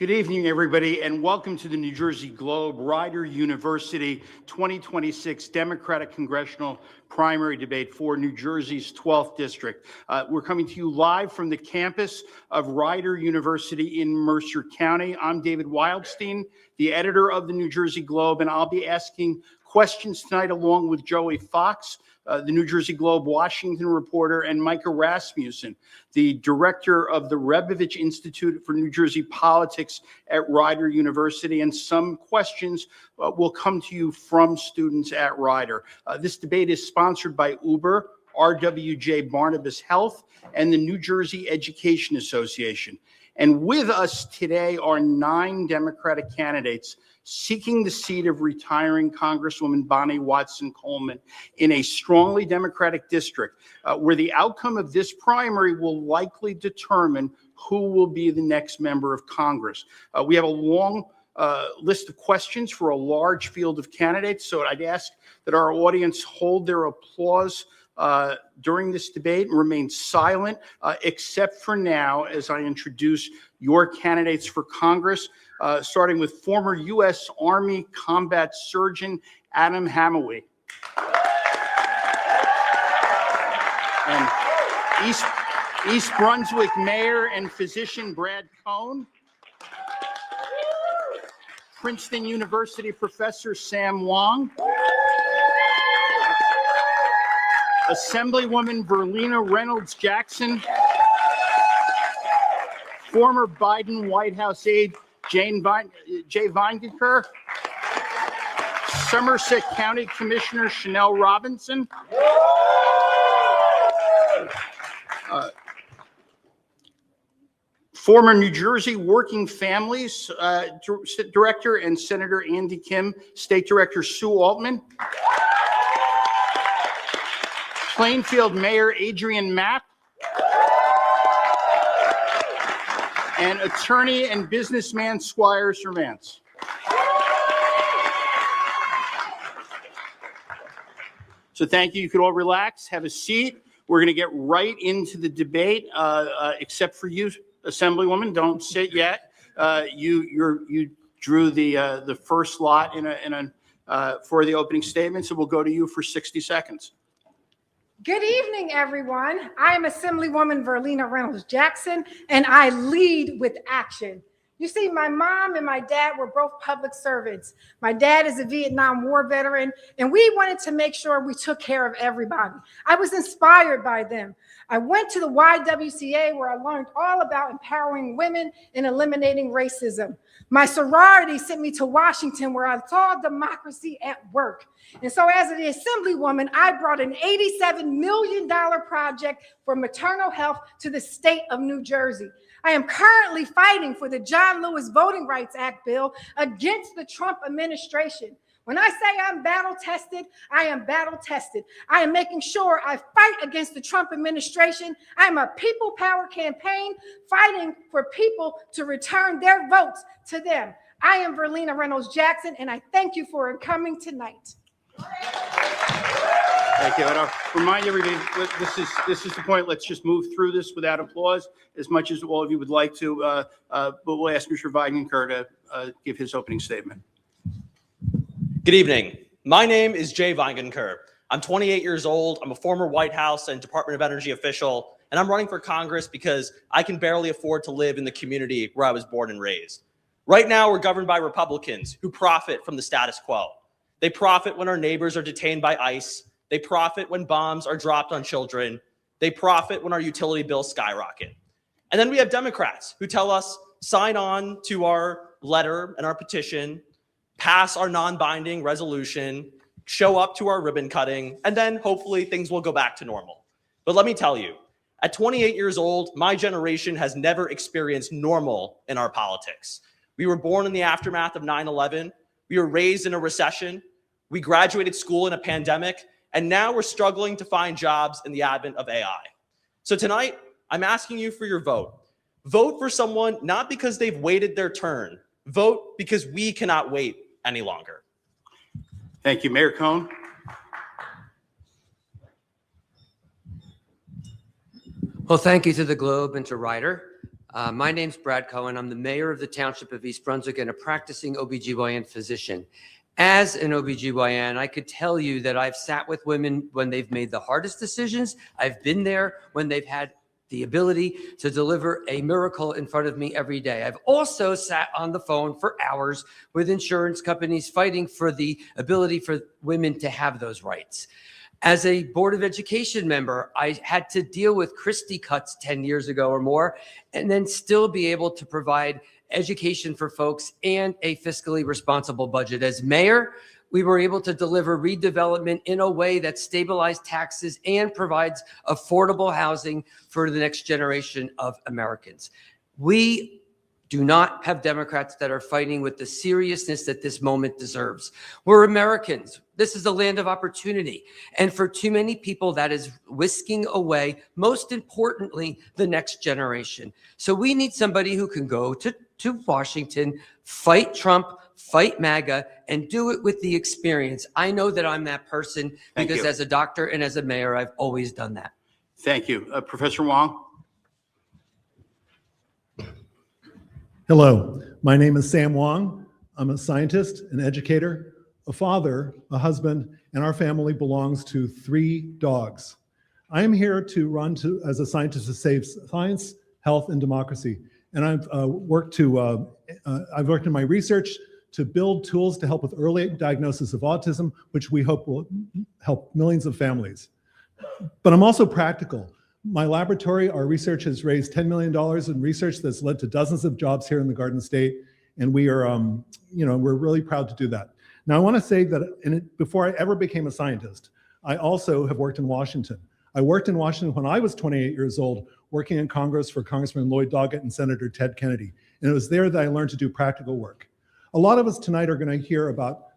Good evening, everybody, and welcome to the New Jersey Globe Rider University 2026 Democratic Congressional Primary Debate for New Jersey's 12th District. We're coming to you live from the campus of Rider University in Mercer County. I'm David Wildstein, the editor of the New Jersey Globe, and I'll be asking questions tonight along with Joey Fox, the New Jersey Globe Washington reporter, and Micah Rasmussen, the director of the Rebovich Institute for New Jersey Politics at Rider University. And some questions will come to you from students at Rider. This debate is sponsored by Uber, RWJ Barnabas Health, and the New Jersey Education Association. And with us today are 9 Democratic candidates seeking the seat of retiring Congresswoman Bonnie Watson Coleman in a strongly Democratic district where the outcome of this primary will likely determine who will be the next member of Congress. We have a long list of questions for a large field of candidates, so I'd ask that our audience hold their applause during this debate and remain silent, except for now as I introduce your candidates for Congress, starting with former U.S. Army combat surgeon Adam Hamawy. And East Brunswick Mayor and physician Brad Cohen. Princeton University professor Sam Wang. Assemblywoman Verlina Reynolds-Jackson, former Biden White House aide Jay Vaingankar, Somerset County Commissioner Shanel Robinson, former New Jersey Working Families Director and Senator Andy Kim, State Director Sue Altman, Plainfield Mayor Adrian Mapp, and attorney and businessman Squire Servance. So thank you. You could all relax, have a seat. We're going to get right into the debate, except for you, Assemblywoman. Don't sit yet. You drew the first lot for the opening statement, so we'll go to you for 60 seconds. Good evening, everyone. I am Assemblywoman Verlina Reynolds-Jackson, and I lead with action. You see, my mom and my dad were both public servants. My dad is a Vietnam War veteran, and we wanted to make sure we took care of everybody. I was inspired by them. I went to the YWCA where I learned all about empowering women and eliminating racism. My sorority sent me to Washington where I saw democracy at work. And so as an Assemblywoman, I brought an $87 million project for maternal health to the state of New Jersey. I am currently fighting for the John Lewis Voting Rights Act bill against the Trump administration. When I say I'm battle-tested, I am battle-tested. I am making sure I fight against the Trump administration. I'm a people power campaign fighting for people to return their votes to them. I am Verlina Reynolds-Jackson, and I thank you for coming tonight. Thank you. And I'll remind everybody, this is the point. Let's just move through this without applause, as much as all of you would like to. But we'll ask Mr. Vaingankar to give his opening statement. Good evening. My name is Jay Vaingankar. I'm 28 years old. I'm a former White House and Department of Energy official, and I'm running for Congress because I can barely afford to live in the community where I was born and raised. Right now, we're governed by Republicans who profit from the status quo. They profit when our neighbors are detained by ICE. They profit when bombs are dropped on children. They profit when our utility bills skyrocket. And then we have Democrats who tell us, sign on to our letter and our petition, pass our non-binding resolution, show up to our ribbon cutting, and then hopefully things will go back to normal. But let me tell you, at 28 years old, my generation has never experienced normal in our politics. We were born in the aftermath of 9/11. We were raised in a recession. We graduated school in a pandemic. And now we're struggling to find jobs in the advent of AI. So tonight, I'm asking you for your vote. Vote for someone not because they've waited their turn. Vote because we cannot wait any longer. Thank you, Mayor Cohen. Well, thank you to the Globe and to Rider. My name's Brad Cohen. I'm the mayor of the Township of East Brunswick and a practicing OBGYN physician. As an OBGYN, I could tell you that I've sat with women when they've made the hardest decisions. I've been there when they've had the ability to deliver a miracle in front of me every day. I've also sat on the phone for hours with insurance companies fighting for the ability for women to have those rights. As a Board of Education member, I had to deal with Christie cuts 10 years ago or more, and then still be able to provide education for folks and a fiscally responsible budget. As mayor, we were able to deliver redevelopment in a way that stabilized taxes and provides affordable housing for the next generation of Americans. We do not have Democrats that are fighting with the seriousness that this moment deserves. We're Americans. This is a land of opportunity. And for too many people, that is whisking away, most importantly, the next generation. So we need somebody who can go to Washington, fight Trump, fight MAGA, and do it with the experience. I know that I'm that person because as a doctor and as a mayor, I've always done that. Thank you. Professor Wang? Hello, my name is Sam Wang. I'm a scientist, an educator, a father, a husband, and our family belongs to 3 dogs. I am here to run as a scientist to save science, health, and democracy. And I've worked in my research to build tools to help with early diagnosis of autism, which we hope will help millions of families. But I'm also practical. My laboratory, our research has raised $10 million in research that's led to dozens of jobs here in the Garden State. And we are, we're really proud to do that. Now, I want to say that before I ever became a scientist, I also have worked in Washington. I worked in Washington when I was 28 years old, working in Congress for Congressman Lloyd Doggett and Senator Ted Kennedy. And it was there that I learned to do practical work. A lot of us tonight are going to hear about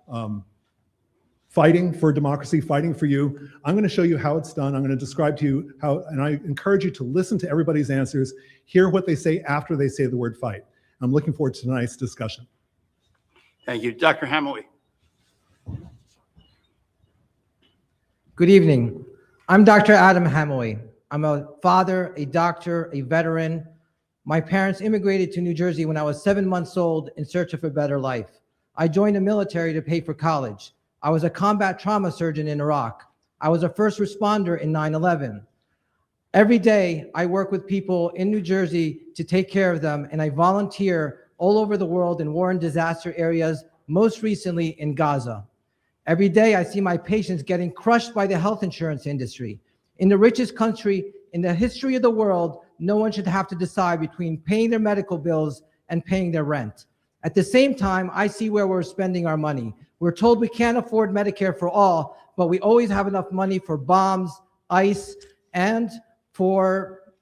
fighting for democracy, fighting for you. I'm going to show you how it's done. I'm going to describe to you how, and I encourage you to listen to everybody's answers, hear what they say after they say the word fight. I'm looking forward to tonight's discussion. Thank you. Dr. Hamawy. Good evening. I'm Dr. Adam Hamawy. I'm a father, a doctor, a veteran. My parents immigrated to New Jersey when I was 7 months old in search of a better life. I joined the military to pay for college. I was a combat trauma surgeon in Iraq. I was a first responder in 9/11. Every day, I work with people in New Jersey to take care of them, and I volunteer all over the world in war and disaster areas, most recently in Gaza. Every day, I see my patients getting crushed by the health insurance industry. In the richest country in the history of the world, no one should have to decide between paying their medical bills and paying their rent. At the same time, I see where we're spending our money. We're told we can't afford Medicare for all, but we always have enough money for bombs, ICE, and for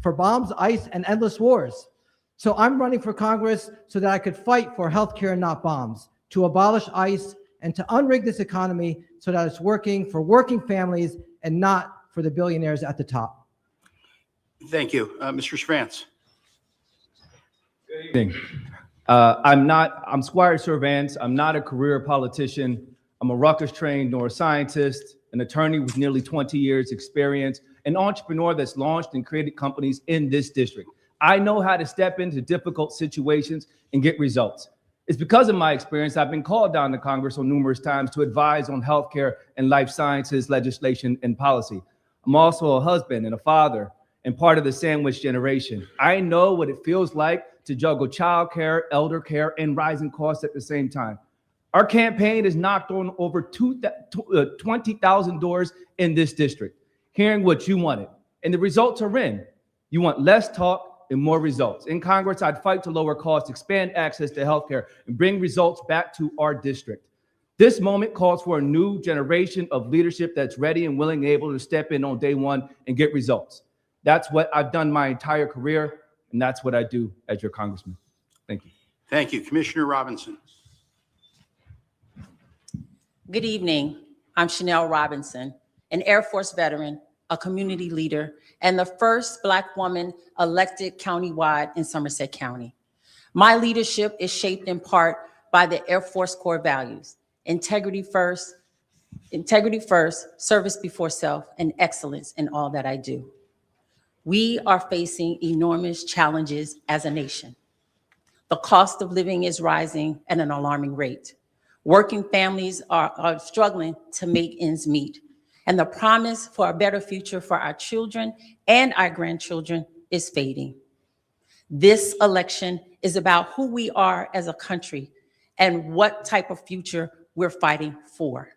bombs, ICE, and endless wars. So I'm running for Congress so that I could fight for healthcare and not bombs, to abolish ICE, and to unrig this economy so that it's working for working families and not for the billionaires at the top. Thank you. Mr. Servance. Good evening. I'm Squire Servance. I'm not a career politician. I'm a Rutgers-trained neuroscientist, an attorney with nearly 20 years experience, an entrepreneur that's launched and created companies in this district. I know how to step into difficult situations and get results. It's because of my experience I've been called down to Congress on numerous times to advise on healthcare and life sciences legislation and policy. I'm also a husband and a father and part of the sandwich generation. I know what it feels like to juggle childcare, elder care, and rising costs at the same time. Our campaign has knocked on over 20,000 doors in this district, hearing what you wanted. And the results are in. You want less talk and more results. In Congress, I'd fight to lower costs, expand access to healthcare, and bring results back to our district. This moment calls for a new generation of leadership that's ready and willing and able to step in on day one and get results. That's what I've done my entire career, and that's what I do as your congressman. Thank you. Thank you. Commissioner Robinson. Good evening. I'm Shanel Robinson, an Air Force veteran, a community leader, and the first Black woman elected countywide in Somerset County. My leadership is shaped in part by the Air Force core values: integrity first, service before self, and excellence in all that I do. We are facing enormous challenges as a nation. The cost of living is rising at an alarming rate. Working families are struggling to make ends meet. And the promise for a better future for our children and our grandchildren is fading. This election is about who we are as a country and what type of future we're fighting for.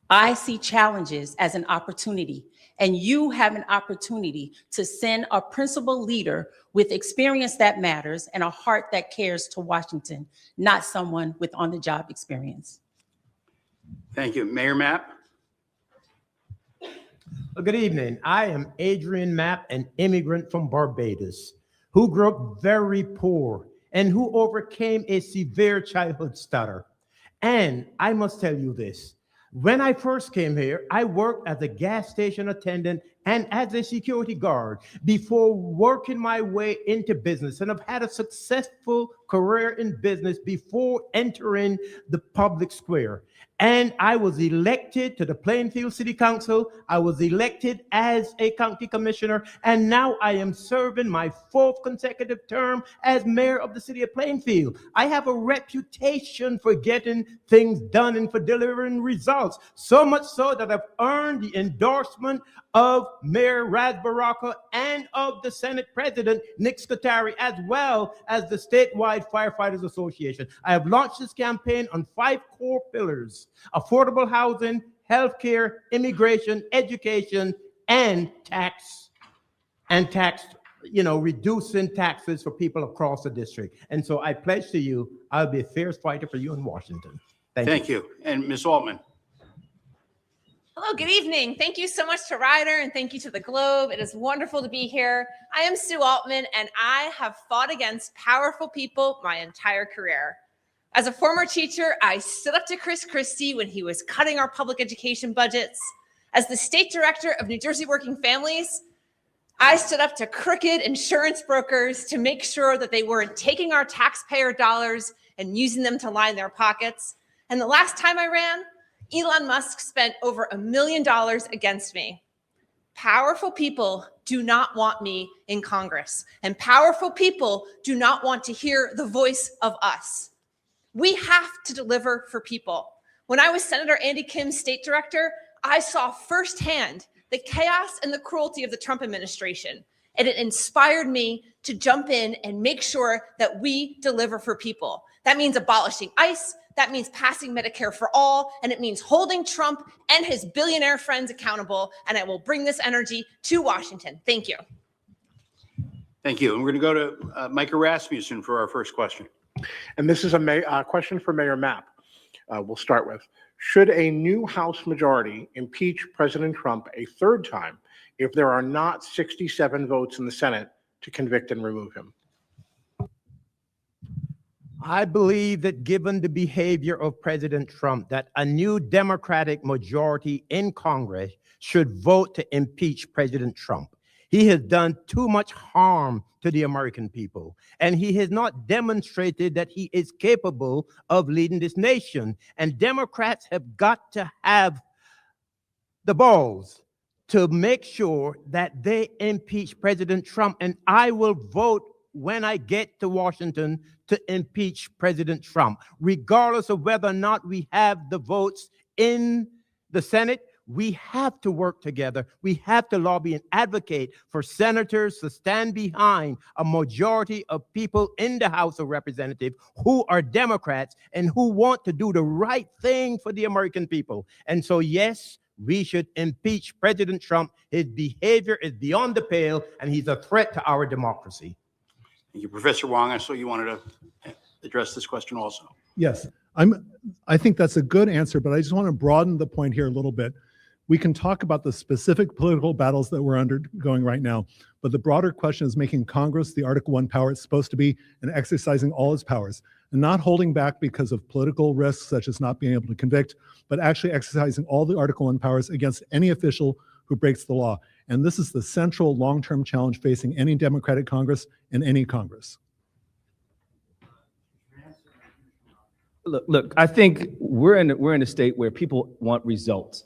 I see challenges as an opportunity, and you have an opportunity to send a principled leader with experience that matters and a heart that cares to Washington, not someone with on-the-job experience. Thank you. Mayor Mapp? Good evening. I am Adrian Mapp, an immigrant from Barbados who grew up very poor and who overcame a severe childhood stutter. And I must tell you this. When I first came here, I worked as a gas station attendant and as a security guard before working my way into business. And I've had a successful career in business before entering the public square. And I was elected to the Plainfield City Council. I was elected as a county commissioner. And now I am serving my 4th consecutive term as mayor of the city of Plainfield. I have a reputation for getting things done and for delivering results. So much so that I've earned the endorsement of Mayor Raz Baraka and of the Senate President, Nick Scutari, as well as the statewide Firefighters Association. I have launched this campaign on 5 core pillars: affordable housing, healthcare, immigration, education, and reducing taxes for people across the district. And so I pledge to you, I'll be a fierce fighter for you in Washington. Thank you. And Ms. Altman? Hello, good evening. Thank you so much to Ryder and thank you to the Globe. It is wonderful to be here. I am Sue Altman and I have fought against powerful people my entire career. As a former teacher, I stood up to Chris Christie when he was cutting our public education budgets. As the state director of New Jersey Working Families, I stood up to crooked insurance brokers to make sure that they weren't taking our taxpayer dollars and using them to line their pockets. And the last time I ran, Elon Musk spent over $1 million against me. Powerful people do not want me in Congress, and powerful people do not want to hear the voice of us. We have to deliver for people. When I was Senator Andy Kim's state director, I saw firsthand the chaos and the cruelty of the Trump administration, and it inspired me to jump in and make sure that we deliver for people. That means abolishing ICE. That means passing Medicare for all, and it means holding Trump and his billionaire friends accountable, and I will bring this energy to Washington. Thank you. Thank you. And we're going to go to Micah Rasmussen for our first question. And this is a question for Mayor Mapp. We'll start with, should a new House majority impeach President Trump a 3rd time if there are not 67 votes in the Senate to convict and remove him? I believe that given the behavior of President Trump, that a new Democratic majority in Congress should vote to impeach President Trump. He has done too much harm to the American people, and he has not demonstrated that he is capable of leading this nation. And Democrats have got to have the balls to make sure that they impeach President Trump, and I will vote when I get to Washington to impeach President Trump. Regardless of whether or not we have the votes in the Senate, we have to work together. We have to lobby and advocate for senators to stand behind a majority of people in the House of Representatives who are Democrats and who want to do the right thing for the American people. And so, yes, we should impeach President Trump. His behavior is beyond the pale, and he's a threat to our democracy. Thank you. Professor Wang, I saw you wanted to address this question also. Yes, I think that's a good answer, but I just want to broaden the point here a little bit. We can talk about the specific political battles that we're undergoing right now, but the broader question is making Congress the Article I power it's supposed to be and exercising all its powers and not holding back because of political risks such as not being able to convict, but actually exercising all the Article I powers against any official who breaks the law. And this is the central long-term challenge facing any Democratic Congress and any Congress. Look, I think we're in a state where people want results.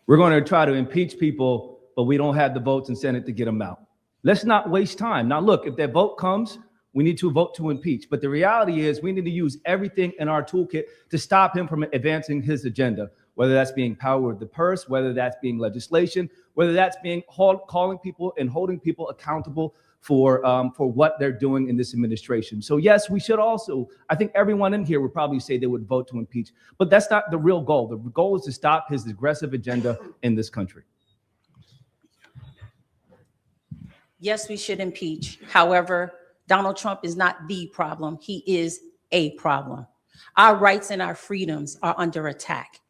We're going to try to impeach people, but we don't have the votes in Senate to get them out. Let's not waste time. Now, look, if that vote comes, we need to vote to impeach. But the reality is we need to use everything in our toolkit to stop him from advancing his agenda, whether that's being power of the purse, whether that's being legislation, whether that's being calling people and holding people accountable for what they're doing in this administration. So yes, we should also, I think everyone in here would probably say they would vote to impeach, but that's not the real goal. The goal is to stop his aggressive agenda in this country. Yes, we should impeach. However, Donald Trump is not the problem. He is a problem. Our rights and our freedoms are under attack.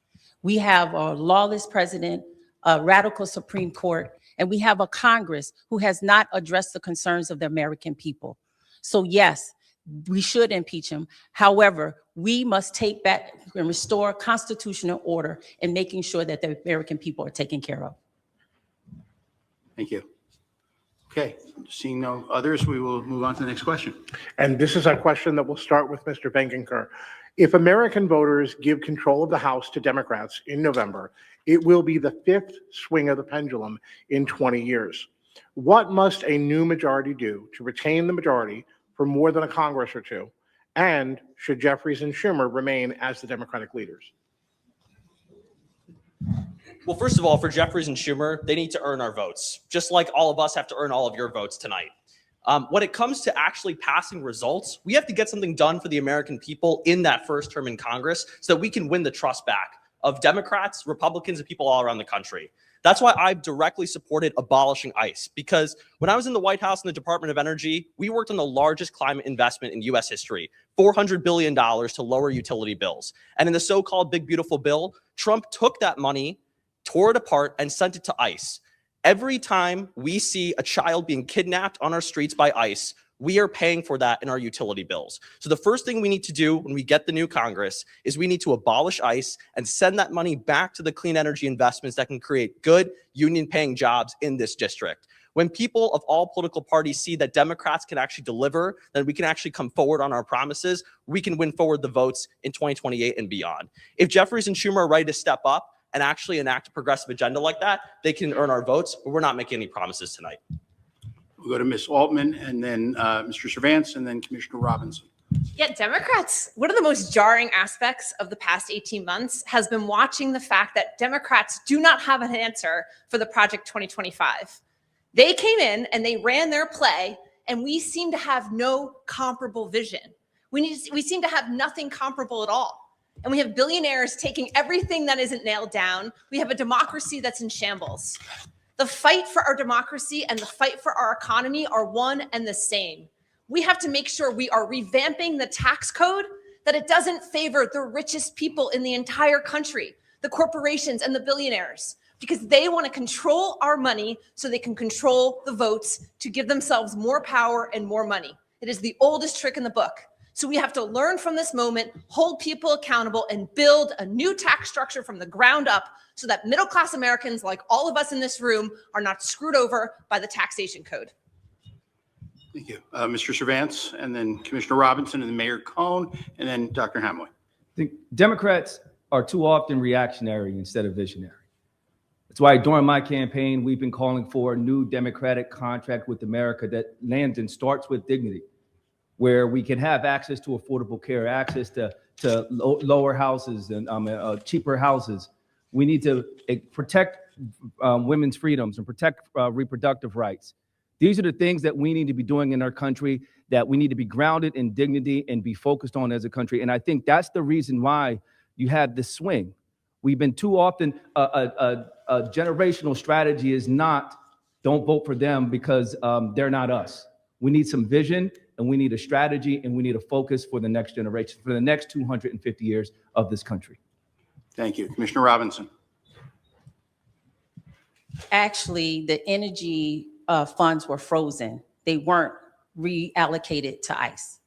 We have a lawless president, a radical Supreme Court, and we have a Congress who has not addressed the concerns of the American people. So yes, we should impeach him. However, we must take back and restore constitutional order in making sure that the American people are taken care of. Thank you. Okay, seeing no others, we will move on to the next question. And this is a question that will start with Mr. Vaingankar. If American voters give control of the House to Democrats in November, it will be the fifth swing of the pendulum in 20 years. What must a new majority do to retain the majority for more than a Congress or two? And should Jeffries and Schumer remain as the Democratic leaders? Well, first of all, for Jeffries and Schumer, they need to earn our votes, just like all of us have to earn all of your votes tonight. When it comes to actually passing results, we have to get something done for the American people in that first term in Congress so that we can win the trust back of Democrats, Republicans, and people all around the country. That's why I've directly supported abolishing ICE, because when I was in the White House and the Department of Energy, we worked on the largest climate investment in U.S. history, $400 billion to lower utility bills. And in the so-called Big Beautiful Bill, Trump took that money, tore it apart, and sent it to ICE. Every time we see a child being kidnapped on our streets by ICE, we are paying for that in our utility bills. So the first thing we need to do when we get the new Congress is we need to abolish ICE and send that money back to the clean energy investments that can create good union-paying jobs in this district. When people of all political parties see that Democrats can actually deliver, that we can actually come forward on our promises, we can win forward the votes in 2028 and beyond. If Jeffries and Schumer are ready to step up and actually enact a progressive agenda like that, they can earn our votes, but we're not making any promises tonight. We'll go to Ms. Altman and then Mr. Servance and then Commissioner Robinson. Yeah, Democrats, one of the most jarring aspects of the past 18 months has been watching the fact that Democrats do not have an answer for the Project 2025. They came in and they ran their play, and we seem to have no comparable vision. We seem to have nothing comparable at all. And we have billionaires taking everything that isn't nailed down. We have a democracy that's in shambles. The fight for our democracy and the fight for our economy are one and the same. We have to make sure we are revamping the tax code, that it doesn't favor the richest people in the entire country, the corporations and the billionaires, because they want to control our money so they can control the votes to give themselves more power and more money. It is the oldest trick in the book. So we have to learn from this moment, hold people accountable, and build a new tax structure from the ground up so that middle-class Americans, like all of us in this room, are not screwed over by the taxation code. Thank you. Mr. Servance and then Commissioner Robinson and then Mayor Cohen and then Dr. Hamawy. I think Democrats are too often reactionary instead of visionary. That's why during my campaign, we've been calling for a new democratic contract with America that lands and starts with dignity, where we can have access to affordable care, access to lower houses and cheaper houses. We need to protect women's freedoms and protect reproductive rights. These are the things that we need to be doing in our country, that we need to be grounded in dignity and be focused on as a country. And I think that's the reason why you have this swing. We've been too often, a generational strategy is not, don't vote for them because they're not us. We need some vision, and we need a strategy, and we need a focus for the next generation, for the next 250 years of this country. Thank you. Commissioner Robinson. Actually, the energy funds were frozen. They weren't reallocated to ICE.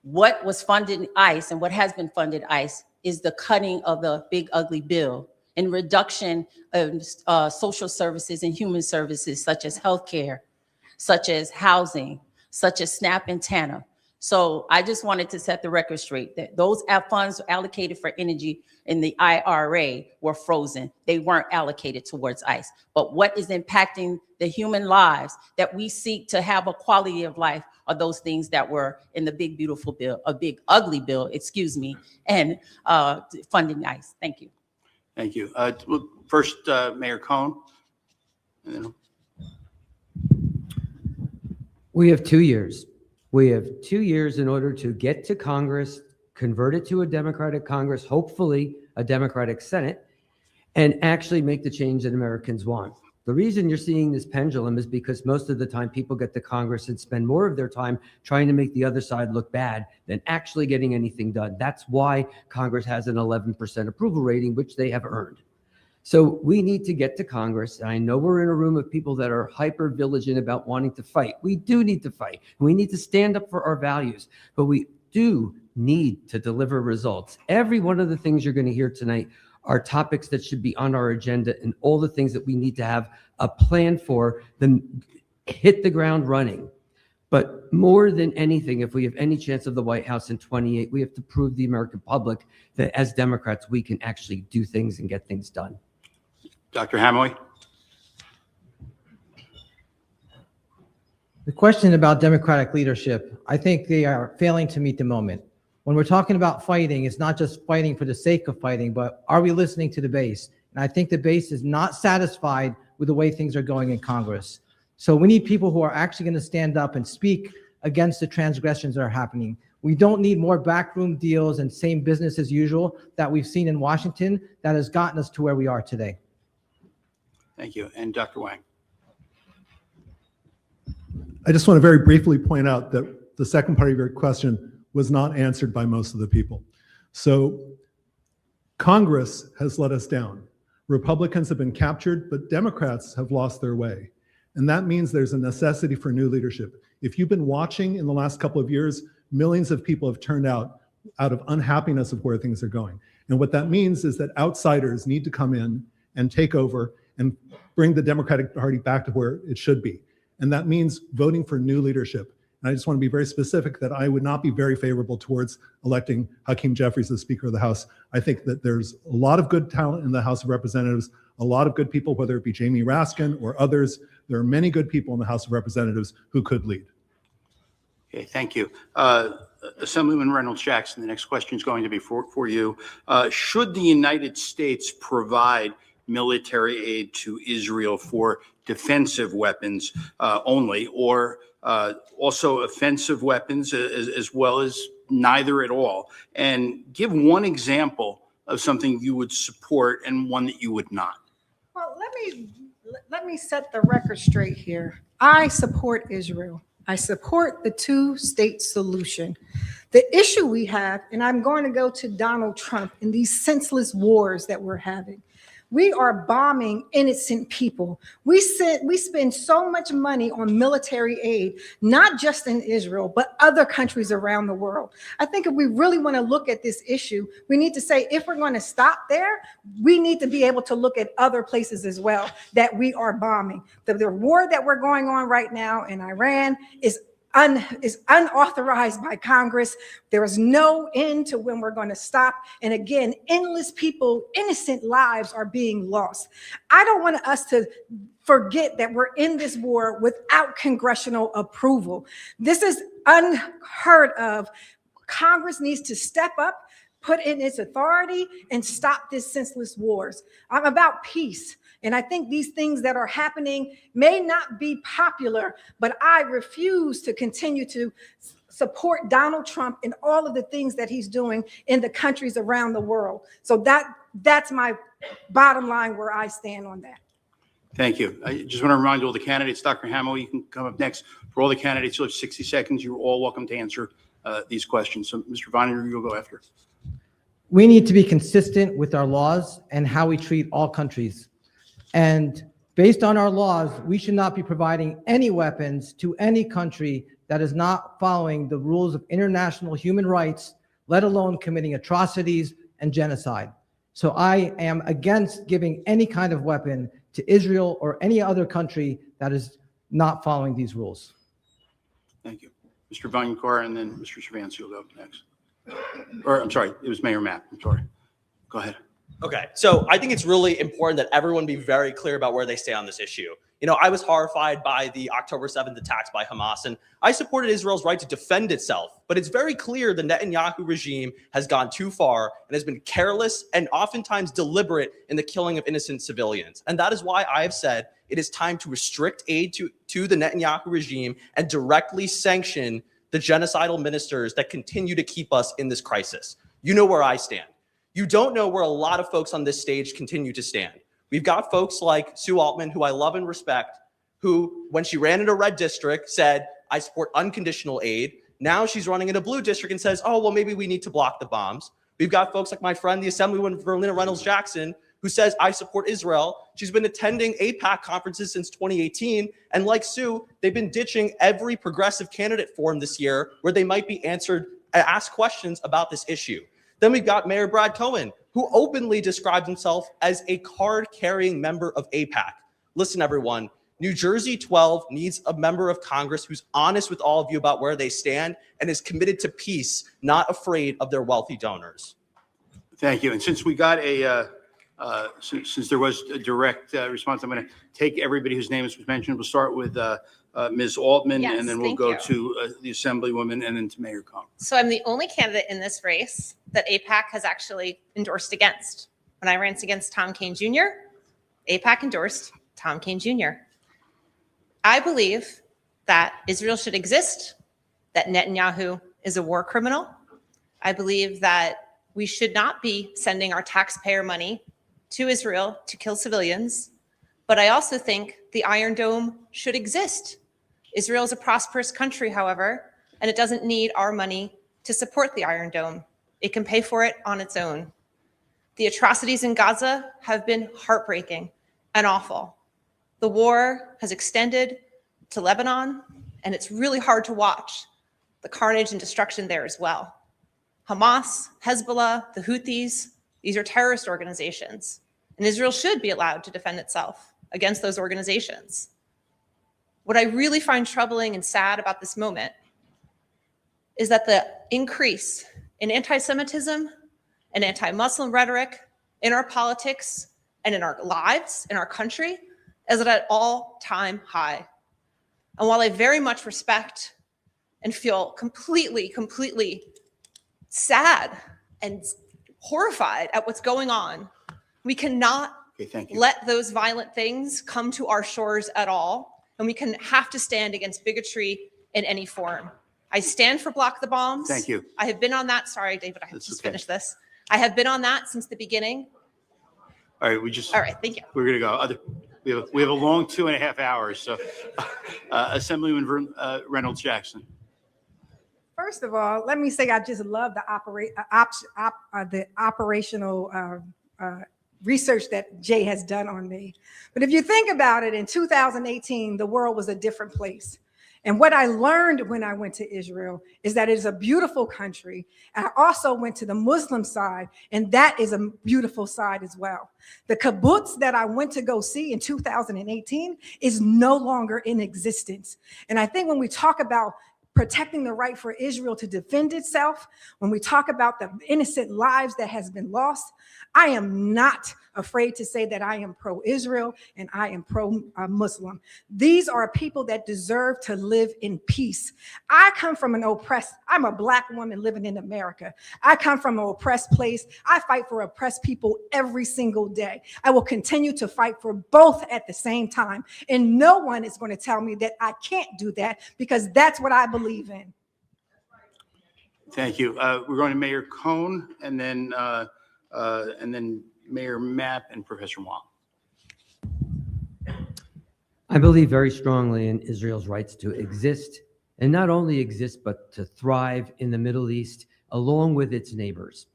What was funded ICE and what has been funded ICE is the cutting of the big ugly bill and reduction of social services and human services such as healthcare, such as housing, such as SNAP and TANF. So I just wanted to set the record straight that those funds allocated for energy in the IRA were frozen. They weren't allocated towards ICE. But what is impacting the human lives that we seek to have a quality of life are those things that were in the big, beautiful bill, a big, ugly bill, excuse me, and funding ICE. Thank you. Thank you. First, Mayor Cohen. And then We have 2 years. We have 2 years in order to get to Congress, convert it to a Democratic Congress, hopefully a Democratic Senate, and actually make the change that Americans want. The reason you're seeing this pendulum is because most of the time people get to Congress and spend more of their time trying to make the other side look bad than actually getting anything done. That's why Congress has an 11% approval rating, which they have earned. So we need to get to Congress. I know we're in a room of people that are hyper vigilant about wanting to fight. We do need to fight. We need to stand up for our values, but we do need to deliver results. Every one of the things you're going to hear tonight are topics that should be on our agenda, and all the things that we need to have a plan for them, hit the ground running. But more than anything, if we have any chance of the White House in 28, we have to prove the American public that as Democrats, we can actually do things and get things done. Dr. Hamawy. The question about Democratic leadership, I think they are failing to meet the moment. When we're talking about fighting, it's not just fighting for the sake of fighting, but are we listening to the base? And I think the base is not satisfied with the way things are going in Congress. So we need people who are actually going to stand up and speak against the transgressions that are happening. We don't need more backroom deals and same business as usual that we've seen in Washington that has gotten us to where we are today. Thank you. And Dr. Wang. I just want to very briefly point out that the second part of your question was not answered by most of the people. So Congress has let us down. Republicans have been captured, but Democrats have lost their way. And that means there's a necessity for new leadership. If you've been watching in the last couple of years, millions of people have turned out of unhappiness of where things are going. And what that means is that outsiders need to come in and take over and bring the Democratic Party back to where it should be. And that means voting for new leadership. And I just want to be very specific that I would not be very favorable towards electing Hakeem Jeffries as Speaker of the House. I think that there's a lot of good talent in the House of Representatives, a lot of good people, whether it be Jamie Raskin or others. There are many good people in the House of Representatives who could lead. Okay, thank you. Assemblyman Reynolds-Jackson, the next question is going to be for you. Should the United States provide military aid to Israel for defensive weapons only, or also offensive weapons as well as neither at all? And give one example of something you would support and one that you would not. Well, let me set the record straight here. I support Israel. I support the two-state solution. The issue we have, and I'm going to go to Donald Trump and these senseless wars that we're having. We are bombing innocent people. We spend so much money on military aid, not just in Israel, but other countries around the world. I think if we really want to look at this issue, we need to say, if we're going to stop there, we need to be able to look at other places as well that we are bombing. The war that we're going on right now in Iran is unauthorized by Congress. There is no end to when we're going to stop. And again, endless people, innocent lives are being lost. I don't want us to forget that we're in this war without congressional approval. This is unheard of. Congress needs to step up, put in its authority, and stop this senseless wars. I'm about peace. And I think these things that are happening may not be popular, but I refuse to continue to support Donald Trump and all of the things that he's doing in the countries around the world. So that's my bottom line where I stand on that. Thank you. I just want to remind all the candidates, Dr. Hamill, you can come up next. For all the candidates, you'll have 60 seconds. You're all welcome to answer these questions. So, Mr. Viner, you'll go after. We need to be consistent with our laws and how we treat all countries. And based on our laws, we should not be providing any weapons to any country that is not following the rules of international human rights, let alone committing atrocities and genocide. So I am against giving any kind of weapon to Israel or any other country that is not following these rules. Thank you. Mr. Vaingankar, and then Mr. Servance, you'll go next. Or, I'm sorry, it was Mayor Mapp. I'm sorry. Go ahead. Okay, so I think it's really important that everyone be very clear about where they stand on this issue. You know, I was horrified by the October 7th attacks by Hamas, and I supported Israel's right to defend itself. But it's very clear the Netanyahu regime has gone too far and has been careless and oftentimes deliberate in the killing of innocent civilians. And that is why I have said it is time to restrict aid to the Netanyahu regime and directly sanction the genocidal ministers that continue to keep us in this crisis. You know where I stand. You don't know where a lot of folks on this stage continue to stand. We've got folks like Sue Altman, who I love and respect, who, when she ran in a red district, said, I support unconditional aid. Now she's running in a blue district and says, oh, well, maybe we need to block the bombs. We've got folks like my friend, the Assemblywoman Verlina Reynolds-Jackson, who says, I support Israel. She's been attending AIPAC conferences since 2018. And like Sue, they've been ditching every progressive candidate forum this year where they might be asked questions about this issue. Then we've got Mayor Brad Cohen, who openly describes himself as a card-carrying member of AIPAC. Listen, everyone, New Jersey 12 needs a member of Congress who's honest with all of you about where they stand and is committed to peace, not afraid of their wealthy donors. Thank you. And since we got since there was a direct response, I'm going to take everybody whose name was mentioned. We'll start with Ms. Altman, Yes, and then we'll thank go you. to the Assemblywoman, and then to Mayor Cohen. So I'm the only candidate in this race that AIPAC has actually endorsed against. When I ran against Tom Kean Jr., AIPAC endorsed Tom Kean Jr. I believe that Israel should exist, that Netanyahu is a war criminal. I believe that we should not be sending our taxpayer money to Israel to kill civilians. But I also think the Iron Dome should exist. Israel is a prosperous country, however, and it doesn't need our money to support the Iron Dome. It can pay for it on its own. The atrocities in Gaza have been heartbreaking and awful. The war has extended to Lebanon, and it's really hard to watch the carnage and destruction there as well. Hamas, Hezbollah, the Houthis, these are terrorist organizations, and Israel should be allowed to defend itself against those organizations. What I really find troubling and sad about this moment is that the increase in anti-Semitism and anti-Muslim rhetoric in our politics and in our lives, in our country, is at an all-time high. And while I very much respect and feel completely sad and horrified at what's going on, we cannot let those violent things come to our shores at all. And we have to stand against bigotry in any form. I stand for Block the Bombs. Thank you. I have been on that. Sorry, David, I have to just finish this. I have been on that since the beginning. All right, All right, thank you. We're going to go. We have a long 2.5 hours. So, Assemblyman Reynolds-Jackson. First of all, let me say I just love the operational research that Jay has done on me. But if you think about it, in 2018, the world was a different place. And what I learned when I went to Israel is that it is a beautiful country. I also went to the Muslim side, and that is a beautiful side as well. The kibbutz that I went to go see in 2018 is no longer in existence. And I think when we talk about protecting the right for Israel to defend itself, when we talk about the innocent lives that has been lost, I am not afraid to say that I am pro-Israel and I am pro-Muslim. These are people that deserve to live in peace. I'm a Black woman living in America. I come from an oppressed place. I fight for oppressed people every single day. I will continue to fight for both at the same time. And no one is going to tell me that I can't do that, because that's what I believe in. Thank you. We're going to Mayor Cohen, and then Mayor Mapp and Professor Wang. I believe very strongly in Israel's rights to exist, and not only exist, but to thrive in the Middle East along with its neighbors.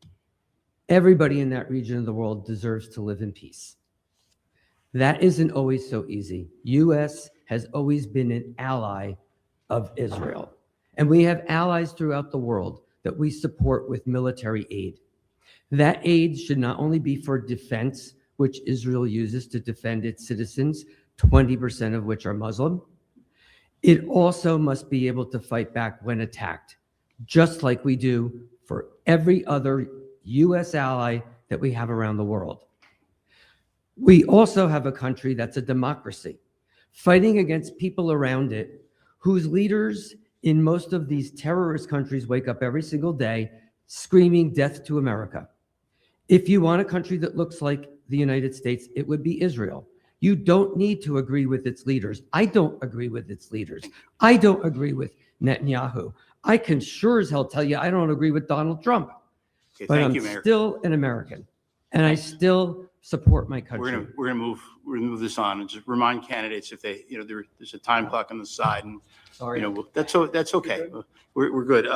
Everybody in that region of the world deserves to live in peace. That isn't always so easy. U.S. has always been an ally of Israel, and we have allies throughout the world that we support with military aid. That aid should not only be for defense, which Israel uses to defend its citizens, 20% of which are Muslim. It also must be able to fight back when attacked, just like we do for every other U.S. ally that we have around the world. We also have a country that's a democracy, fighting against people around it whose leaders in most of these terrorist countries wake up every single day screaming death to America. If you want a country that looks like the United States, it would be Israel. You don't need to agree with its leaders. I don't agree with its leaders. I don't agree with Netanyahu. I can sure as hell tell you I don't agree with Donald Trump. Okay, But thank I'm you, Mayor. still an American, and I still support my country. We're gonna move this on and just remind candidates if they, there's a time clock on the side and, Sorry. that's okay. We're good.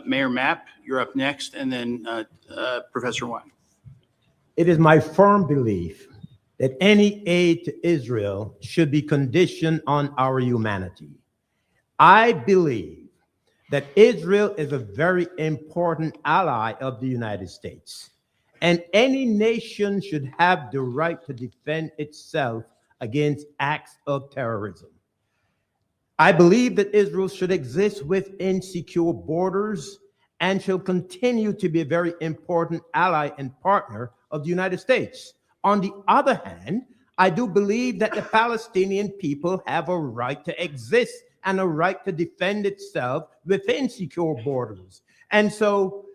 Mayor Mapp, you're up next, and then Professor Wang. It is my firm belief that any aid to Israel should be conditioned on our humanity. I believe that Israel is a very important ally of the United States, and any nation should have the right to defend itself against acts of terrorism. I believe that Israel should exist within secure borders and shall continue to be a very important ally and partner of the United States. On the other hand, I do believe that the Palestinian people have a right to exist and a right to defend itself within secure borders. And so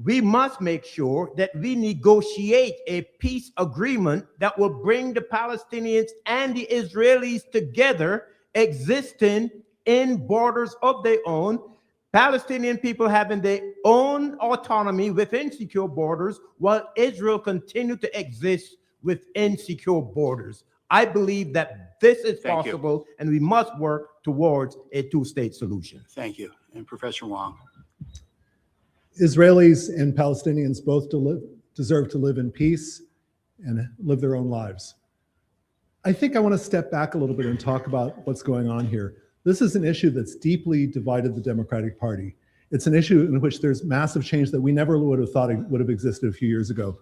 we must make sure that we negotiate a peace agreement that will bring the Palestinians and the Israelis together, existing in borders of their own, Palestinian people having their own autonomy within secure borders, while Israel continue to exist within secure borders. I believe that this is possible, and we must work towards a two-state solution. Thank you. And Professor Wang. Israelis and Palestinians both deserve to live in peace and live their own lives. I think I want to step back a little bit and talk about what's going on here. This is an issue that's deeply divided the Democratic Party. It's an issue in which there's massive change that we never would have thought would have existed a few years ago.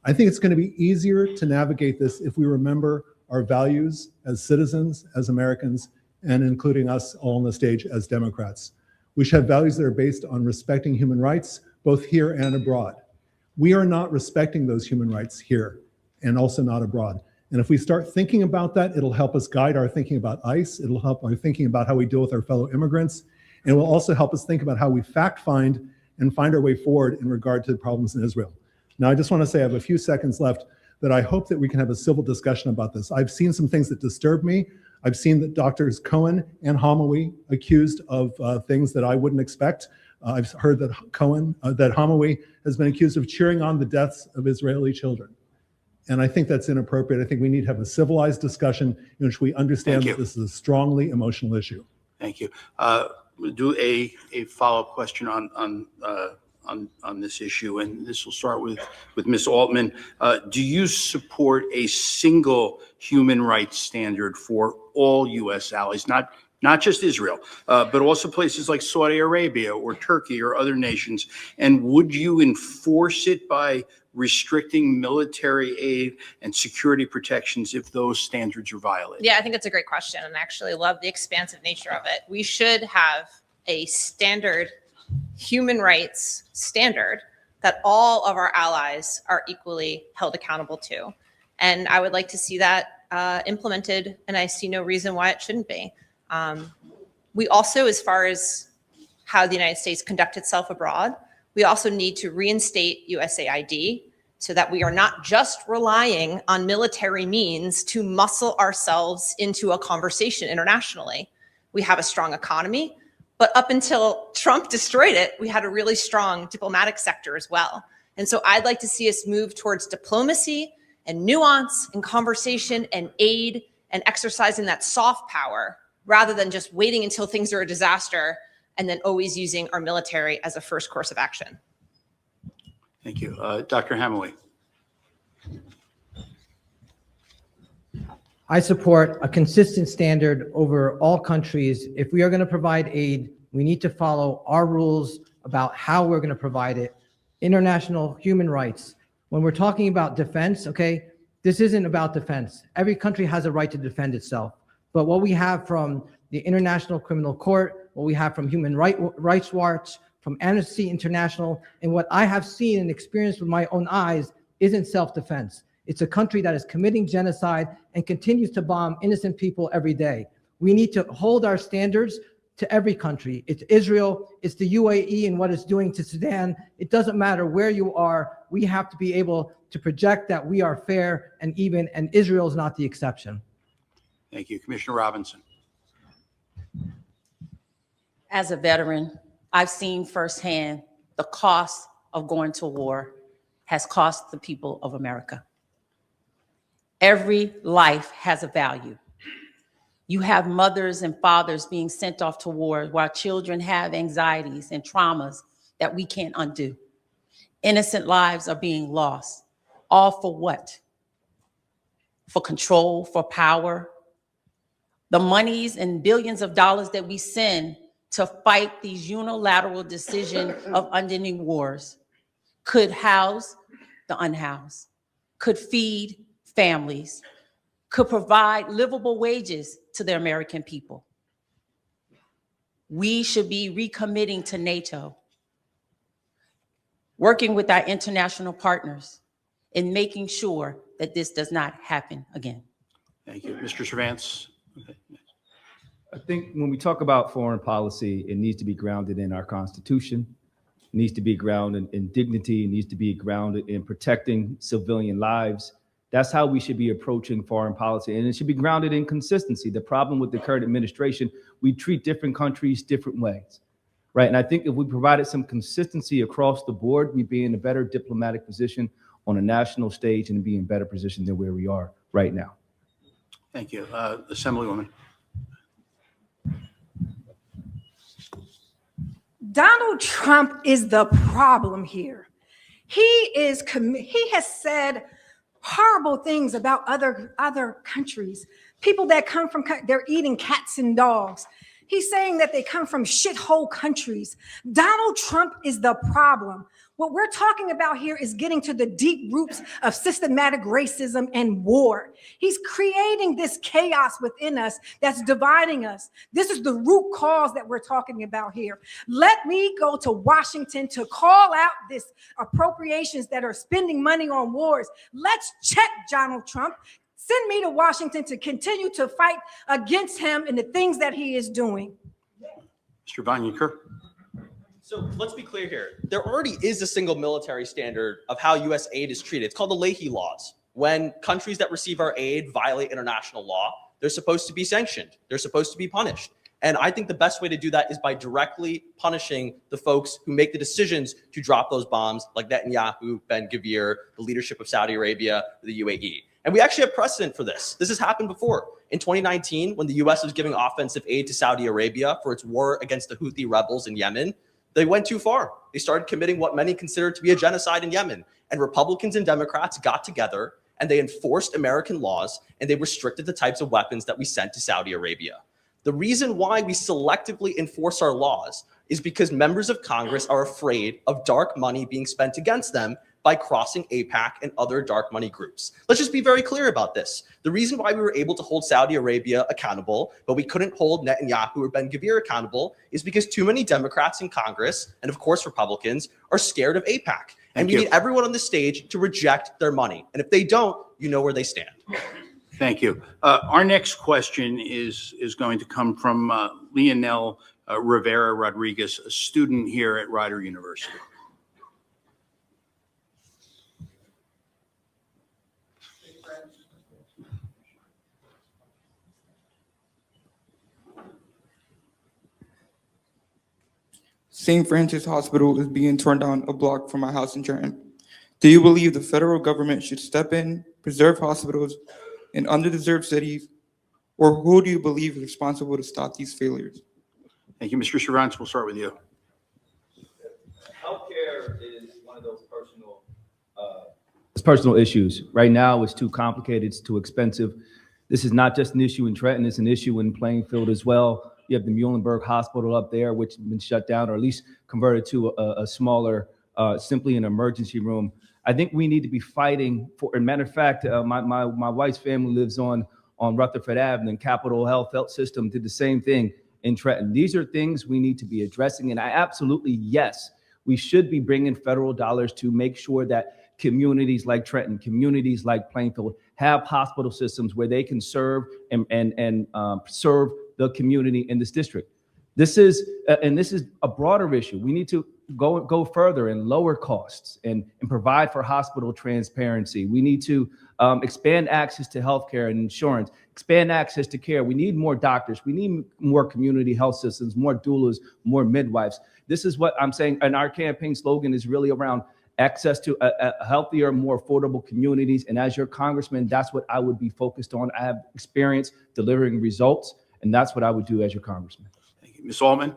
I think it's going to be easier to navigate this if we remember our values as citizens, as Americans, and including us all on the stage as Democrats. We should have values that are based on respecting human rights, both here and abroad. We are not respecting those human rights here and also not abroad. And if we start thinking about that, it'll help us guide our thinking about ICE. It'll help our thinking about how we deal with our fellow immigrants. And it will also help us think about how we fact find and find our way forward in regard to the problems in Israel. Now, I just want to say I have a few seconds left that I hope that we can have a civil discussion about this. I've seen some things that disturb me. I've seen that Doctors Cohen and Hamawy accused of things that I wouldn't expect. I've heard that that Hamawy has been accused of cheering on the deaths of Israeli children. And I think that's inappropriate. I think we need to have a civilized discussion in which we understand that this is a strongly emotional issue. Thank you. We'll do a follow-up question on this issue, and this will start with Ms. Altman. Do you support a single human rights standard for all U.S. allies, not just Israel, but also places like Saudi Arabia or Turkey or other nations? And would you enforce it by restricting military aid and security protections if those standards are violated? Yeah, I think it's a great question, and I actually love the expansive nature of it. We should have a standard human rights standard that all of our allies are equally held accountable to. And I would like to see that implemented, and I see no reason why it shouldn't be. We also, as far as how the United States conduct itself abroad, we also need to reinstate USAID so that we are not just relying on military means to muscle ourselves into a conversation internationally. We have a strong economy, but up until Trump destroyed it, we had a really strong diplomatic sector as well. And so I'd like to see us move towards diplomacy and nuance and conversation and aid and exercising that soft power rather than just waiting until things are a disaster and then always using our military as a first course of action. Thank you. Dr. Hamawy. I support a consistent standard over all countries. If we are going to provide aid, we need to follow our rules about how we're going to provide it. International human rights. When we're talking about defense, okay, this isn't about defense. Every country has a right to defend itself. But what we have from the International Criminal Court, what we have from Human Rights Watch, from Amnesty International, and what I have seen and experienced with my own eyes isn't self-defense. It's a country that is committing genocide and continues to bomb innocent people every day. We need to hold our standards to every country. It's Israel, it's the UAE and what it's doing to Sudan. It doesn't matter where you are. We have to be able to project that we are fair and even, and Israel is not the exception. Thank you. Commissioner Robinson. As a veteran, I've seen firsthand the cost of going to war has cost the people of America. Every life has a value. You have mothers and fathers being sent off to war while children have anxieties and traumas that we can't undo. Innocent lives are being lost. All for what? For control, for power. The monies and billions of dollars that we send to fight these unilateral decisions of ending wars could house the unhoused, could feed families, could provide livable wages to the American people. We should be recommitting to NATO, working with our international partners in making sure that this does not happen again. Thank you. Mr. Servance. Okay. I think when we talk about foreign policy, it needs to be grounded in our Constitution, it needs to be grounded in dignity, it needs to be grounded in protecting civilian lives. That's how we should be approaching foreign policy, and it should be grounded in consistency. The problem with the current administration, we treat different countries different ways, right? And I think if we provided some consistency across the board, we'd be in a better diplomatic position on a national stage and be in a better position than where we are right now. Thank you. Assemblywoman. Donald Trump is the problem here. He has said horrible things about other countries. People that come from, they're eating cats and dogs. He's saying that they come from shithole countries. Donald Trump is the problem. What we're talking about here is getting to the deep roots of systematic racism and war. He's creating this chaos within us that's dividing us. This is the root cause that we're talking about here. Let me go to Washington to call out this appropriations that are spending money on wars. Let's check Donald Trump. Send me to Washington to continue to fight against him and the things that he is doing. Mr. Vaingankar. So let's be clear here. There already is a single military standard of how U.S. aid is treated. It's called the Leahy Laws. When countries that receive our aid violate international law, they're supposed to be sanctioned. They're supposed to be punished. And I think the best way to do that is by directly punishing the folks who make the decisions to drop those bombs, like Netanyahu, Ben-Gvir, the leadership of Saudi Arabia, the UAE. And we actually have precedent for this. This has happened before. In 2019, when the U.S. was giving offensive aid to Saudi Arabia for its war against the Houthi rebels in Yemen, they went too far. They started committing what many consider to be a genocide in Yemen. And Republicans and Democrats got together and they enforced American laws and they restricted the types of weapons that we sent to Saudi Arabia. The reason why we selectively enforce our laws is because members of Congress are afraid of dark money being spent against them by crossing AIPAC and other dark money groups. Let's just be very clear about this. The reason why we were able to hold Saudi Arabia accountable, but we couldn't hold Netanyahu or Ben-Gvir accountable, is because too many Democrats in Congress, and of course Republicans, are scared of AIPAC. And we need everyone on the stage to reject their money. And if they don't, you know where they stand. Thank you. Our next question is going to come from Leonel Rivera Rodriguez, a student here at Rider University. St. Francis Hospital is being torn down a block from my house in Trenton. Do you believe the federal government should step in, preserve hospitals in underdeserved cities, or who do you believe is responsible to stop these failures? Thank you. Mr. Servance, we'll start with you. Healthcare is one of those personal issues. Right now, it's too complicated, it's too expensive. This is not just an issue in Trenton, it's an issue in Plainfield as well. You have the Muhlenberg Hospital up there, which has been shut down or at least converted to a smaller, simply an emergency room. I think we need to be fighting for, and matter of fact, my wife's family lives on on Rutherford Avenue, and Capitol Health System did the same thing in Trenton. These are things we need to be addressing. And I absolutely, yes, we should be bringing federal dollars to make sure that communities like Trenton, communities like Plainfield have hospital systems where they can serve and serve the community in this district. This is a broader issue. We need to go further and lower costs and provide for hospital transparency. We need to expand access to healthcare and insurance, expand access to care. We need more doctors. We need more community health systems, more doulas, more midwives. This is what I'm saying. And our campaign slogan is really around access to a healthier, more affordable communities. And as your congressman, that's what I would be focused on. I have experience delivering results, and that's what I would do as your congressman. Thank you. Ms. Altman?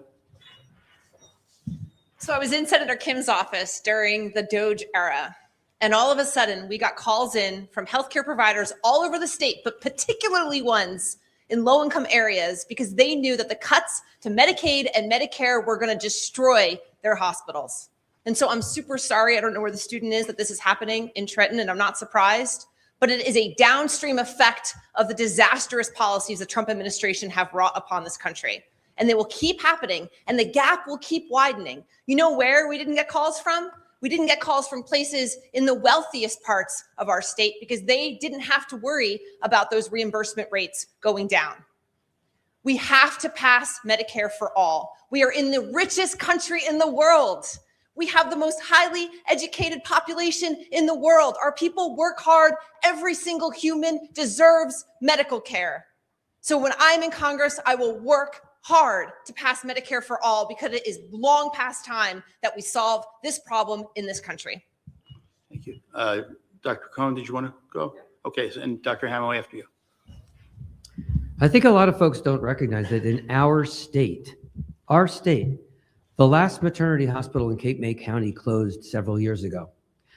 So I was in Senator Kim's office during the Doge era, and all of a sudden we got calls in from healthcare providers all over the state, but particularly ones in low-income areas, because they knew that the cuts to Medicaid and Medicare were going to destroy their hospitals. And so I'm super sorry. I don't know where the student is that this is happening in Trenton, and I'm not surprised, but it is a downstream effect of the disastrous policies the Trump administration have brought upon this country. And they will keep happening, and the gap will keep widening. You know where we didn't get calls from? We didn't get calls from places in the wealthiest parts of our state because they didn't have to worry about those reimbursement rates going down. We have to pass Medicare for all. We are in the richest country in the world. We have the most highly educated population in the world. Our people work hard. Every single human deserves medical care. So when I'm in Congress, I will work hard to pass Medicare for all, because it is long past time that we solve this problem in this country. Thank you. Dr. Cohen, did you want to go? Okay, and Dr. Hamawy after you. I think a lot of folks don't recognize that in our state, the last maternity hospital in Cape May County closed several years ago.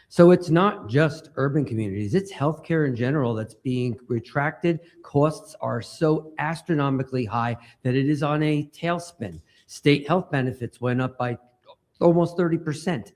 So it's not just urban communities, it's healthcare in general that's being retracted. Costs are so astronomically high that it is on a tailspin. State health benefits went up by almost 30%.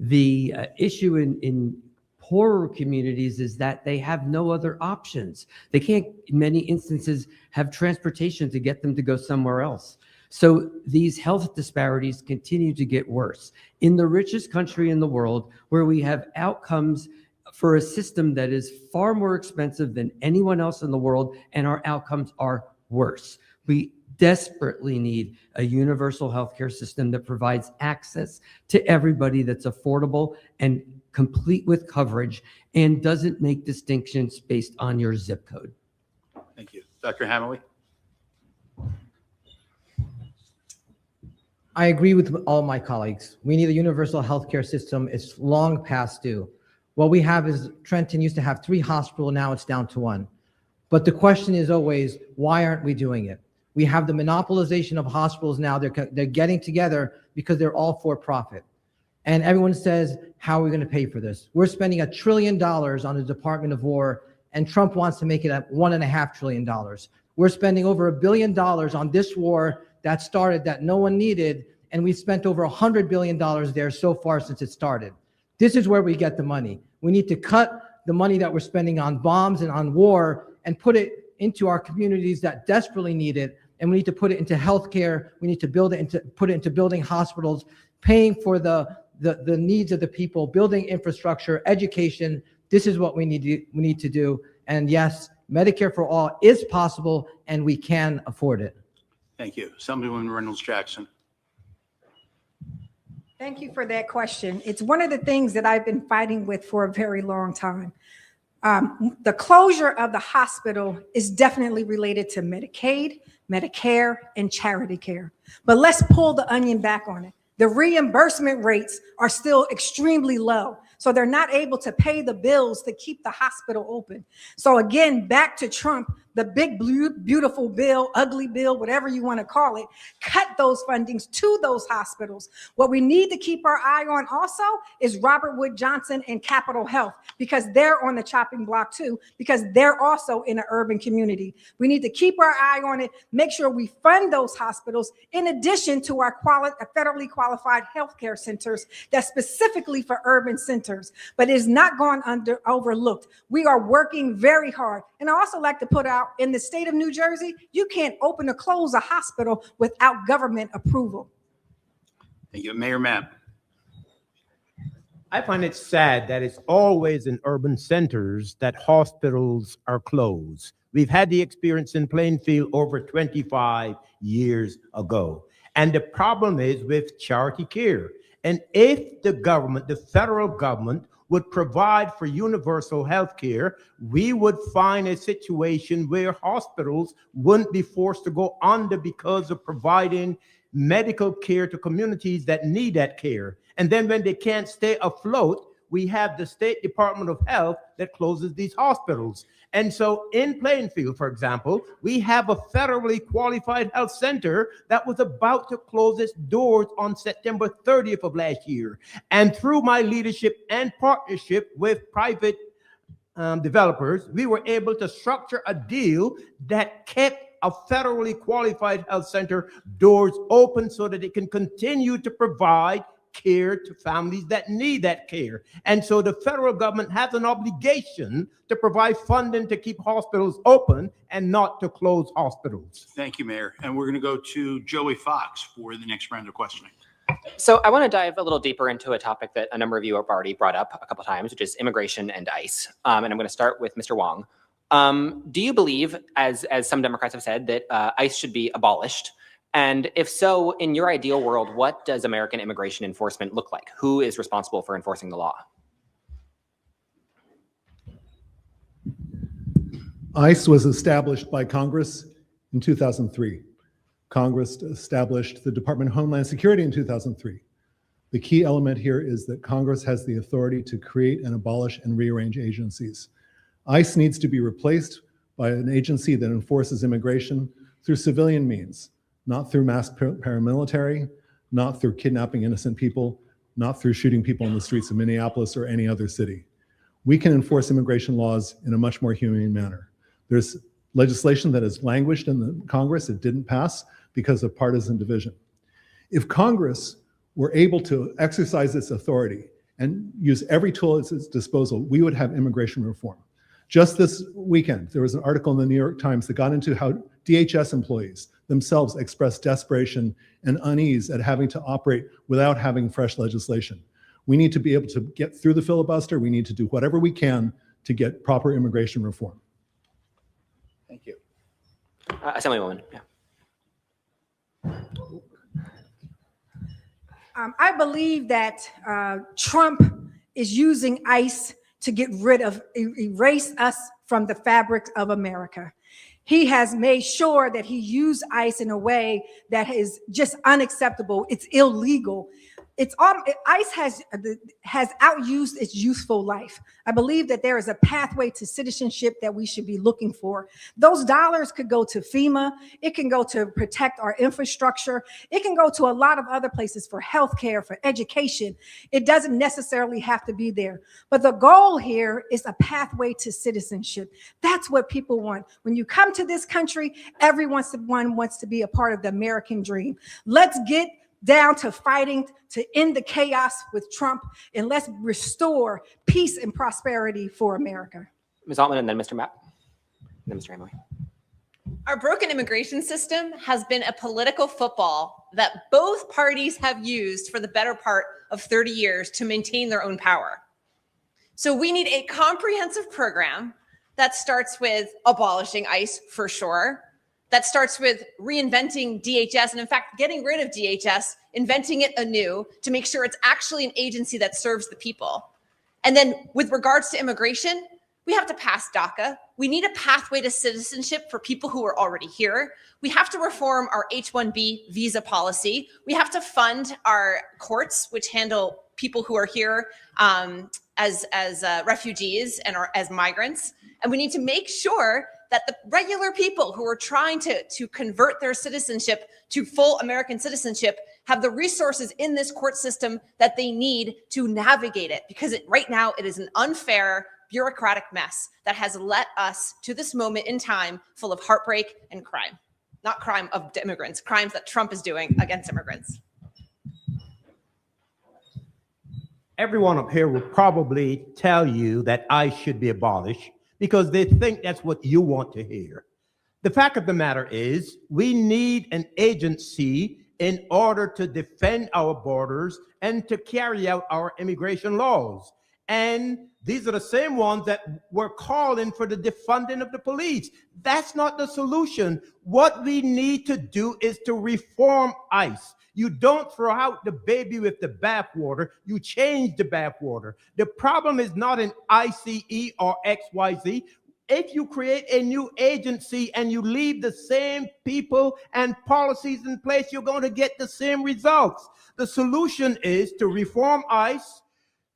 The issue in poorer communities is that they have no other options. They can't, in many instances, have transportation to get them to go somewhere else. So these health disparities continue to get worse. In the richest country in the world, where we have outcomes for a system that is far more expensive than anyone else in the world, and our outcomes are worse. We desperately need a universal healthcare system that provides access to everybody, that's affordable and complete with coverage, and doesn't make distinctions based on your zip code. Thank you. Dr. Hamawy? I agree with all my colleagues. We need a universal healthcare system. It's long past due. What we have is Trenton used to have 3 hospitals, now it's down to 1. But the question is always, why aren't we doing it? We have the monopolization of hospitals now. They're getting together because they're all for profit. And everyone says, how are we going to pay for this? We're spending $1 trillion on the Department of War, and Trump wants to make it at $1.5 trillion. We're spending over $1 billion on this war that started that no one needed, and we've spent over $100 billion there so far since it started. This is where we get the money. We need to cut the money that we're spending on bombs and on war and put it into our communities that desperately need it, and we need to put it into healthcare. We need to put it into building hospitals, paying for the needs of the people, building infrastructure, education. This is what we need to do. And yes, Medicare for all is possible, and we can afford it. Thank you. Assemblywoman Reynolds-Jackson. Thank you for that question. It's one of the things that I've been fighting with for a very long time. The closure of the hospital is definitely related to Medicaid, Medicare, and charity care. But let's pull the onion back on it. The reimbursement rates are still extremely low. So they're not able to pay the bills to keep the hospital open. So again, back to Trump, the big, blue, beautiful bill, ugly bill, whatever you want to call it, cut those fundings to those hospitals. What we need to keep our eye on also is Robert Wood Johnson and Capitol Health, because they're on the chopping block too, because they're also in an urban community. We need to keep our eye on it, make sure we fund those hospitals in addition to our federally qualified healthcare centers that's specifically for urban centers, but it's not gone overlooked. We are working very hard. And I also like to put out about in the state of New Jersey, you can't open or close a hospital without government approval. Thank you. Mayor Mapp. I find it sad that it's always in urban centers that hospitals are closed. We've had the experience in Plainfield over 25 years ago. And the problem is with charity care. And if the government, the federal government, would provide for universal health care, we would find a situation where hospitals wouldn't be forced to go under because of providing medical care to communities that need that care. And then when they can't stay afloat, we have the State Department of Health that closes these hospitals. And so in Plainfield, for example, we have a federally qualified health center that was about to close its doors on September 30th of last year. And through my leadership and partnership with private developers, we were able to structure a deal that kept a federally qualified health center doors open so that it can continue to provide care to families that need that care. And so the federal government has an obligation to provide funding to keep hospitals open and not to close hospitals. Thank you, Mayor. And we're going to go to Joey Fox for the next round of questioning. So I want to dive a little deeper into a topic that a number of you have already brought up a couple times, which is immigration and ICE. And I'm going to start with Mr. Wang. Do you believe, as some Democrats have said, that ICE should be abolished? And if so, in your ideal world, what does American immigration enforcement look like? Who is responsible for enforcing the law? ICE was established by Congress in 2003. Congress established the Department of Homeland Security in 2003. The key element here is that Congress has the authority to create and abolish and rearrange agencies. ICE needs to be replaced by an agency that enforces immigration through civilian means, not through mass paramilitary, not through kidnapping innocent people, not through shooting people in the streets of Minneapolis or any other city. We can enforce immigration laws in a much more humane manner. There's legislation that has languished in the Congress. It didn't pass because of partisan division. If Congress were able to exercise its authority and use every tool at its disposal, we would have immigration reform. Just this weekend, there was an article in the New York Times that got into how DHS employees themselves expressed desperation and unease at having to operate without having fresh legislation. We need to be able to get through the filibuster. We need to do whatever we can to get proper immigration reform. Thank you. Assemblywoman, yeah. I believe that Trump is using ICE to get rid of, erase us from the fabric of America. He has made sure that he used ICE in a way that is just unacceptable. It's illegal. ICE has outused its useful life. I believe that there is a pathway to citizenship that we should be looking for. Those dollars could go to FEMA. It can go to protect our infrastructure. It can go to a lot of other places for healthcare, for education. It doesn't necessarily have to be there. But the goal here is a pathway to citizenship. That's what people want. When you come to this country, everyone wants to be a part of the American dream. Let's get down to fighting to end the chaos with Trump, and let's restore peace and prosperity for America. Ms. Altman and then Mr. Mapp, and then Mr. Hamawy. Our broken immigration system has been a political football that both parties have used for the better part of 30 years to maintain their own power. So we need a comprehensive program that starts with abolishing ICE for sure, that starts with reinventing DHS, and in fact, getting rid of DHS, inventing it anew to make sure it's actually an agency that serves the people. And then with regards to immigration, we have to pass DACA. We need a pathway to citizenship for people who are already here. We have to reform our H-1B visa policy. We have to fund our courts, which handle people who are here as refugees and as migrants. And we need to make sure that the regular people who are trying to convert their citizenship to full American citizenship have the resources in this court system that they need to navigate it. Because right now it is an unfair, bureaucratic mess that has led us to this moment in time full of heartbreak and crime. Not crime of immigrants, crimes that Trump is doing against immigrants. Everyone up here will probably tell you that ICE should be abolished because they think that's what you want to hear. The fact of the matter is, we need an agency in order to defend our borders and to carry out our immigration laws. And these are the same ones that were calling for the defunding of the police. That's not the solution. What we need to do is to reform ICE. You don't throw out the baby with the bathwater, you change the bathwater. The problem is not in ICE or XYZ. If you create a new agency and you leave the same people and policies in place, you're going to get the same results. The solution is to reform ICE,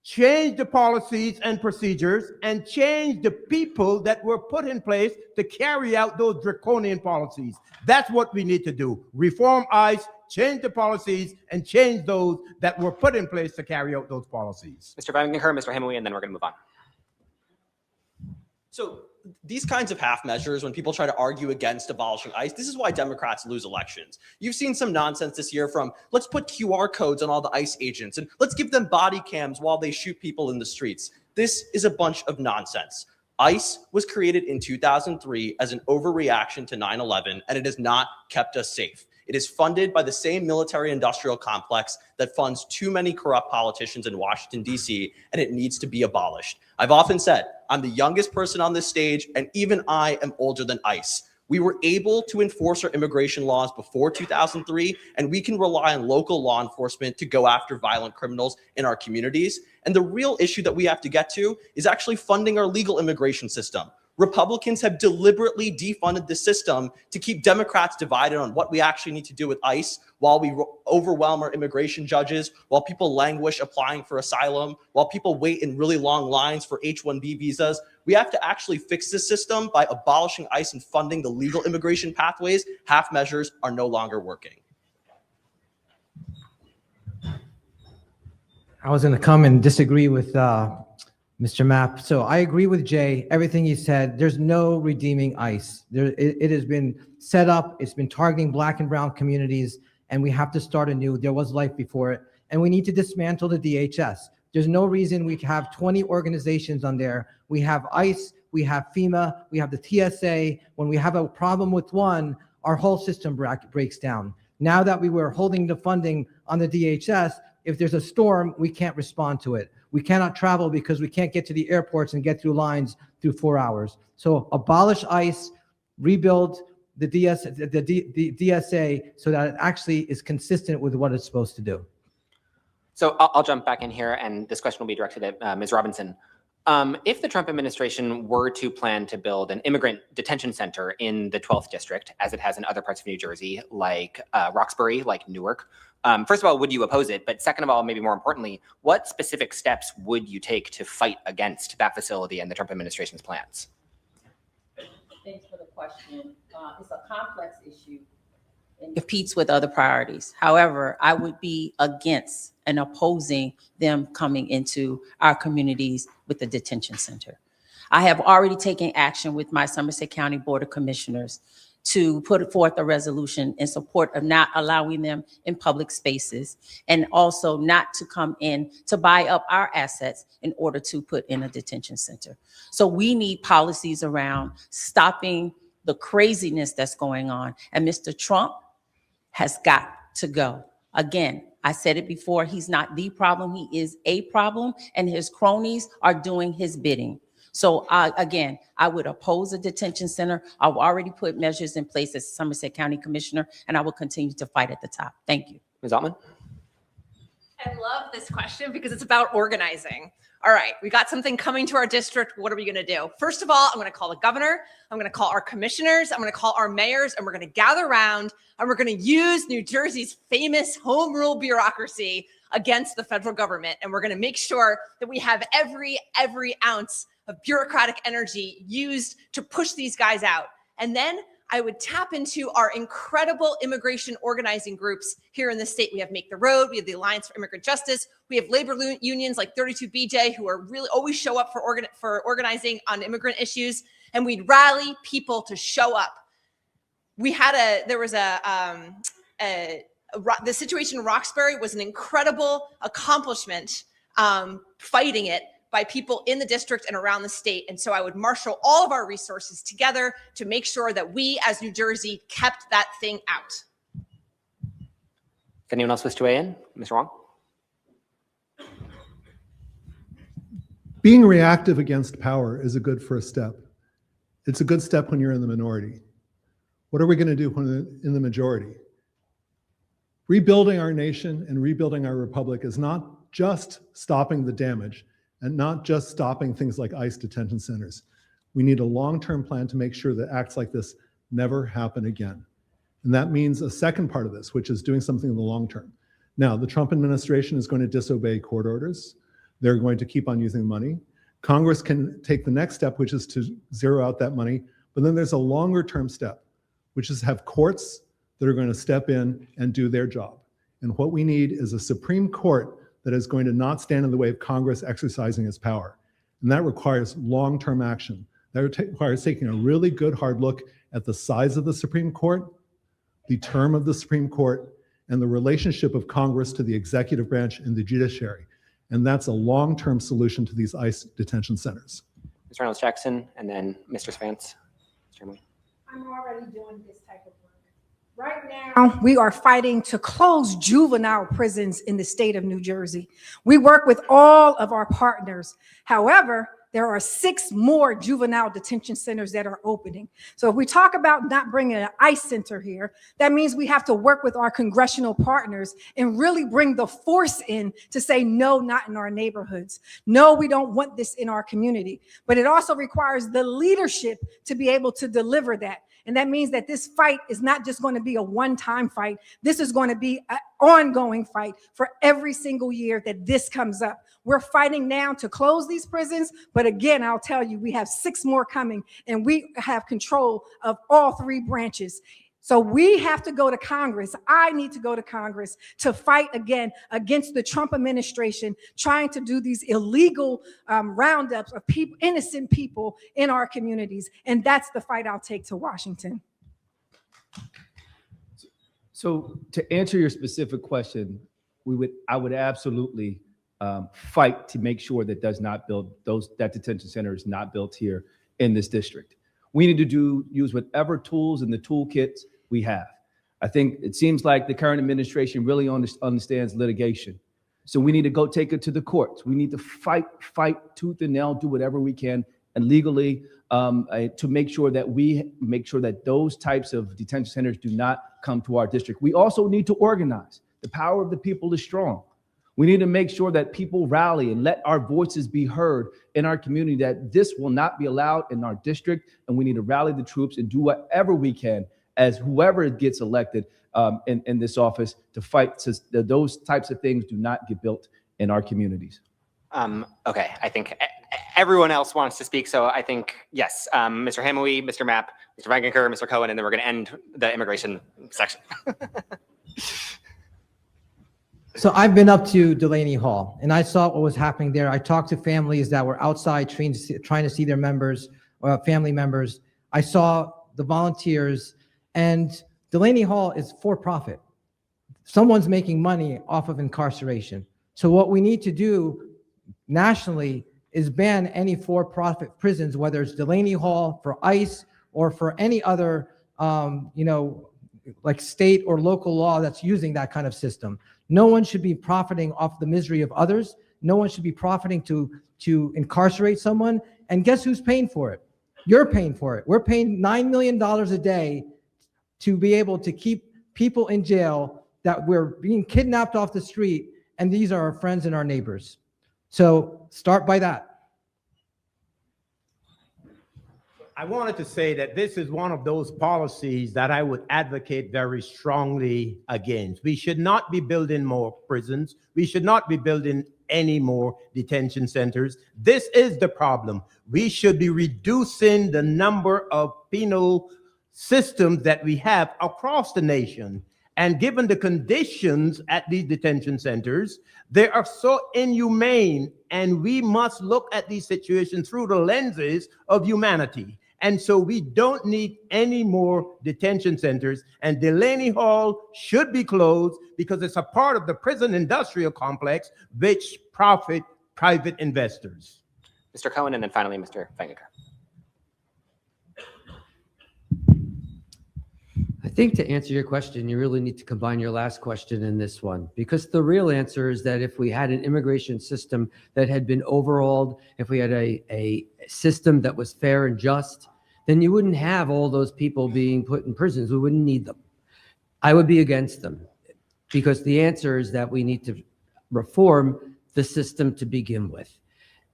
change the policies and procedures, and change the people that were put in place to carry out those draconian policies. That's what we need to do. Reform ICE, change the policies, and change those that were put in place to carry out those policies. Mr. Vaingankar, Mr. Hamawy, and then we're going to move on. So these kinds of half measures, when people try to argue against abolishing ICE, this is why Democrats lose elections. You've seen some nonsense this year from let's put QR codes on all the ICE agents and let's give them body cams while they shoot people in the streets. This is a bunch of nonsense. ICE was created in 2003 as an overreaction to 9/11, and it has not kept us safe. It is funded by the same military-industrial complex that funds too many corrupt politicians in Washington, D.C., and it needs to be abolished. I've often said, I'm the youngest person on this stage, and even I am older than ICE. We were able to enforce our immigration laws before 2003, and we can rely on local law enforcement to go after violent criminals in our communities. And the real issue that we have to get to is actually funding our legal immigration system. Republicans have deliberately defunded the system to keep Democrats divided on what we actually need to do with ICE while we overwhelm our immigration judges, while people languish applying for asylum, while people wait in really long lines for H-1B visas. We have to actually fix this system by abolishing ICE and funding the legal immigration pathways. Half measures are no longer working. I was going to come and disagree with Mr. Mapp. So I agree with Jay, everything he said. There's no redeeming ICE. It has been set up. It's been targeting Black and brown communities, and we have to start anew. There was life before it, and we need to dismantle the DHS. There's no reason we have 20 organizations on there. We have ICE, we have FEMA, we have the TSA. When we have a problem with one, our whole system breaks down. Now that we were holding the funding on the DHS, if there's a storm, we can't respond to it. We cannot travel because we can't get to the airports and get through lines through 4 hours. So abolish ICE, rebuild the DSA so that it actually is consistent with what it's supposed to do. So I'll jump back in here, and this question will be directed at Ms. Robinson. If the Trump administration were to plan to build an immigrant detention center in the 12th district, as it has in other parts of New Jersey, like Roxbury, like Newark, first of all, would you oppose it? But second of all, maybe more importantly, what specific steps would you take to fight against that facility and the Trump administration's plans? Thanks for the question. It's a complex issue and competes with other priorities. However, I would be against and opposing them coming into our communities with the detention center. I have already taken action with my Somerset County Board of Commissioners to put forth a resolution in support of not allowing them in public spaces, and also not to come in to buy up our assets in order to put in a detention center. So we need policies around stopping the craziness that's going on. And Mr. Trump has got to go. Again, I said it before, he's not the problem, he is a problem, and his cronies are doing his bidding. So again, I would oppose a detention center. I've already put measures in place as Somerset County Commissioner, and I will continue to fight at the top. Thank you. Ms. Altman? I love this question because it's about organizing. All right, we got something coming to our district. What are we going to do? First of all, I'm going to call the governor. I'm going to call our commissioners. I'm going to call our mayors, and we're going to gather around, and we're going to use New Jersey's famous home rule bureaucracy against the federal government. And we're going to make sure that we have every ounce of bureaucratic energy used to push these guys out. And then I would tap into our incredible immigration organizing groups here in the state. We have Make the Road, we have the Alliance for Immigrant Justice, we have labor unions like 32BJ who are really always show up for organizing on immigrant issues, and we'd rally people to show up. We had the situation in Roxbury was an incredible accomplishment fighting it, by people in the district and around the state. And so I would marshal all of our resources together to make sure that we as New Jersey kept that thing out. If anyone else wishes to weigh in, Mr. Wang? Being reactive against power is a good first step. It's a good step when you're in the minority. What are we going to do when we're in the majority? Rebuilding our nation and rebuilding our republic is not just stopping the damage and not just stopping things like ICE detention centers. We need a long-term plan to make sure that acts like this never happen again. And that means a second part of this, which is doing something in the long term. Now, the Trump administration is going to disobey court orders. They're going to keep on using money. Congress can take the next step, which is to zero out that money. But then there's a longer term step, which is have courts that are going to step in and do their job. And what we need is a Supreme Court that is going to not stand in the way of Congress exercising its power. And that requires long-term action. That requires taking a really good hard look at the size of the Supreme Court, the term of the Supreme Court, and the relationship of Congress to the executive branch and the judiciary. And that's a long-term solution to these ICE detention centers. Mr. Reynolds-Jackson, and then Mr. Servance. I'm already doing this type of work. Right now, we are fighting to close juvenile prisons in the state of New Jersey. We work with all of our partners. However, there are 6 more juvenile detention centers that are opening. So if we talk about not bringing an ICE center here, that means we have to work with our congressional partners and really bring the force in to say, no, not in our neighborhoods. No, we don't want this in our community. But it also requires the leadership to be able to deliver that. And that means that this fight is not just going to be a one-time fight. This is going to be an ongoing fight for every single year that this comes up. We're fighting now to close these prisons. But again, I'll tell you, we have 6 more coming, and we have control of all 3 branches. So we have to go to Congress. I need to go to Congress to fight again against the Trump administration trying to do these illegal roundups of people, innocent people in our communities. And that's the fight I'll take to Washington. So to answer your specific question, I would absolutely fight to make sure that that detention center is not built here in this district. We need to use whatever tools in the toolkits we have. I think it seems like the current administration really understands litigation. So we need to go take it to the courts. We need to fight tooth and nail, do whatever we can and legally to make sure that those types of detention centers do not come to our district. We also need to organize. The power of the people is strong. We need to make sure that people rally and let our voices be heard in our community, that this will not be allowed in our district. And we need to rally the troops and do whatever we can as whoever gets elected in this office to fight so that those types of things do not get built in our communities. Okay, I think everyone else wants to speak. So I think, yes, Mr. Hamawy, Mr. Mapp, Mr. Vaingankar, Mr. Cohen, and then we're going to end the immigration section. So I've been up to Delaney Hall and I saw what was happening there. I talked to families that were outside trying to see their members or family members. I saw the volunteers, and Delaney Hall is for profit. Someone's making money off of incarceration. So what we need to do nationally is ban any for-profit prisons, whether it's Delaney Hall for ICE or for any other, like state or local law that's using that kind of system. No one should be profiting off the misery of others. No one should be profiting to incarcerate someone. And guess who's paying for it? You're paying for it. We're paying $9 million a day to be able to keep people in jail that we're being kidnapped off the street. And these are our friends and our neighbors. So start by that. I wanted to say that this is one of those policies that I would advocate very strongly against. We should not be building more prisons. We should not be building any more detention centers. This is the problem. We should be reducing the number of penal systems that we have across the nation. And given the conditions at these detention centers, they are so inhumane, and we must look at these situations through the lenses of humanity. And so we don't need any more detention centers, and Delaney Hall should be closed because it's a part of the prison industrial complex which profit private investors. Mr. Cohen, and then finally, Mr. Vaingankar. I think to answer your question, you really need to combine your last question and this one, because the real answer is that if we had an immigration system that had been overhauled, if we had a system that was fair and just, then you wouldn't have all those people being put in prisons. We wouldn't need them. I would be against them, because the answer is that we need to reform the system to begin with.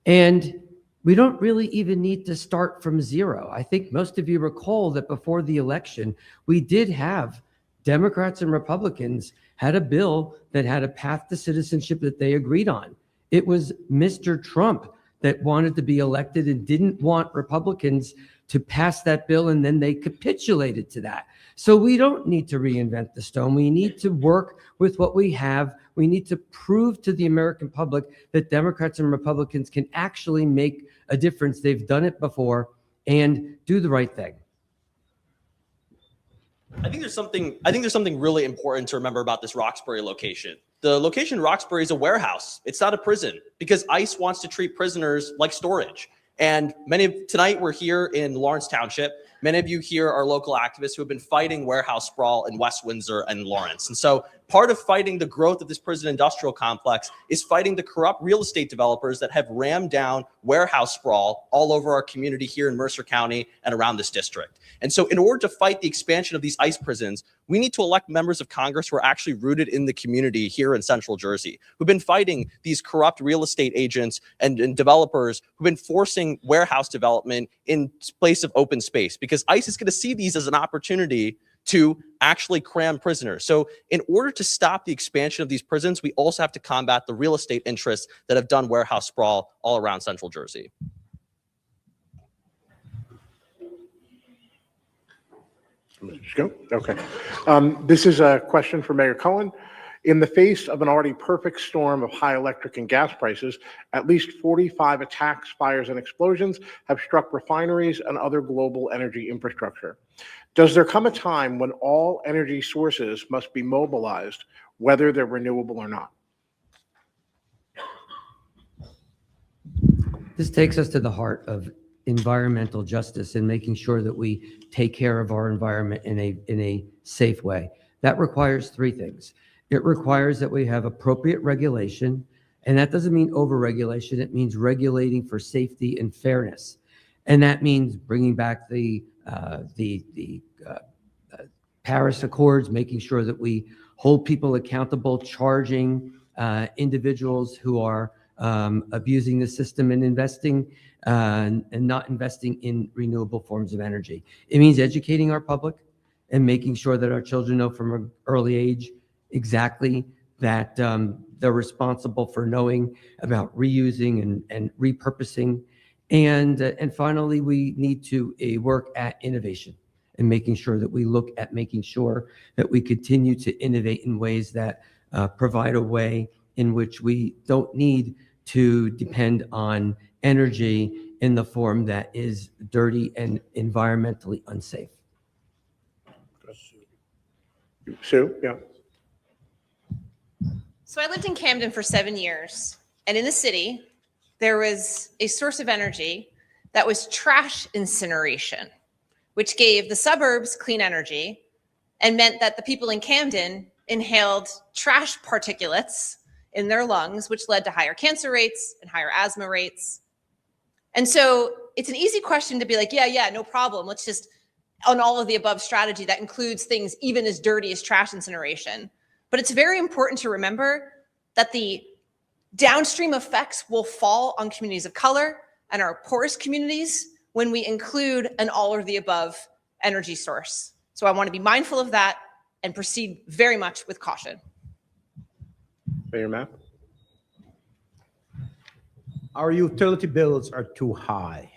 And we don't really even need to start from zero. I think most of you recall that before the election, we did have Democrats and Republicans had a bill that had a path to citizenship that they agreed on. It was Mr. Trump that wanted to be elected and didn't want Republicans to pass that bill, and then they capitulated to that. So we don't need to reinvent the stone. We need to work with what we have. We need to prove to the American public that Democrats and Republicans can actually make a difference. They've done it before, and do the right thing. I think there's something really important to remember about this Roxbury location. The location in Roxbury is a warehouse. It's not a prison, because ICE wants to treat prisoners like storage. And tonight we're here in Lawrence Township. Many of you here are local activists who have been fighting warehouse sprawl in West Windsor and Lawrence. And so part of fighting the growth of this prison industrial complex is fighting the corrupt real estate developers that have rammed down warehouse sprawl all over our community here in Mercer County and around this district. And so in order to fight the expansion of these ICE prisons, we need to elect members of Congress who are actually rooted in the community here in Central Jersey, who've been fighting these corrupt real estate agents and developers who've been forcing warehouse development in place of open space, because ICE is going to see these as an opportunity to actually cram prisoners. So in order to stop the expansion of these prisons, we also have to combat the real estate interests that have done warehouse sprawl all around Central Jersey. Okay. This is a question for Mayor Cohen. In the face of an already perfect storm of high electric and gas prices, at least 45 attacks, fires, and explosions have struck refineries and other global energy infrastructure. Does there come a time when all energy sources must be mobilized, whether they're renewable or not? This takes us to the heart of environmental justice and making sure that we take care of our environment in a safe way. That requires three things. It requires that we have appropriate regulation, and that doesn't mean over-regulation. It means regulating for safety and fairness. And that means bringing back the Paris Accords, making sure that we hold people accountable, charging individuals who are abusing the system and investing and not investing in renewable forms of energy. It means educating our public and making sure that our children know from an early age exactly that they're responsible for knowing about reusing and repurposing. And finally, we need to work at innovation and making sure that we look at making sure that we continue to innovate in ways that provide a way in which we don't need to depend on energy in the form that is dirty and environmentally unsafe. Sue, yeah. So I lived in Camden for 7 years, and in the city, there was a source of energy that was trash incineration, which gave the suburbs clean energy and meant that the people in Camden inhaled trash particulates in their lungs, which led to higher cancer rates and higher asthma rates. And so it's an easy question to be like, yeah, no problem. Let's just, on all of the above strategy that includes things even as dirty as trash incineration. But it's very important to remember that the downstream effects will fall on communities of color and our poorest communities when we include an all of the above energy source. So I want to be mindful of that and proceed very much with caution. Mayor Mapp? Our utility bills are too high.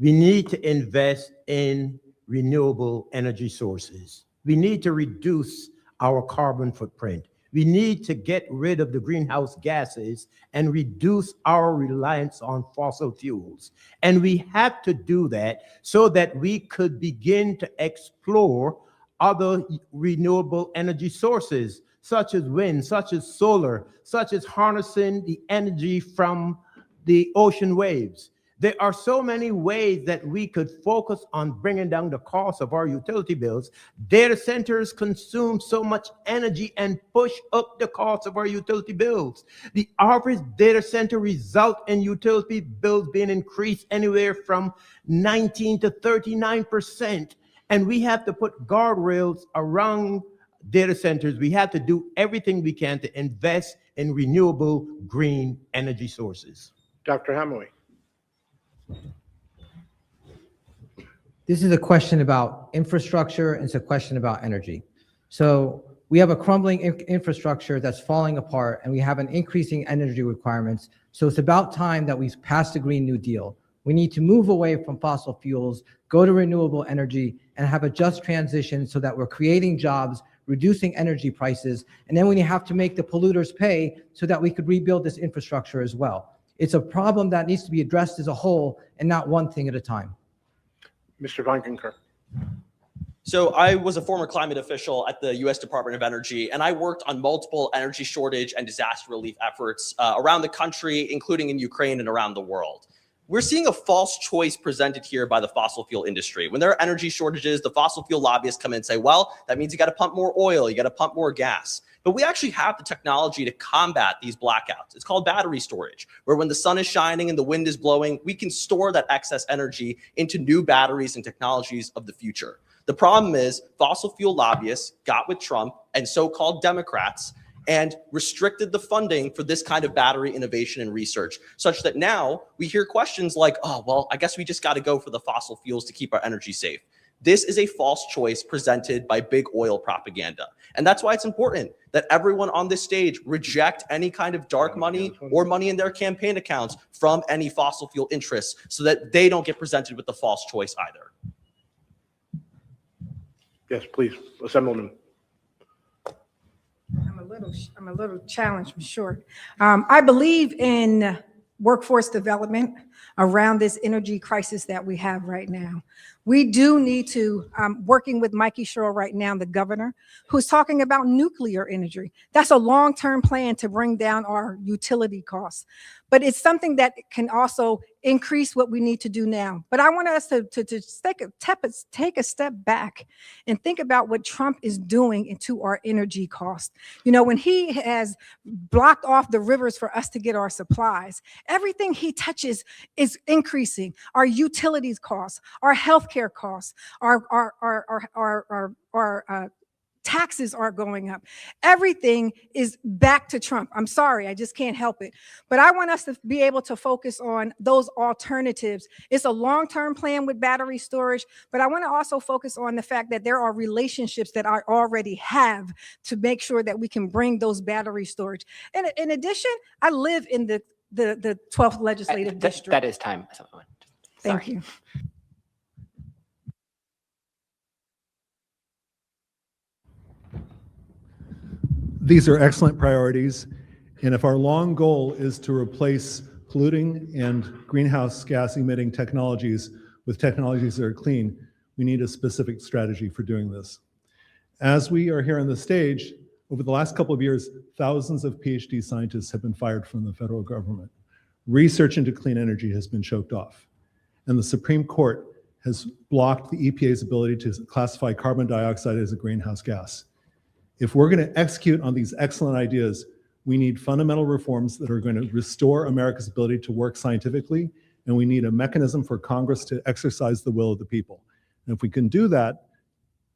We need to invest in renewable energy sources. We need to reduce our carbon footprint. We need to get rid of the greenhouse gases and reduce our reliance on fossil fuels. And we have to do that so that we could begin to explore other renewable energy sources, such as wind, such as solar, such as harnessing the energy from the ocean waves. There are so many ways that we could focus on bringing down the cost of our utility bills. Data centers consume so much energy and push up the cost of our utility bills. The average data center result in utility bills being increased anywhere from 19 to 39%. And we have to put guardrails around data centers. We have to do everything we can to invest in renewable green energy sources. Dr. Hamawy. This is a question about infrastructure, and it's a question about energy. So we have a crumbling infrastructure that's falling apart, and we have an increasing energy requirements. So it's about time that we pass the Green New Deal. We need to move away from fossil fuels, go to renewable energy, and have a just transition so that we're creating jobs, reducing energy prices, and then we have to make the polluters pay so that we could rebuild this infrastructure as well. It's a problem that needs to be addressed as a whole and not one thing at a time. Mr. Vaingankar. So I was a former climate official at the U.S. Department of Energy, and I worked on multiple energy shortage and disaster relief efforts around the country, including in Ukraine and around the world. We're seeing a false choice presented here by the fossil fuel industry. When there are energy shortages, the fossil fuel lobbyists come in and say, well, that means you got to pump more oil, you got to pump more gas. But we actually have the technology to combat these blackouts. It's called battery storage, where when the sun is shining and the wind is blowing, we can store that excess energy into new batteries and technologies of the future. The problem is fossil fuel lobbyists got with Trump and so-called Democrats and restricted the funding for this kind of battery innovation and research, such that now we hear questions like, oh, well, I guess we just got to go for the fossil fuels to keep our energy safe. This is a false choice presented by big oil propaganda. And that's why it's important that everyone on this stage reject any kind of dark money or money in their campaign accounts from any fossil fuel interests so that they don't get presented with the false choice either. Yes, please, Assemblyman. I'm a little challenged, I'm sure. I believe in workforce development around this energy crisis that we have right now. We do need to, working with Mikey Sherrill right now, the governor, who's talking about nuclear energy. That's a long-term plan to bring down our utility costs. But it's something that can also increase what we need to do now. But I want us to take a step back and think about what Trump is doing into our energy costs. You know, when he has blocked off the rivers for us to get our supplies, everything he touches is increasing. Our utilities costs, our healthcare costs, our taxes are going up. Everything is back to Trump. I'm sorry, I just can't help it. But I want us to be able to focus on those alternatives. It's a long-term plan with battery storage, but I want to also focus on the fact that there are relationships that I already have to make sure that we can bring those battery storage. And in addition, I live in the 12th legislative district. That is time. Thank you. These are excellent priorities, and if our long goal is to replace polluting and greenhouse gas emitting technologies with technologies that are clean, we need a specific strategy for doing this. As we are here on the stage, over the last couple of years, thousands of PhD scientists have been fired from the federal government. Research into clean energy has been choked off, and the Supreme Court has blocked the EPA's ability to classify carbon dioxide as a greenhouse gas. If we're going to execute on these excellent ideas, we need fundamental reforms that are going to restore America's ability to work scientifically, and we need a mechanism for Congress to exercise the will of the people. And if we can do that,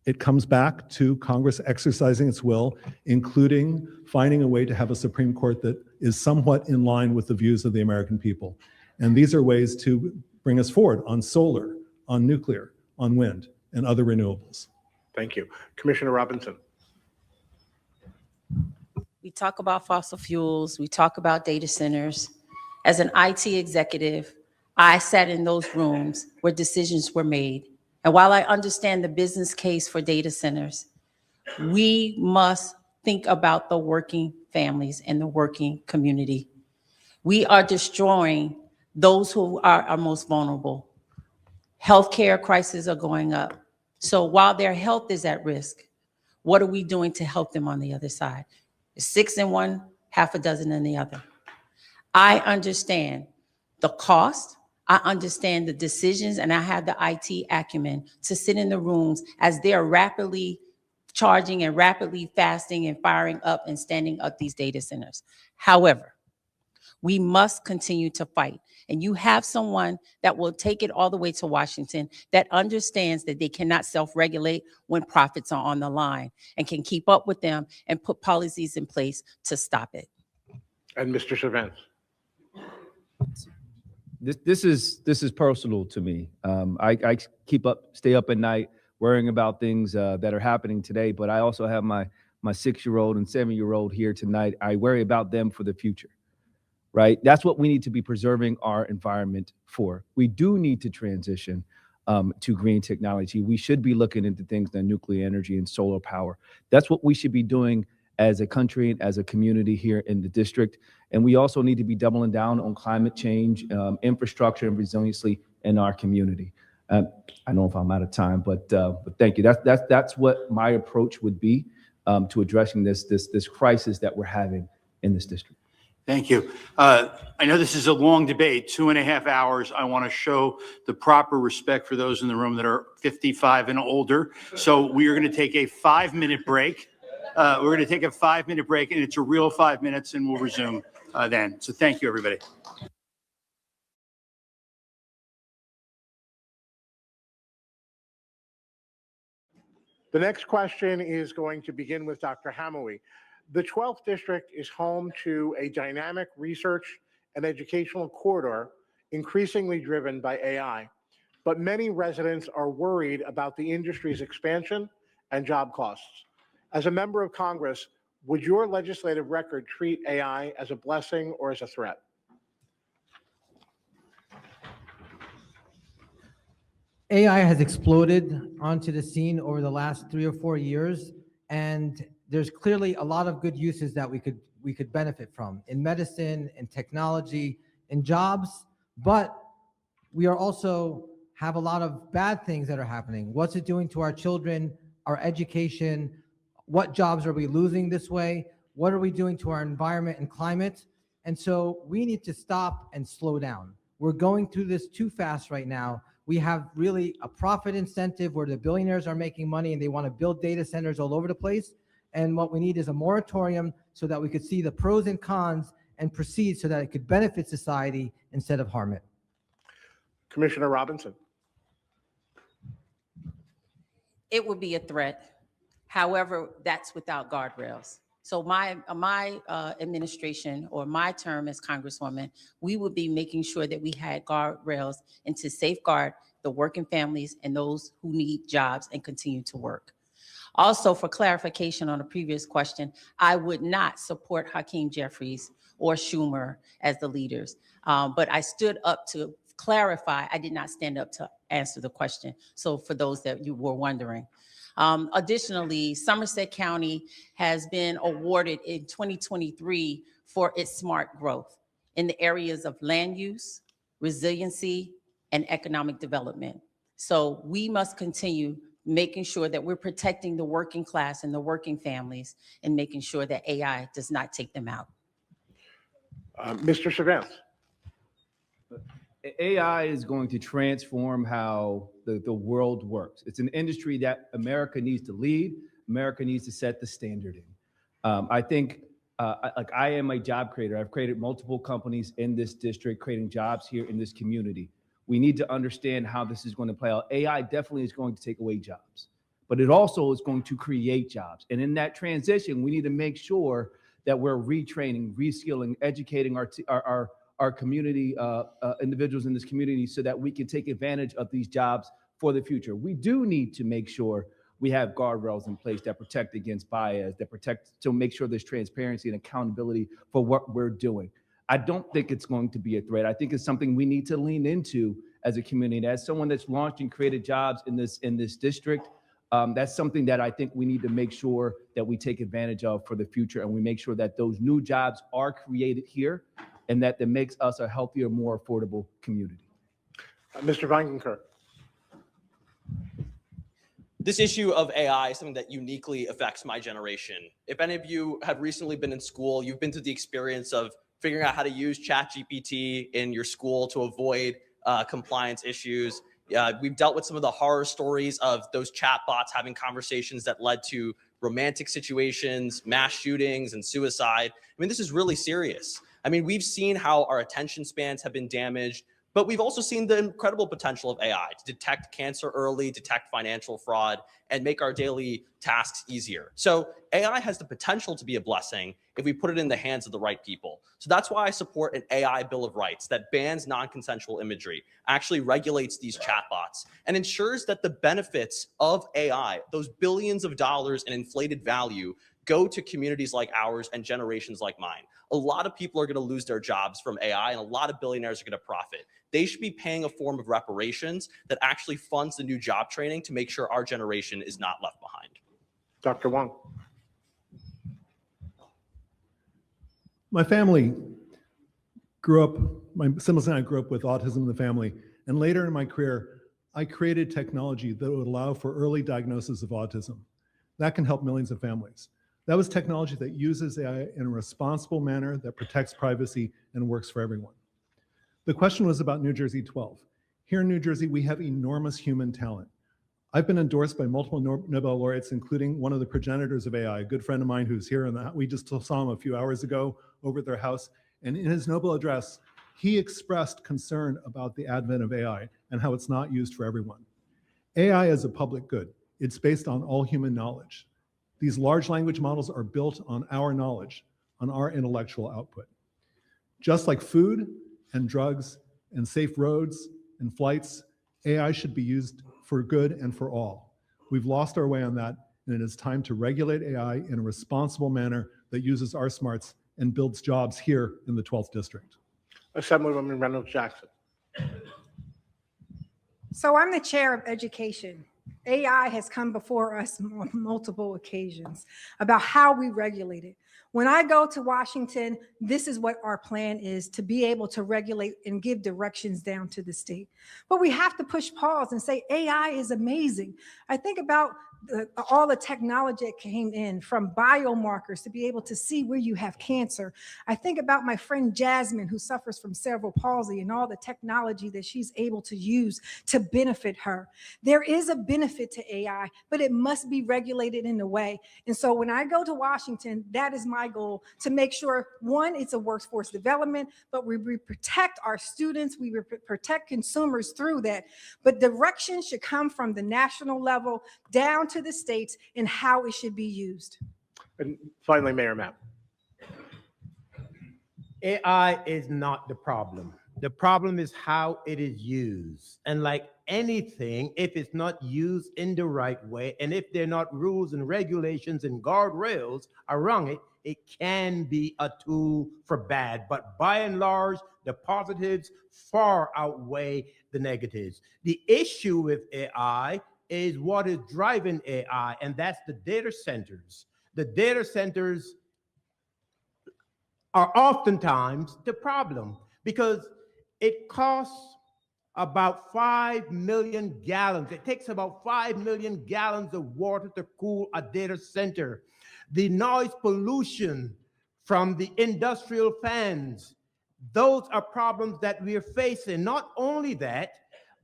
it comes back to Congress exercising its will, including finding a way to have a Supreme Court that is somewhat in line with the views of the American people. And these are ways to bring us forward on solar, on nuclear, on wind, and other renewables. Thank you. Commissioner Robinson. We talk about fossil fuels, we talk about data centers. As an IT executive, I sat in those rooms where decisions were made. And while I understand the business case for data centers, we must think about the working families and the working community. We are destroying those who are our most vulnerable. Healthcare crises are going up. So while their health is at risk, what are we doing to help them on the other side? 6 in one, half a dozen in the other. I understand the cost. I understand the decisions, and I have the IT acumen to sit in the rooms as they're rapidly charging and rapidly fasting and firing up and standing up these data centers. However, we must continue to fight. And you have someone that will take it all the way to Washington that understands that they cannot self-regulate when profits are on the line and can keep up with them and put policies in place to stop it. And Mr. Servance. This is personal to me. I stay up at night worrying about things that are happening today, but I also have my 6-year-old and 7-year-old here tonight. I worry about them for the future, right? That's what we need to be preserving our environment for. We do need to transition to green technology. We should be looking into things like nuclear energy and solar power. That's what we should be doing as a country and as a community here in the district. And we also need to be doubling down on climate change, infrastructure, and resiliency in our community. I don't know if I'm out of time, but thank you. That's what my approach would be to addressing this crisis that we're having in this district. Thank you. I know this is a long debate, 2.5 hours. I want to show the proper respect for those in the room that are 55 and older. So we are going to take a 5-minute break. We're going to take a 5-minute break, and it's a real 5 minutes, and we'll resume then. So thank you, everybody. The next question is going to begin with Dr. Hamawy. The 12th District is home to a dynamic research and educational corridor increasingly driven by AI. But many residents are worried about the industry's expansion and job costs. As a member of Congress, would your legislative record treat AI as a blessing or as a threat? AI has exploded onto the scene over the last 3 or 4 years, and there's clearly a lot of good uses that we could benefit from in medicine, in technology, in jobs, but we are also have a lot of bad things that are happening. What's it doing to our children, our education? What jobs are we losing this way? What are we doing to our environment and climate? And so we need to stop and slow down. We're going through this too fast right now. We have really a profit incentive where the billionaires are making money and they want to build data centers all over the place. And what we need is a moratorium so that we could see the pros and cons and proceed so that it could benefit society instead of harm it. Commissioner Robinson. It would be a threat. However, that's without guardrails. So my administration or my term as Congresswoman, we would be making sure that we had guardrails and to safeguard the working families and those who need jobs and continue to work. Also, for clarification on a previous question, I would not support Hakeem Jeffries or Schumer as the leaders, but I stood up to clarify. I did not stand up to answer the question. So for those that you were wondering. Additionally, Somerset County has been awarded in 2023 for its smart growth in the areas of land use, resiliency, and economic development. So we must continue making sure that we're protecting the working class and the working families and making sure that AI does not take them out. Mr. Servance. AI is going to transform how the world works. It's an industry that America needs to lead. America needs to set the standard in. I think, I am a job creator. I've created multiple companies in this district, creating jobs here in this community. We need to understand how this is going to play out. AI definitely is going to take away jobs, but it also is going to create jobs. And in that transition, we need to make sure that we're retraining, reskilling, educating our community, individuals in this community so that we can take advantage of these jobs for the future. We do need to make sure we have guardrails in place that protect against bias, that protect to make sure there's transparency and accountability for what we're doing. I don't think it's going to be a threat. I think it's something we need to lean into as a community. As someone that's launched and created jobs in this district, that's something that I think we need to make sure that we take advantage of for the future, and we make sure that those new jobs are created here and that makes us a healthier, more affordable community. Mr. Vaingankar. This issue of AI is something that uniquely affects my generation. If any of you have recently been in school, you've been through the experience of figuring out how to use ChatGPT in your school to avoid compliance issues. We've dealt with some of the horror stories of those chatbots having conversations that led to romantic situations, mass shootings, and suicide. I mean, this is really serious. I mean, we've seen how our attention spans have been damaged, but we've also seen the incredible potential of AI to detect cancer early, detect financial fraud, and make our daily tasks easier. So AI has the potential to be a blessing if we put it in the hands of the right people. So that's why I support an AI Bill of Rights that bans non-consensual imagery, actually regulates these chatbots, and ensures that the benefits of AI, those billions of dollars in inflated value, go to communities like ours and generations like mine. A lot of people are going to lose their jobs from AI, and a lot of billionaires are going to profit. They should be paying a form of reparations that actually funds the new job training to make sure our generation is not left behind. Dr. Wang. My family grew up, my siblings and I grew up with autism in the family. And later in my career, I created technology that would allow for early diagnosis of autism. That can help millions of families. That was technology that uses AI in a responsible manner that protects privacy and works for everyone. The question was about New Jersey 12. Here in New Jersey, we have enormous human talent. I've been endorsed by multiple Nobel laureates, including one of the progenitors of AI, a good friend of mine who's here, and we just saw him a few hours ago over at their house. And in his Nobel address, he expressed concern about the advent of AI and how it's not used for everyone. AI is a public good. It's based on all human knowledge. These large language models are built on our knowledge, on our intellectual output. Just like food and drugs and safe roads and flights, AI should be used for good and for all. We've lost our way on that, and it is time to regulate AI in a responsible manner that uses our smarts and builds jobs here in the 12th District. Assemblywoman Reynolds-Jackson. So I'm the chair of education. AI has come before us on multiple occasions about how we regulate it. When I go to Washington, this is what our plan is, to be able to regulate and give directions down to the state. But we have to push pause and say AI is amazing. I think about all the technology that came in, from biomarkers to be able to see where you have cancer. I think about my friend Jasmine, who suffers from cerebral palsy, and all the technology that she's able to use to benefit her. There is a benefit to AI, but it must be regulated in a way. And so when I go to Washington, that is my goal, to make sure, one, it's a workforce development, but we protect our students, we protect consumers through that. But direction should come from the national level down to the states in how it should be used. And finally, Mayor Mapp. AI is not the problem. The problem is how it is used. And like anything, if it's not used in the right way, and if there are not rules and regulations and guardrails around it, it can be a tool for bad. But by and large, the positives far outweigh the negatives. The issue with AI is what is driving AI, and that's the data centers. The data centers are oftentimes the problem because it costs about 5 million gallons. It takes about 5 million gallons of water to cool a data center. The noise pollution from the industrial fans, those are problems that we are facing. Not only that,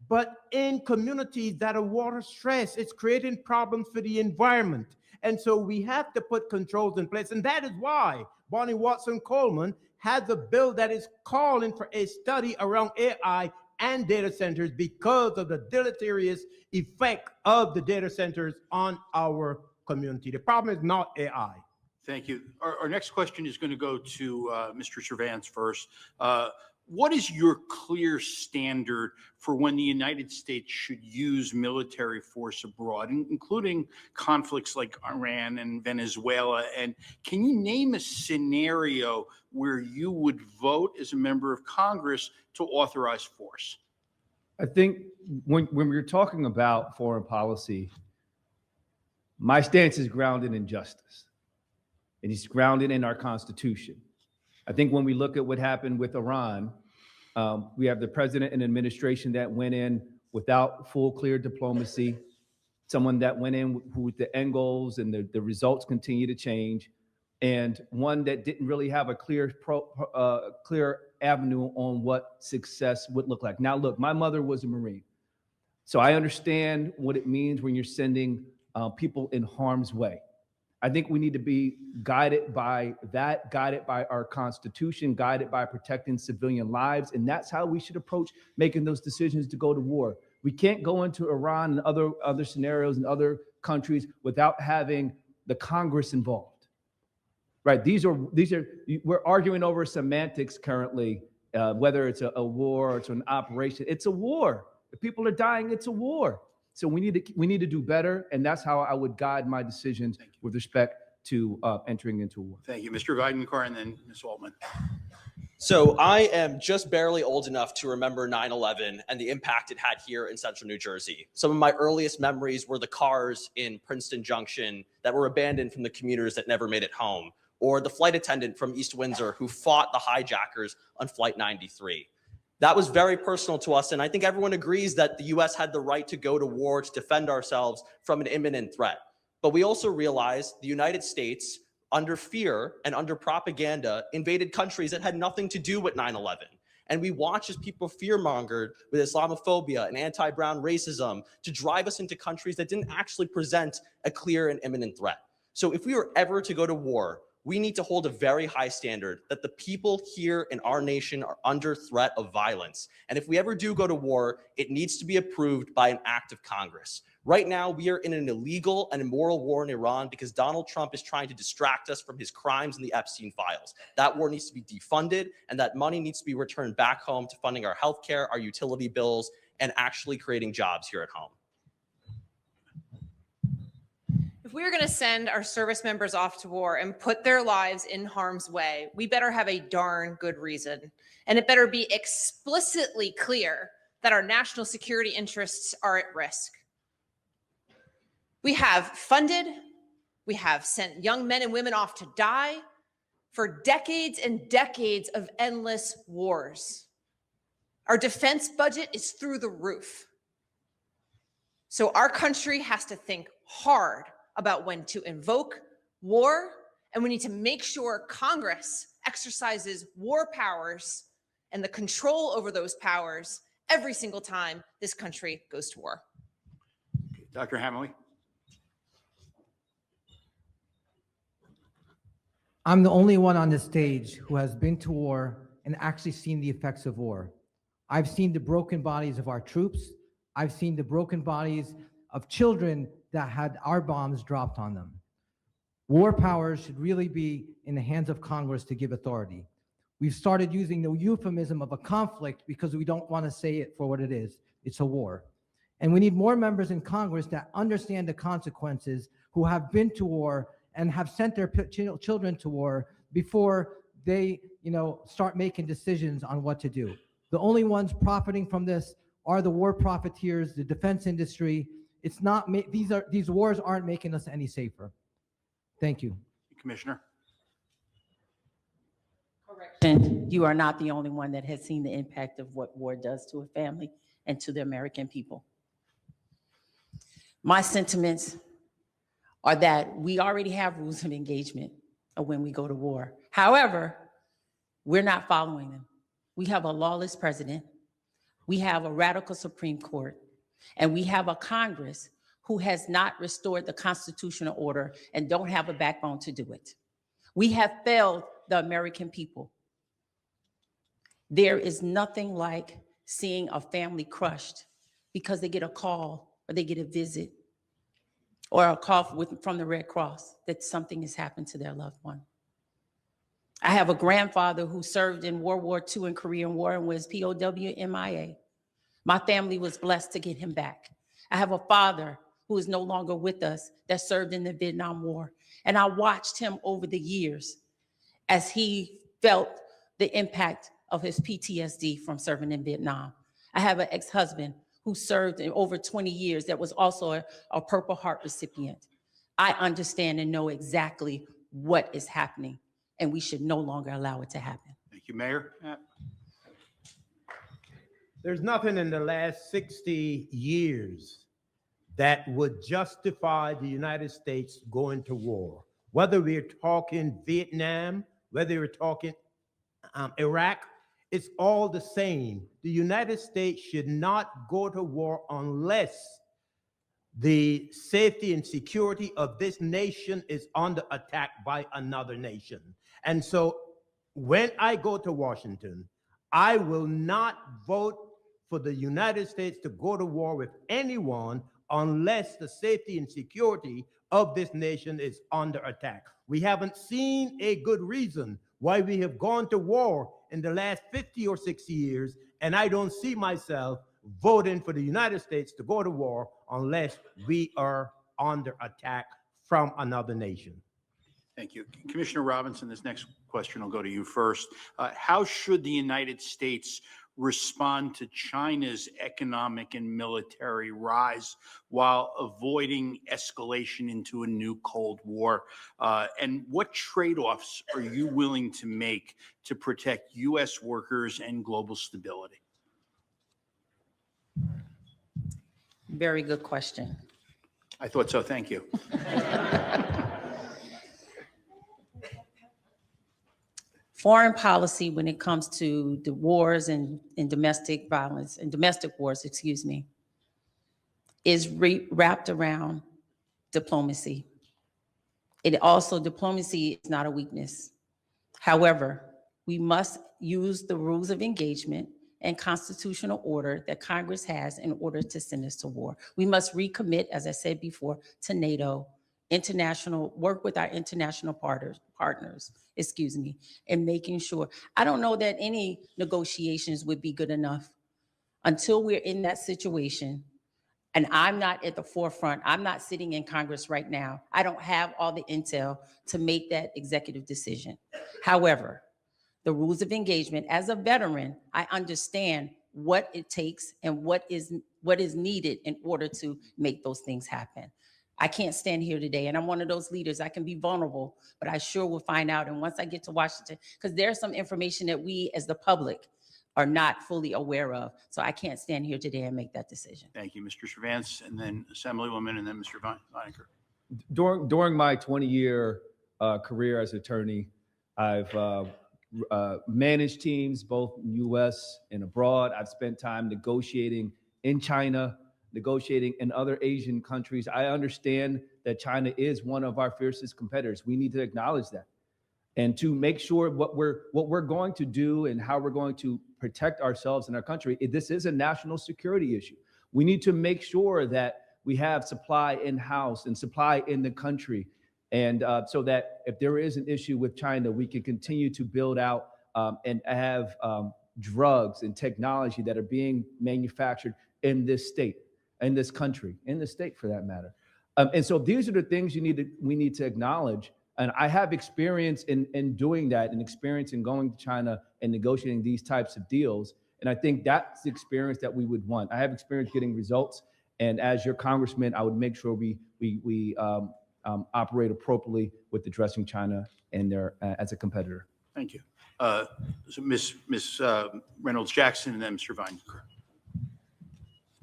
but in communities that are water stressed, it's creating problems for the environment. And so we have to put controls in place. And that is why Bonnie Watson Coleman has a bill that is calling for a study around AI and data centers because of the deleterious effect of the data centers on our community. The problem is not AI. Thank you. Our next question is going to go to Mr. Servance first. What is your clear standard for when the United States should use military force abroad, including conflicts like Iran and Venezuela? And can you name a scenario where you would vote as a member of Congress to authorize force? I think when we're talking about foreign policy, my stance is grounded in justice. And it's grounded in our Constitution. I think when we look at what happened with Iran, we have the president and administration that went in without full, clear diplomacy, someone that went in with the end goals, and the results continue to change. and one that didn't really have a clear avenue on what success would look like. Now, look, my mother was a Marine, so I understand what it means when you're sending people in harm's way. I think we need to be guided by that, guided by our Constitution, guided by protecting civilian lives, and that's how we should approach making those decisions to go to war. We can't go into Iran and other scenarios in other countries without having the Congress involved, right? We're arguing over semantics currently, whether it's a war or it's an operation. It's a war. If people are dying, it's a war. So we need to do better, and that's how I would guide my decisions with respect to entering into a war. Thank you, Mr. Vaingankar, and then Ms. Altman. So I am just barely old enough to remember 9/11 and the impact it had here in central New Jersey. Some of my earliest memories were the cars in Princeton Junction that were abandoned from the commuters that never made it home, or the flight attendant from East Windsor who fought the hijackers on Flight 93. That was very personal to us, and I think everyone agrees that the U.S. had the right to go to war to defend ourselves from an imminent threat. But we also realized the United States, under fear and under propaganda, invaded countries that had nothing to do with 9/11. And we watched as people fear-mongered with Islamophobia and anti-brown racism to drive us into countries that didn't actually present a clear and imminent threat. So if we were ever to go to war, we need to hold a very high standard that the people here in our nation are under threat of violence. And if we ever do go to war, it needs to be approved by an act of Congress. Right now, we are in an illegal and immoral war in Iran because Donald Trump is trying to distract us from his crimes in the Epstein files. That war needs to be defunded, and that money needs to be returned back home to funding our healthcare, our utility bills, and actually creating jobs here at home. If we are going to send our service members off to war and put their lives in harm's way, we better have a darn good reason. And it better be explicitly clear that our national security interests are at risk. We have funded, we have sent young men and women off to die for decades and decades of endless wars. Our defense budget is through the roof. So our country has to think hard about when to invoke war, and we need to make sure Congress exercises war powers and the control over those powers every single time this country goes to war. Dr. Hamawy. I'm the only one on this stage who has been to war and actually seen the effects of war. I've seen the broken bodies of our troops. I've seen the broken bodies of children that had our bombs dropped on them. War powers should really be in the hands of Congress to give authority. We've started using the euphemism of a conflict because we don't want to say it for what it is. It's a war. And we need more members in Congress that understand the consequences, who have been to war and have sent their children to war before they, start making decisions on what to do. The only ones profiting from this are the war profiteers, the defense industry. It's not, these wars aren't making us any safer. Thank you. Commissioner. Correction, you are not the only one that has seen the impact of what war does to a family and to the American people. My sentiments are that we already have rules of engagement of when we go to war. However, we're not following them. We have a lawless president. We have a radical Supreme Court. And we have a Congress who has not restored the constitutional order and don't have a backbone to do it. We have failed the American people. There is nothing like seeing a family crushed because they get a call or they get a visit or a call from the Red Cross that something has happened to their loved one. I have a grandfather who served in World War II and Korean War and was POW MIA. My family was blessed to get him back. I have a father who is no longer with us that served in the Vietnam War. And I watched him over the years as he felt the impact of his PTSD from serving in Vietnam. I have an ex-husband who served in over 20 years that was also a Purple Heart recipient. I understand and know exactly what is happening, and we should no longer allow it to happen. Thank you, Mayor. There's nothing in the last 60 years that would justify the United States going to war. whether we're talking Vietnam, whether we're talking Iraq, it's all the same. The United States should not go to war unless the safety and security of this nation is under attack by another nation. And so when I go to Washington, I will not vote for the United States to go to war with anyone unless the safety and security of this nation is under attack. We haven't seen a good reason why we have gone to war in the last 50 or 60 years, and I don't see myself voting for the United States to go to war unless we are under attack from another nation. Thank you. Commissioner Robinson, this next question will go to you first. How should the United States respond to China's economic and military rise while avoiding escalation into a new Cold War? And what trade-offs are you willing to make to protect U.S. workers and global stability? Very good question. I thought so. Thank you. Foreign policy, when it comes to the wars and domestic violence and domestic wars, excuse me, is wrapped around diplomacy. Diplomacy is not a weakness. However, we must use the rules of engagement and constitutional order that Congress has in order to send us to war. We must recommit, as I said before, to NATO, work with our international partners, and making sure. I don't know that any negotiations would be good enough until we're in that situation. And I'm not at the forefront. I'm not sitting in Congress right now. I don't have all the intel to make that executive decision. However, the rules of engagement, as a veteran, I understand what it takes and what is needed in order to make those things happen. I can't stand here today, and I'm one of those leaders. I can be vulnerable, but I sure will find out. And once I get to Washington, because there's some information that we as the public are not fully aware of. So I can't stand here today and make that decision. Thank you, Mr. Servance, and then Assemblywoman, and then Mr. Vaingankar. During my 20-year career as attorney, I've managed teams both in U.S. and abroad. I've spent time negotiating in China, negotiating in other Asian countries. I understand that China is one of our fiercest competitors. We need to acknowledge that. And to make sure what we're going to do and how we're going to protect ourselves and our country, this is a national security issue. We need to make sure that we have supply in-house and supply in the country. And so that if there is an issue with China, we can continue to build out and have drugs and technology that are being manufactured in this state, in this country, in the state for that matter. And so these are the things we need to acknowledge. And I have experience in doing that, and experience in going to China and negotiating these types of deals. And I think that's the experience that we would want. I have experience getting results. And as your congressman, I would make sure we operate appropriately with addressing China and as a competitor. Thank you. So Ms. Reynolds-Jackson, and then Mr. Vaingankar.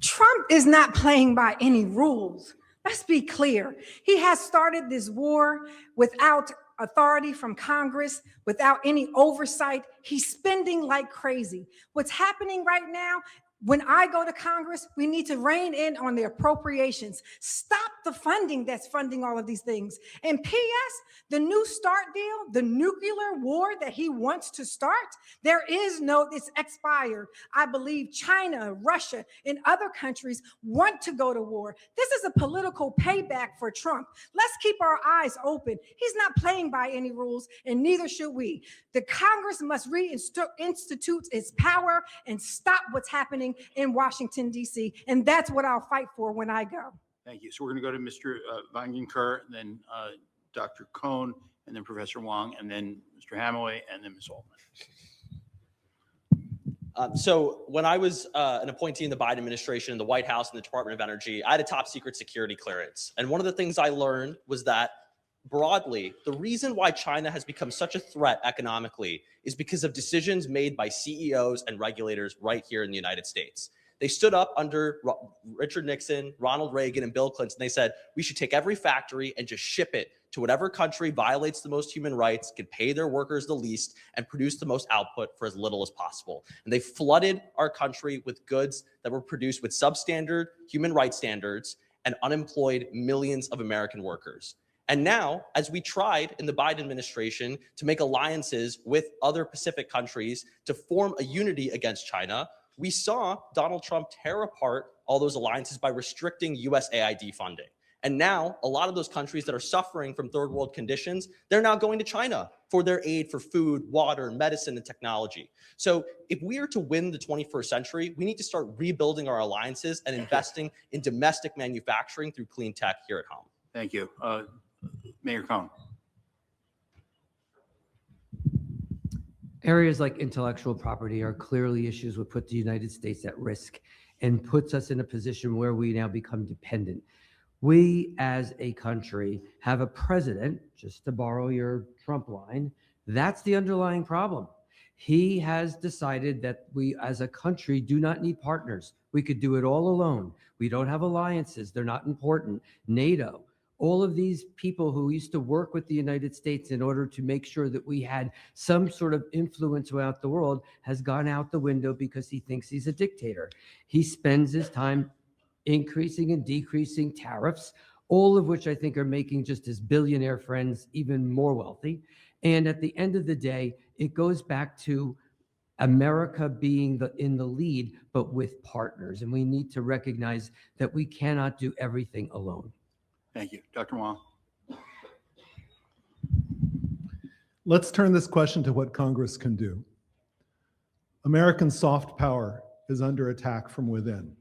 Trump is not playing by any rules. Let's be clear. He has started this war without authority from Congress, without any oversight. He's spending like crazy. What's happening right now, when I go to Congress, we need to rein in on the appropriations. Stop the funding that's funding all of these things. And P.S., the New START deal, the nuclear war that he wants to start, it's expired. I believe China, Russia, and other countries want to go to war. This is a political payback for Trump. Let's keep our eyes open. He's not playing by any rules, and neither should we. The Congress must reinstitute its power and stop what's happening in Washington, D.C., and that's what I'll fight for when I go. Thank you. So we're going to go to Mr. Vaingankar, then Dr. Cohen, and then Professor Wang, and then Mr. Hamawy, and then Ms. Altman. So when I was an appointee in the Biden administration, in the White House, and the Department of Energy, I had a top secret security clearance. And one of the things I learned was that broadly, the reason why China has become such a threat economically is because of decisions made by CEOs and regulators right here in the United States. They stood up under Richard Nixon, Ronald Reagan, and Bill Clinton. They said, we should take every factory and just ship it to whatever country violates the most human rights, can pay their workers the least, and produce the most output for as little as possible. And they flooded our country with goods that were produced with substandard human rights standards and unemployed millions of American workers. And now, as we tried in the Biden administration to make alliances with other Pacific countries to form a unity against China, we saw Donald Trump tear apart all those alliances by restricting USAID funding. And now a lot of those countries that are suffering from third world conditions, they're now going to China for their aid for food, water, medicine, and technology. So if we are to win the 21st century, we need to start rebuilding our alliances and investing in domestic manufacturing through clean tech here at home. Thank you. Mayor Cohen. Areas like intellectual property are clearly issues that put the United States at risk and puts us in a position where we now become dependent. We as a country have a president, just to borrow your Trump line, that's the underlying problem. He has decided that we as a country do not need partners. We could do it all alone. We don't have alliances. They're not important. NATO, all of these people who used to work with the United States in order to make sure that we had some sort of influence throughout the world has gone out the window because he thinks he's a dictator. He spends his time increasing and decreasing tariffs, all of which I think are making just his billionaire friends even more wealthy. And at the end of the day, it goes back to America being in the lead, but with partners. And we need to recognize that we cannot do everything alone. Thank you. Dr. Wang. Let's turn this question to what Congress can do. American soft power is under attack from within.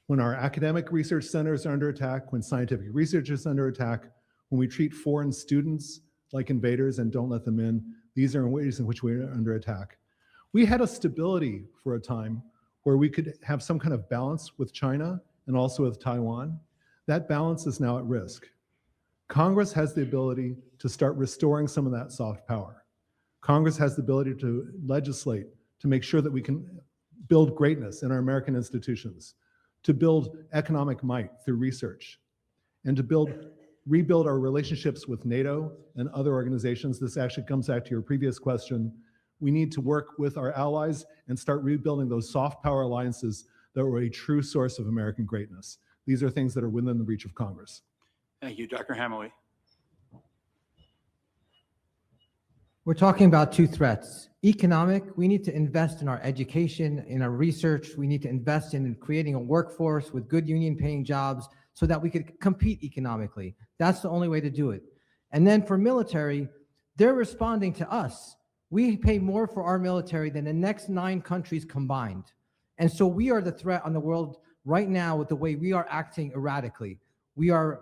When our academic research centers are under attack, when scientific research is under attack, when we treat foreign students like invaders and don't let them in, these are ways in which we're under attack. We had a stability for a time where we could have some kind of balance with China and also with Taiwan. That balance is now at risk. Congress has the ability to start restoring some of that soft power. Congress has the ability to legislate to make sure that we can build greatness in our American institutions, to build economic might through research, and to rebuild our relationships with NATO and other organizations. This actually comes back to your previous question. We need to work with our allies and start rebuilding those soft power alliances that were a true source of American greatness. These are things that are within the reach of Congress. Thank you. Dr. Hamawy. We're talking about two threats. Economic, we need to invest in our education, in our research. We need to invest in creating a workforce with good union paying jobs so that we could compete economically. That's the only way to do it. And then for military, they're responding to us. We pay more for our military than the next 9 countries combined. And so we are the threat on the world right now with the way we are acting erratically. We are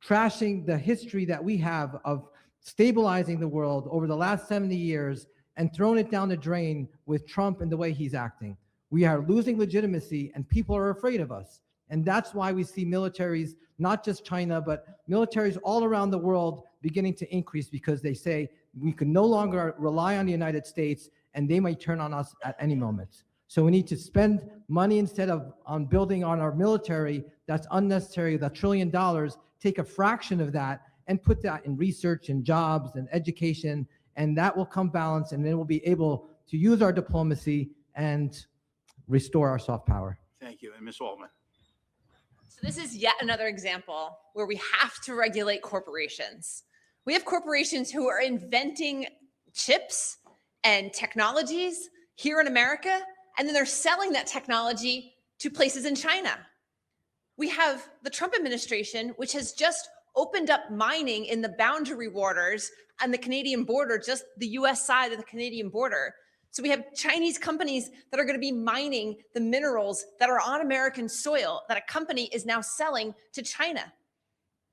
trashing the history that we have of stabilizing the world over the last 70 years and throwing it down the drain with Trump and the way he's acting. We are losing legitimacy and people are afraid of us. And that's why we see militaries, not just China, but militaries all around the world beginning to increase because they say we can no longer rely on the United States and they might turn on us at any moment. So we need to spend money instead of on building on our military. That's unnecessary, the $1 trillion, take a fraction of that and put that in research and jobs and education, and that will come balanced, and then we'll be able to use our diplomacy and restore our soft power. Thank you. And Ms. Altman. So this is yet another example where we have to regulate corporations. We have corporations who are inventing chips and technologies here in America, and then they're selling that technology to places in China. We have the Trump administration, which has just opened up mining in the boundary waters on the Canadian border, just the US side of the Canadian border. So we have Chinese companies that are going to be mining the minerals that are on American soil that a company is now selling to China.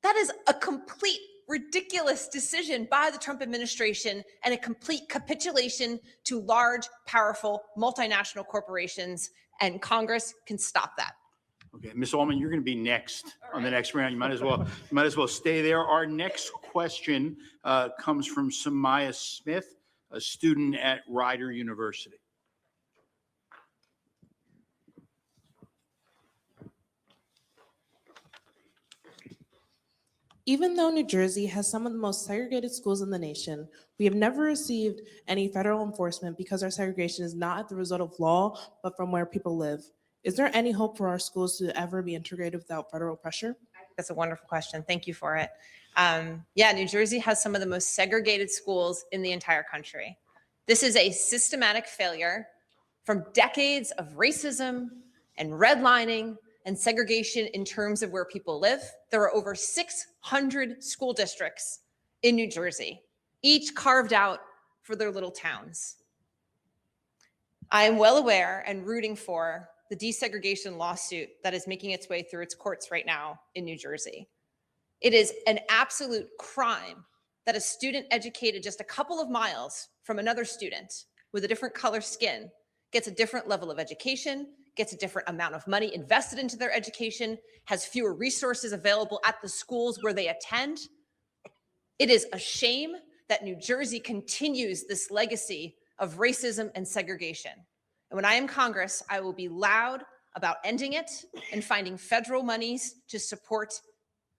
That is a complete ridiculous decision by the Trump administration and a complete capitulation to large, powerful, multinational corporations, and Congress can stop that. Okay, Ms. Altman, you're going to be next on the next round. You might as well stay there. Our next question comes from Samaya Smith, a student at Rider University. Even though New Jersey has some of the most segregated schools in the nation, we have never received any federal enforcement because our segregation is not the result of law, but from where people live. Is there any hope for our schools to ever be integrated without federal pressure? That's a wonderful question. Thank you for it. Yeah, New Jersey has some of the most segregated schools in the entire country. This is a systematic failure from decades of racism and redlining and segregation in terms of where people live. There are over 600 school districts in New Jersey, each carved out for their little towns. I am well aware and rooting for the desegregation lawsuit that is making its way through its courts right now in New Jersey. It is an absolute crime that a student educated just a couple of miles from another student with a different color skin gets a different level of education, gets a different amount of money invested into their education, has fewer resources available at the schools where they attend. It is a shame that New Jersey continues this legacy of racism and segregation. And when I am Congress, I will be loud about ending it and finding federal monies to support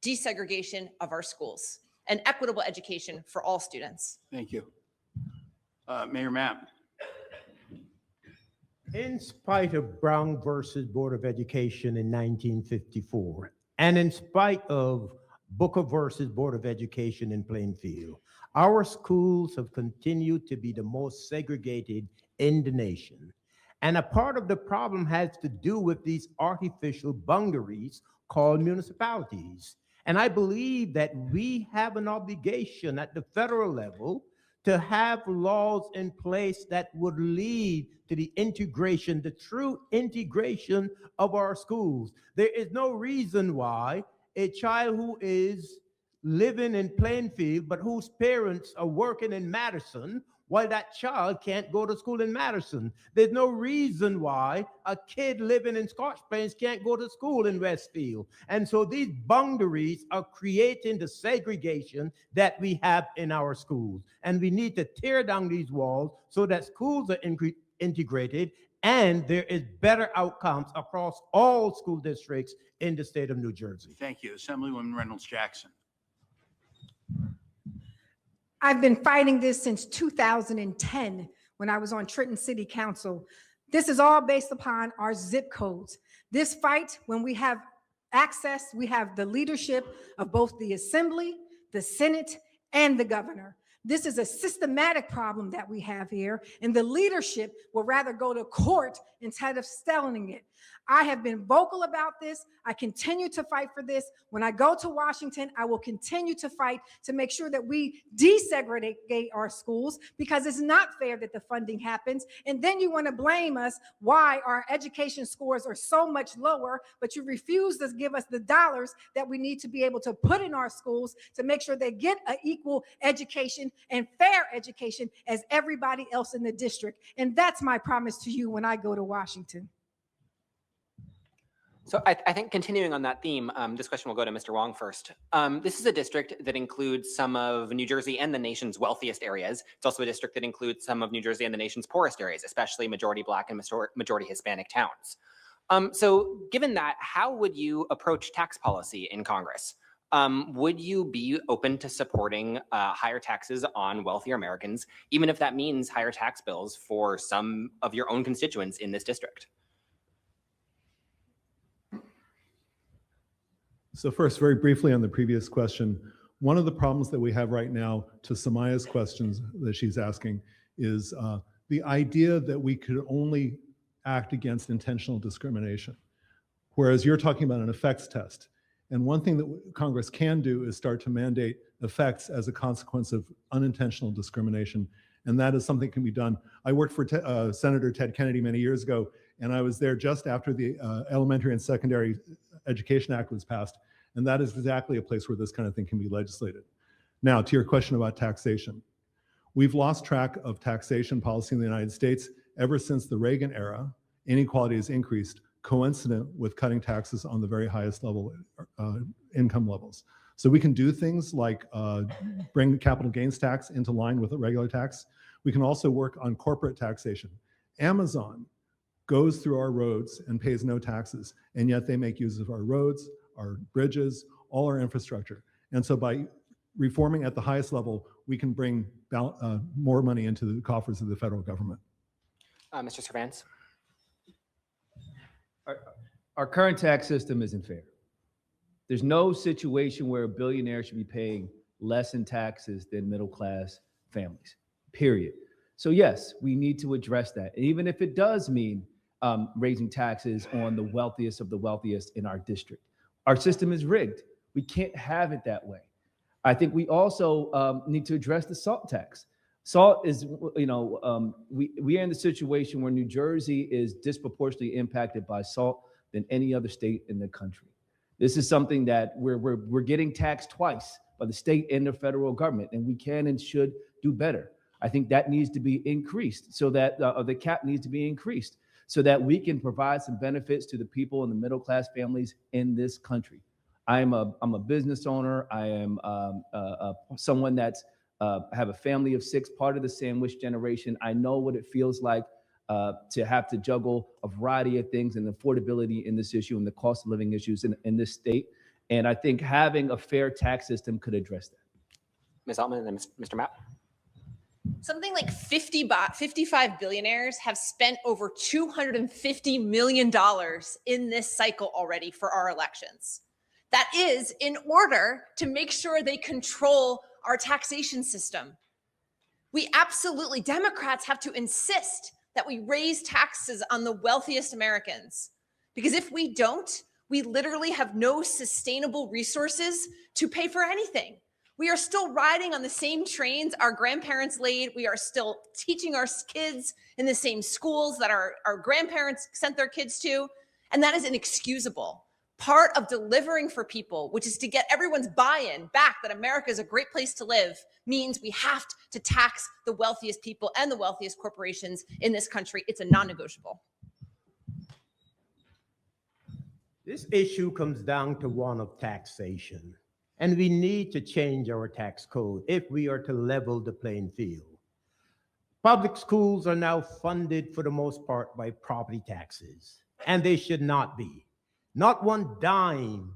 desegregation of our schools and equitable education for all students. Thank you. Mayor Mapp. In spite of Brown versus Board of Education in 1954, and in spite of Booker versus Board of Education in Plainfield, our schools have continued to be the most segregated in the nation. And a part of the problem has to do with these artificial boundaries called municipalities. And I believe that we have an obligation at the federal level to have laws in place that would lead to the integration, the true integration of our schools. There is no reason why a child who is living in Plainfield, but whose parents are working in Madison, why that child can't go to school in Madison. There's no reason why a kid living in Scotch Plains can't go to school in Westfield. And so these boundaries are creating the segregation that we have in our schools. And we need to tear down these walls so that schools are integrated and there is better outcomes across all school districts in the state of New Jersey. Thank you. Assemblywoman Reynolds-Jackson. I've been fighting this since 2010 when I was on Trenton City Council. This is all based upon our zip codes. This fight, when we have access, we have the leadership of both the Assembly, the Senate, and the governor. This is a systematic problem that we have here, and the leadership will rather go to court instead of settling it. I have been vocal about this. I continue to fight for this. When I go to Washington, I will continue to fight to make sure that we desegregate our schools, because it's not fair that the funding happens. And then you want to blame us why our education scores are so much lower, but you refuse to give us the dollars that we need to be able to put in our schools to make sure they get an equal education and fair education as everybody else in the district. And that's my promise to you when I go to Washington. So I think continuing on that theme, this question will go to Mr. Wang first. This is a district that includes some of New Jersey and the nation's wealthiest areas. It's also a district that includes some of New Jersey and the nation's poorest areas, especially majority Black and majority Hispanic towns. So given that, how would you approach tax policy in Congress? Would you be open to supporting higher taxes on wealthier Americans, even if that means higher tax bills for some of your own constituents in this district? So first, very briefly on the previous question, one of the problems that we have right now, to Samaya's questions that she's asking, is the idea that we could only act against intentional discrimination, whereas you're talking about an effects test. And one thing that Congress can do is start to mandate effects as a consequence of unintentional discrimination, and that is something that can be done. I worked for Senator Ted Kennedy many years ago, and I was there just after the Elementary and Secondary Education Act was passed, and that is exactly a place where this kind of thing can be legislated. Now, to your question about taxation. We've lost track of taxation policy in the United States ever since the Reagan era. Inequality has increased, coincident with cutting taxes on the very highest level income levels. So we can do things like bring capital gains tax into line with a regular tax. We can also work on corporate taxation. Amazon goes through our roads and pays no taxes, and yet they make use of our roads, our bridges, all our infrastructure. And so by reforming at the highest level, we can bring more money into the coffers of the federal government. Mr. Servance. Our current tax system isn't fair. There's no situation where a billionaire should be paying less in taxes than middle-class families, period. So yes, we need to address that. Even if it does mean raising taxes on the wealthiest of the wealthiest in our district. Our system is rigged. We can't have it that way. I think we also need to address the SALT tax. SALT is, we are in the situation where New Jersey is disproportionately impacted by SALT than any other state in the country. This is something that we're getting taxed twice by the state and the federal government, and we can and should do better. I think that needs to be increased so that the cap needs to be increased so that we can provide some benefits to the people in the middle-class families in this country. I'm a business owner. I am someone that's have a family of 6, part of the sandwich generation. I know what it feels like to have to juggle a variety of things and affordability in this issue and the cost of living issues in this state. And I think having a fair tax system could address that. Ms. Altman and then Mr. Mapp. Something like 55 billionaires have spent over $250 million in this cycle already for our elections. That is in order to make sure they control our taxation system. We absolutely, Democrats have to insist that we raise taxes on the wealthiest Americans. Because if we don't, we literally have no sustainable resources to pay for anything. We are still riding on the same trains our grandparents laid. We are still teaching our kids in the same schools that our grandparents sent their kids to. And that is inexcusable. Part of delivering for people, which is to get everyone's buy-in back that America is a great place to live, means we have to tax the wealthiest people and the wealthiest corporations in this country. It's a non-negotiable. This issue comes down to one of taxation. And we need to change our tax code if we are to level the playing field. Public schools are now funded for the most part by property taxes, and they should not be. Not one dime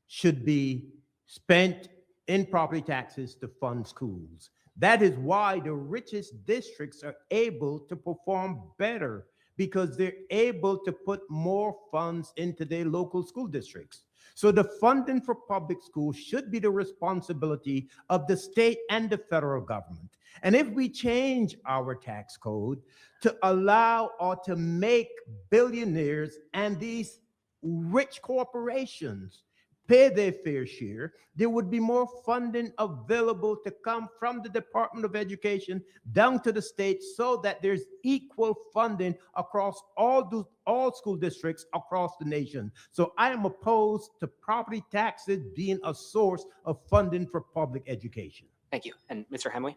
should be spent in property taxes to fund schools. That is why the richest districts are able to perform better, because they're able to put more funds into their local school districts. So the funding for public schools should be the responsibility of the state and the federal government. And if we change our tax code to allow or to make billionaires and these rich corporations pay their fair share, there would be more funding available to come from the Department of Education down to the state, so that there's equal funding across all school districts across the nation. So I am opposed to property taxes being a source of funding for public education. Thank you. And Mr. Hamawy?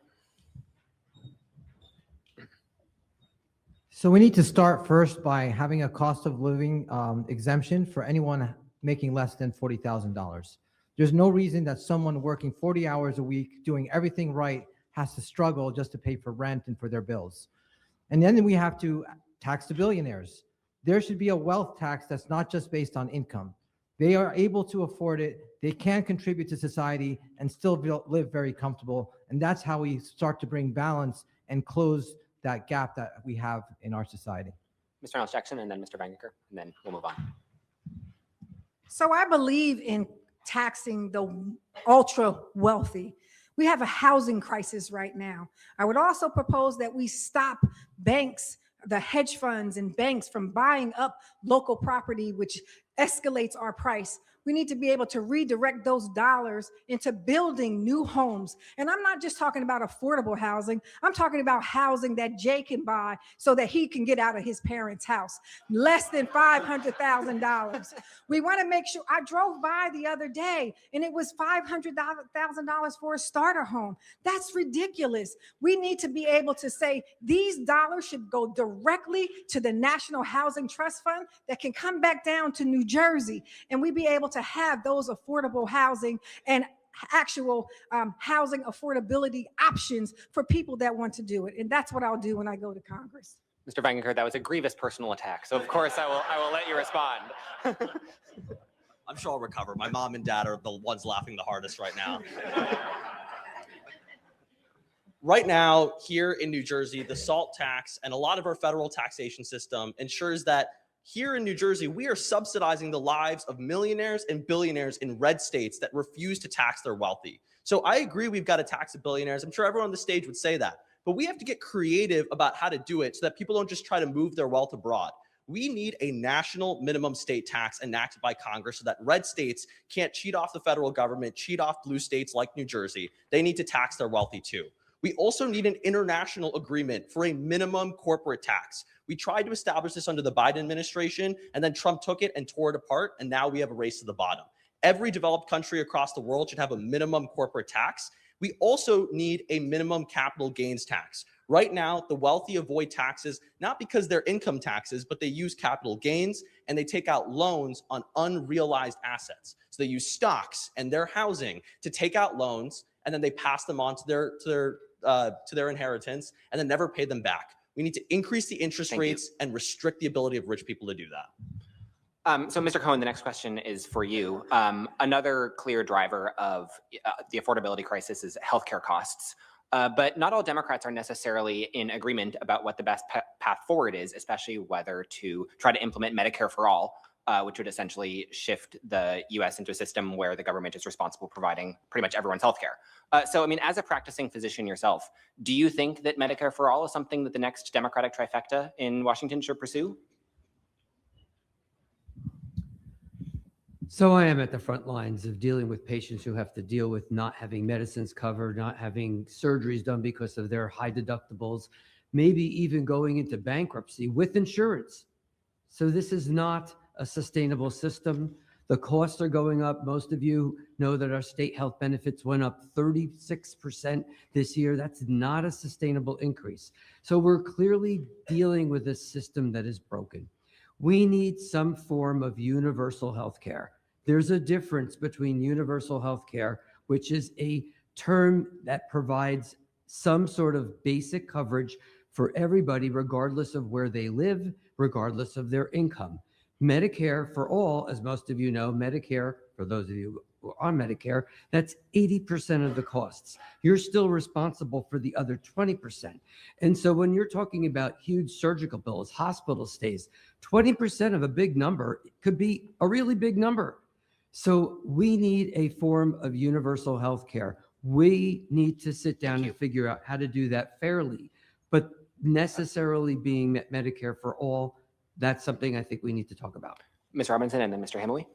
So we need to start first by having a cost of living exemption for anyone making less than $40,000. There's no reason that someone working 40 hours a week, doing everything right, has to struggle just to pay for rent and for their bills. And then we have to tax the billionaires. There should be a wealth tax that's not just based on income. They are able to afford it. They can contribute to society and still live very comfortable. And that's how we start to bring balance and close that gap that we have in our society. Mr. Reynolds-Jackson and then Mr. Vaingankar, and then we'll move on. So I believe in taxing the ultra wealthy. We have a housing crisis right now. I would also propose that we stop banks, the hedge funds and banks, from buying up local property, which escalates our price. We need to be able to redirect those dollars into building new homes. And I'm not just talking about affordable housing. I'm talking about housing that Jay can buy so that he can get out of his parents' house. Less than $500,000. We want to make sure. I drove by the other day and it was $500,000 for a starter home. That's ridiculous. We need to be able to say these dollars should go directly to the National Housing Trust Fund that can come back down to New Jersey, and we be able to have those affordable housing and actual housing affordability options for people that want to do it. And that's what I'll do when I go to Congress. Mr. Vaingankar, that was a grievous personal attack. So of course I will let you respond. I'm sure I'll recover. My mom and dad are the ones laughing the hardest right now. Right now, here in New Jersey, the SALT tax and a lot of our federal taxation system ensures that here in New Jersey, we are subsidizing the lives of millionaires and billionaires in red states that refuse to tax their wealthy. So I agree we've got to tax the billionaires. I'm sure everyone on the stage would say that. But we have to get creative about how to do it so that people don't just try to move their wealth abroad. We need a national minimum state tax enacted by Congress so that red states can't cheat off the federal government, cheat off blue states like New Jersey. They need to tax their wealthy too. We also need an international agreement for a minimum corporate tax. We tried to establish this under the Biden administration, and then Trump took it and tore it apart, and now we have a race to the bottom. Every developed country across the world should have a minimum corporate tax. We also need a minimum capital gains tax. Right now, the wealthy avoid taxes, not because they're income taxes, but they use capital gains and they take out loans on unrealized assets. So they use stocks and their housing to take out loans, and then they pass them on to their inheritance and then never pay them back. We need to increase the interest rates and restrict the ability of rich people to do that. So, Mr. Cohen, the next question is for you. Another clear driver of the affordability crisis is healthcare costs. But not all Democrats are necessarily in agreement about what the best path forward is, especially whether to try to implement Medicare for all, which would essentially shift the U.S. into a system where the government is responsible for providing pretty much everyone's healthcare. So, I mean, as a practicing physician yourself, do you think that Medicare for all is something that the next Democratic trifecta in Washington should pursue? So I am at the front lines of dealing with patients who have to deal with not having medicines covered, not having surgeries done because of their high deductibles, maybe even going into bankruptcy with insurance. So this is not a sustainable system. The costs are going up. Most of you know that our state health benefits went up 36% this year. That's not a sustainable increase. So we're clearly dealing with a system that is broken. We need some form of universal health care. There's a difference between universal health care, which is a term that provides some sort of basic coverage for everybody, regardless of where they live, regardless of their income. Medicare for all, as most of you know, Medicare, for those of you who are on Medicare, that's 80% of the costs. You're still responsible for the other 20%. And so when you're talking about huge surgical bills, hospital stays, 20% of a big number could be a really big number. So we need a form of universal health care. We need to sit down and figure out how to do that fairly, but necessarily being Medicare for all, that's something I think we need to talk about. Ms. Robinson and then Mr. Hamawy.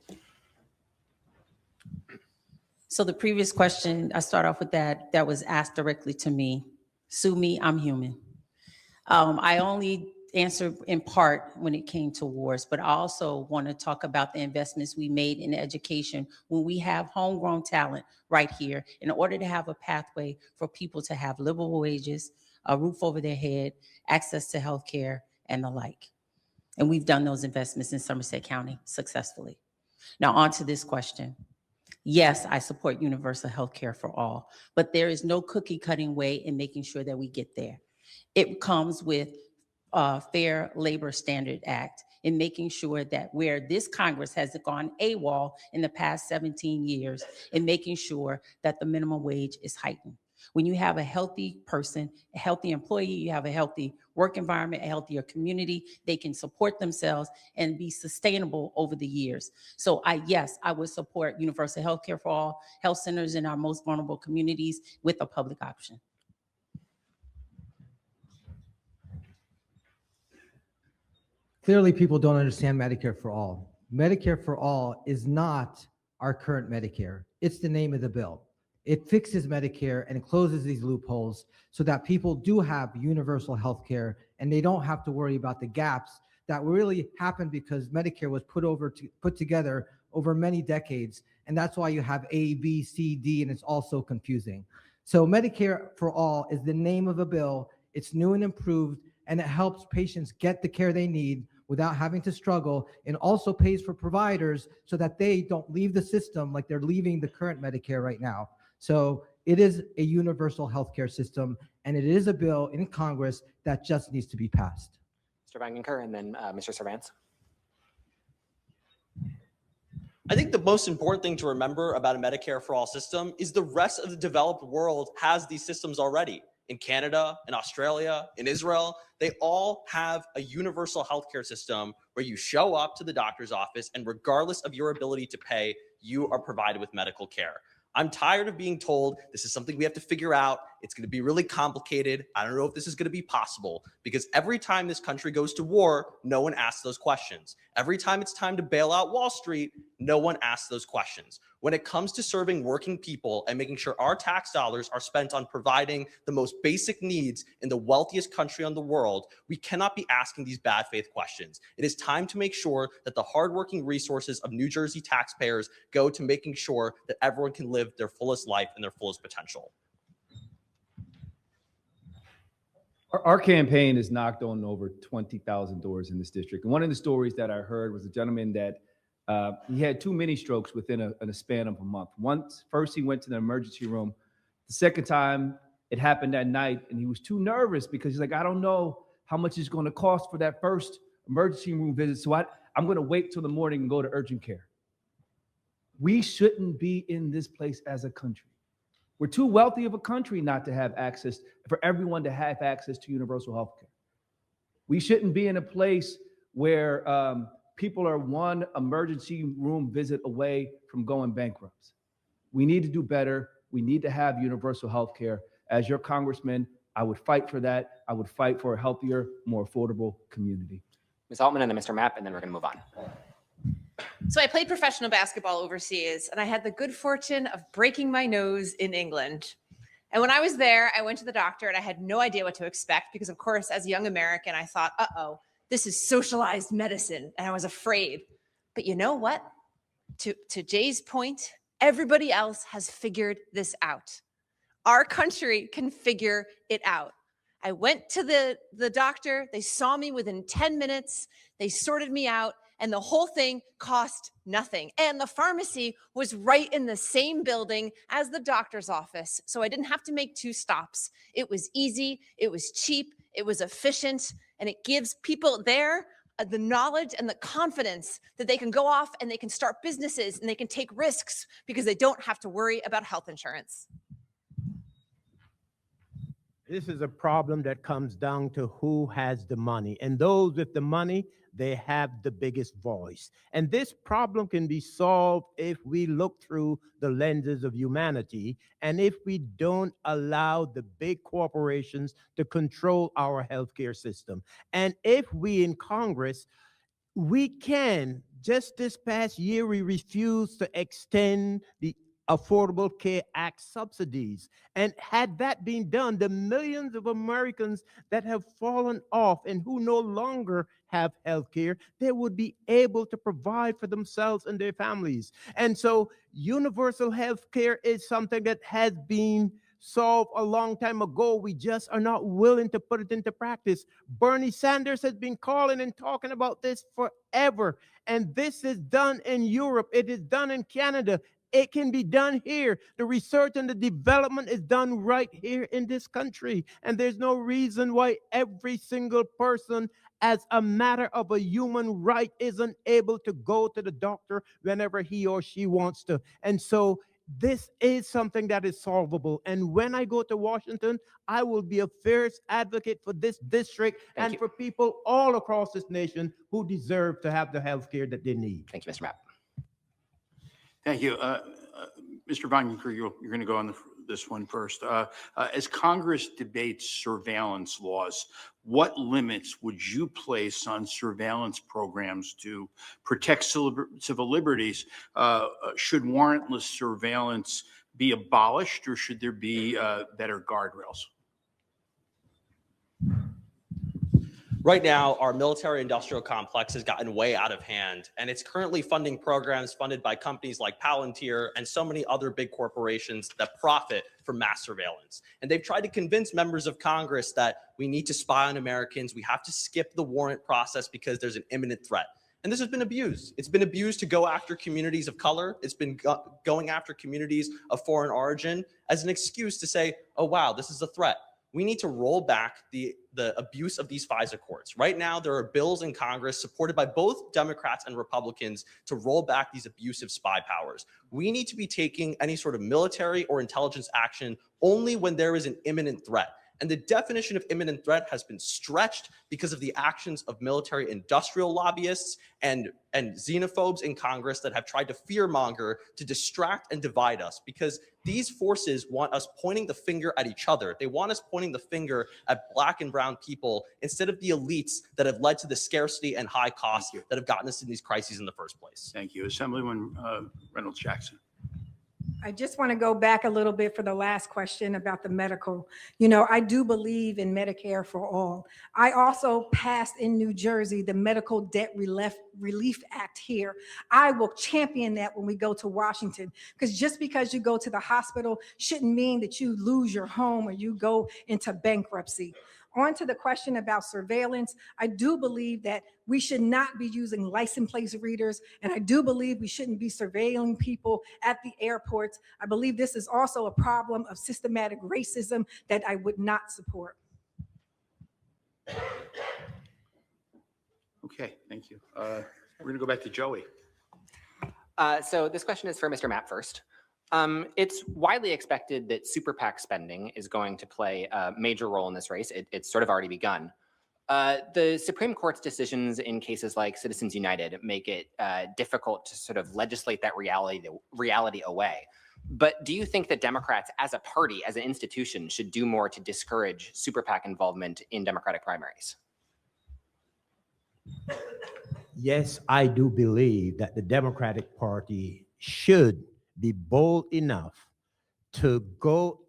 So the previous question, I start off with that was asked directly to me. Sue me, I'm human. I only answered in part when it came to wars, but I also want to talk about the investments we made in education when we have homegrown talent right here in order to have a pathway for people to have livable wages, a roof over their head, access to health care, and the like. And we've done those investments in Somerset County successfully. Now on to this question. Yes, I support universal health care for all, but there is no cookie cutting way in making sure that we get there. It comes with Fair Labor Standard Act in making sure that where this Congress has gone AWOL in the past 17 years in making sure that the minimum wage is heightened. When you have a healthy person, a healthy employee, you have a healthy work environment, a healthier community, they can support themselves and be sustainable over the years. So yes, I would support universal health care for all health centers in our most vulnerable communities with a public option. Clearly, people don't understand Medicare for all. Medicare for all is not our current Medicare. It's the name of the bill. It fixes Medicare and closes these loopholes so that people do have universal health care and they don't have to worry about the gaps that really happened because Medicare was put together over many decades. And that's why you have A, B, C, D, and it's also confusing. So Medicare for all is the name of a bill. It's new and improved, and it helps patients get the care they need without having to struggle, and also pays for providers so that they don't leave the system like they're leaving the current Medicare right now. So it is a universal healthcare system, and it is a bill in Congress that just needs to be passed. Mr. Vaingankar and then Mr. Servance. I think the most important thing to remember about a Medicare for all system is the rest of the developed world has these systems already. In Canada, in Australia, in Israel, they all have a universal healthcare system where you show up to the doctor's office and regardless of your ability to pay, you are provided with medical care. I'm tired of being told this is something we have to figure out. It's going to be really complicated. I don't know if this is going to be possible because every time this country goes to war, no one asks those questions. Every time it's time to bail out Wall Street, no one asks those questions. When it comes to serving working people and making sure our tax dollars are spent on providing the most basic needs in the wealthiest country in the world, we cannot be asking these bad faith questions. It is time to make sure that the hardworking resources of New Jersey taxpayers go to making sure that everyone can live their fullest life and their fullest potential. Our campaign has knocked on over 20,000 doors in this district. And one of the stories that I heard was a gentleman that he had too many strokes within a span of a month. First, he went to the emergency room. The second time, it happened that night, and he was too nervous because he's like, I don't know how much it's going to cost for that first emergency room visit, so I'm going to wait till the morning and go to urgent care. We shouldn't be in this place as a country. We're too wealthy of a country not to have access, for everyone to have access to universal health care. We shouldn't be in a place where people are one emergency room visit away from going bankrupt. We need to do better. We need to have universal health care. As your congressman, I would fight for that. I would fight for a healthier, more affordable community. Ms. Altman and then Mr. Mapp, and then we're going to move on. So I played professional basketball overseas, and I had the good fortune of breaking my nose in England. And when I was there, I went to the doctor, and I had no idea what to expect because, of course, as a young American, I thought, uh-oh, this is socialized medicine, and I was afraid. But you know what? To Jay's point, everybody else has figured this out. Our country can figure it out. I went to the doctor. They saw me within 10 minutes. They sorted me out. And the whole thing cost nothing. And the pharmacy was right in the same building as the doctor's office. So I didn't have to make 2 stops. It was easy, it was cheap, it was efficient, and it gives people there the knowledge and the confidence that they can go off and they can start businesses and they can take risks because they don't have to worry about health insurance. This is a problem that comes down to who has the money. And those with the money, they have the biggest voice. And this problem can be solved if we look through the lenses of humanity and if we don't allow the big corporations to control our healthcare system. And if we in Congress, we can, just this past year, we refused to extend the Affordable Care Act subsidies. And had that been done, the millions of Americans that have fallen off and who no longer have health care, they would be able to provide for themselves and their families. And so universal health care is something that has been solved a long time ago. We just are not willing to put it into practice. Bernie Sanders has been calling and talking about this forever. And this is done in Europe. It is done in Canada. It can be done here. The research and the development is done right here in this country. And there's no reason why every single person, as a matter of a human right, isn't able to go to the doctor whenever he or she wants to. And so this is something that is solvable. And when I go to Washington, I will be a fierce advocate for this district and for people all across this nation who deserve to have the health care that they need. Thank you, Mr. Mapp. Thank you. Mr. Vaingankar, you're going to go on this one first. As Congress debates surveillance laws, what limits would you place on surveillance programs to protect civil liberties? Should warrantless surveillance be abolished, or should there be better guardrails? Right now, our military-industrial complex has gotten way out of hand, and it's currently funding programs funded by companies like Palantir and so many other big corporations that profit from mass surveillance. And they've tried to convince members of Congress that we need to spy on Americans, we have to skip the warrant process because there's an imminent threat. And this has been abused. It's been abused to go after communities of color. It's been going after communities of foreign origin as an excuse to say, oh, wow, this is a threat. We need to roll back the abuse of these FISA courts. Right now, there are bills in Congress supported by both Democrats and Republicans to roll back these abusive spy powers. We need to be taking any sort of military or intelligence action only when there is an imminent threat. And the definition of imminent threat has been stretched because of the actions of military industrial lobbyists and xenophobes in Congress that have tried to fearmonger to distract and divide us, because these forces want us pointing the finger at each other. They want us pointing the finger at Black and brown people instead of the elites that have led to the scarcity and high costs that have gotten us in these crises in the first place. Thank you. Assemblywoman Reynolds-Jackson. I just want to go back a little bit for the last question about the medical. I do believe in Medicare for all. I also passed in New Jersey the Medical Debt Relief Act here. I will champion that when we go to Washington, because just because you go to the hospital shouldn't mean that you lose your home or you go into bankruptcy. On to the question about surveillance, I do believe that we should not be using license plate readers, and I do believe we shouldn't be surveilling people at the airports. I believe this is also a problem of systematic racism that I would not support. Okay, thank you. We're going to go back to Joey. So this question is for Mr. Mapp first. It's widely expected that super PAC spending is going to play a major role in this race. It's sort of already begun. The Supreme Court's decisions in cases like Citizens United make it difficult to sort of legislate that reality away. But do you think that Democrats as a party, as an institution, should do more to discourage super PAC involvement in Democratic primaries? Yes, I do believe that the Democratic Party should be bold enough to go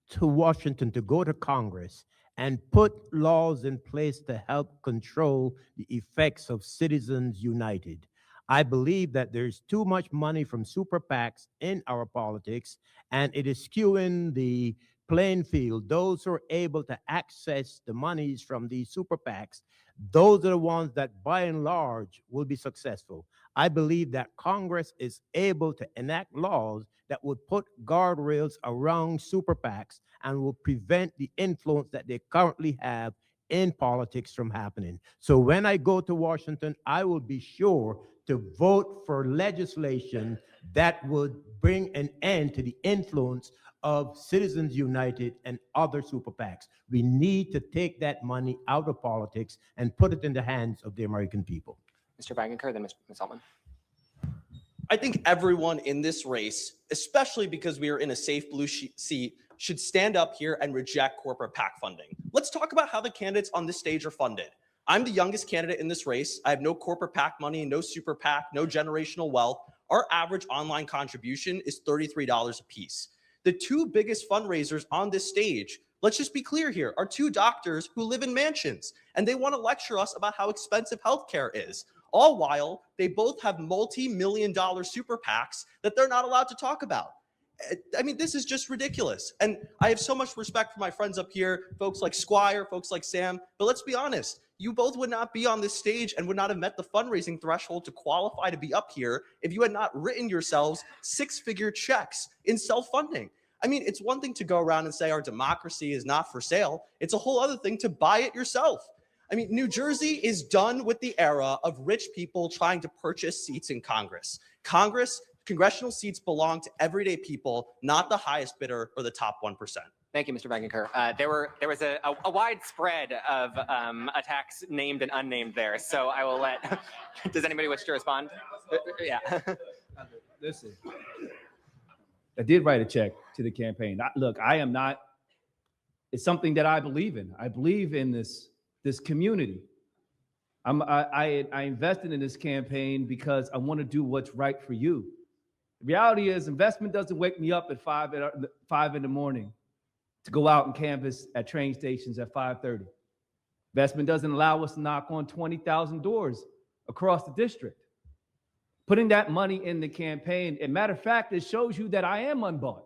to Washington, to go to Congress and put laws in place to help control the effects of Citizens United. I believe that there's too much money from super PACs in our politics, and it is skewing the playing field. Those who are able to access the monies from these super PACs, those are the ones that by and large will be successful. I believe that Congress is able to enact laws that would put guardrails around super PACs and will prevent the influence that they currently have in politics from happening. So when I go to Washington, I will be sure to vote for legislation that would bring an end to the influence of Citizens United and other super PACs. We need to take that money out of politics and put it in the hands of the American people. Mr. Vaingankar, then Ms. Altman. I think everyone in this race, especially because we are in a safe blue seat, should stand up here and reject corporate PAC funding. Let's talk about how the candidates on this stage are funded. I'm the youngest candidate in this race. I have no corporate PAC money, no super PAC, no generational wealth. Our average online contribution is $33 a piece. The two biggest fundraisers on this stage, let's just be clear here, are two doctors who live in mansions, and they want to lecture us about how expensive healthcare is, all while they both have multi-million-dollar super PACs that they're not allowed to talk about. I mean, this is just ridiculous. And I have so much respect for my friends up here, folks like Squire, folks like Sam, but let's be honest, you both would not be on this stage and would not have met the fundraising threshold to qualify to be up here if you had not written yourselves six-figure checks in self-funding. I mean, it's one thing to go around and say our democracy is not for sale. It's a whole other thing to buy it yourself. I mean, New Jersey is done with the era of rich people trying to purchase seats in Congress. Congressional seats belong to everyday people, not the highest bidder or the top 1%. Thank you, Mr. Vaingankar. There was a wide spread of attacks named and unnamed there, so I will let. Does anybody wish to respond? Yeah. Listen, I did write a check to the campaign. Look, I am not. It's something that I believe in. I believe in this community. I invested in this campaign because I want to do what's right for you. The reality is, investment doesn't wake me up at 5 in the morning to go out and canvass at train stations at 5:30. Investment doesn't allow us to knock on 20,000 doors across the district. Putting that money in the campaign, as a matter of fact, it shows you that I am unbought.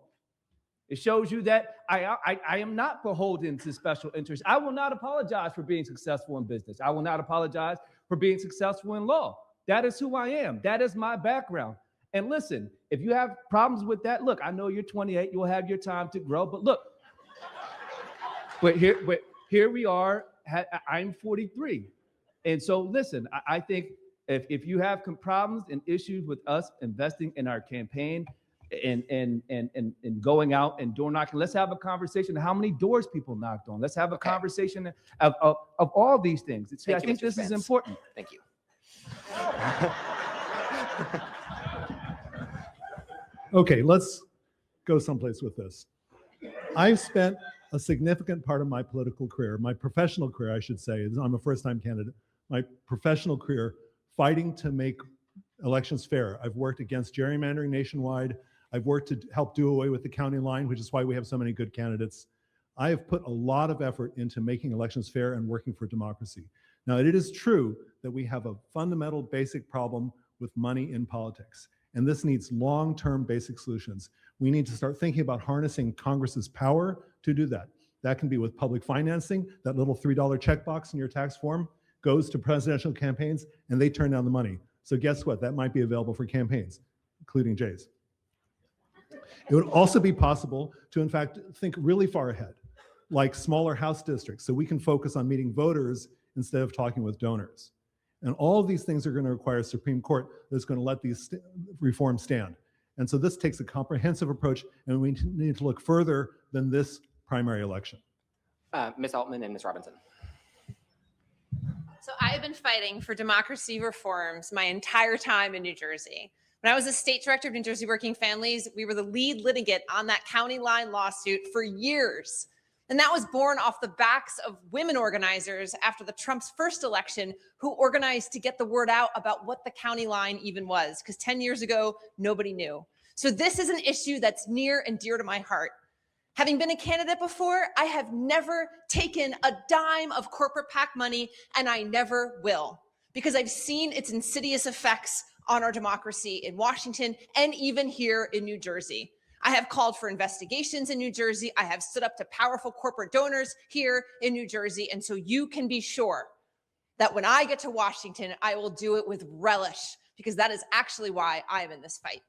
It shows you that I am not beholden to special interests. I will not apologize for being successful in business. I will not apologize for being successful in law. That is who I am. That is my background. And listen, if you have problems with that, look, I know you're 28, you'll have your time to grow, but look, but here we are. I'm 43. And so listen, I think if you have problems and issues with us investing in our campaign and going out and door knocking, let's have a conversation of how many doors people knocked on. Let's have a conversation of all these things. See, I think this is important. Thank you. Okay, let's go someplace with this. I've spent a significant part of my political career, my professional career, I should say, I'm a first-time candidate, my professional career fighting to make elections fair. I've worked against gerrymandering nationwide. I've worked to help do away with the county line, which is why we have so many good candidates. I have put a lot of effort into making elections fair and working for democracy. Now, it is true that we have a fundamental basic problem with money in politics, and this needs long-term basic solutions. We need to start thinking about harnessing Congress's power to do that. That can be with public financing. That little $3 checkbox in your tax form goes to presidential campaigns, and they turn down the money. So guess what? That might be available for campaigns, including Jay's. It would also be possible to, in fact, think really far ahead, like smaller House districts, so we can focus on meeting voters instead of talking with donors. And all of these things are going to require a Supreme Court that's going to let these reforms stand. And so this takes a comprehensive approach, and we need to look further than this primary election. Ms. Altman and Ms. Robinson. So I have been fighting for democracy reforms my entire time in New Jersey. When I was a state director of New Jersey Working Families, we were the lead litigant on that county line lawsuit for years. And that was born off the backs of women organizers after the Trump's first election who organized to get the word out about what the county line even was, because 10 years ago, nobody knew. So this is an issue that's near and dear to my heart. Having been a candidate before, I have never taken a dime of corporate PAC money, and I never will, because I've seen its insidious effects on our democracy in Washington and even here in New Jersey. I have called for investigations in New Jersey. I have stood up to powerful corporate donors here in New Jersey. And so you can be sure that when I get to Washington, I will do it with relish, because that is actually why I am in this fight.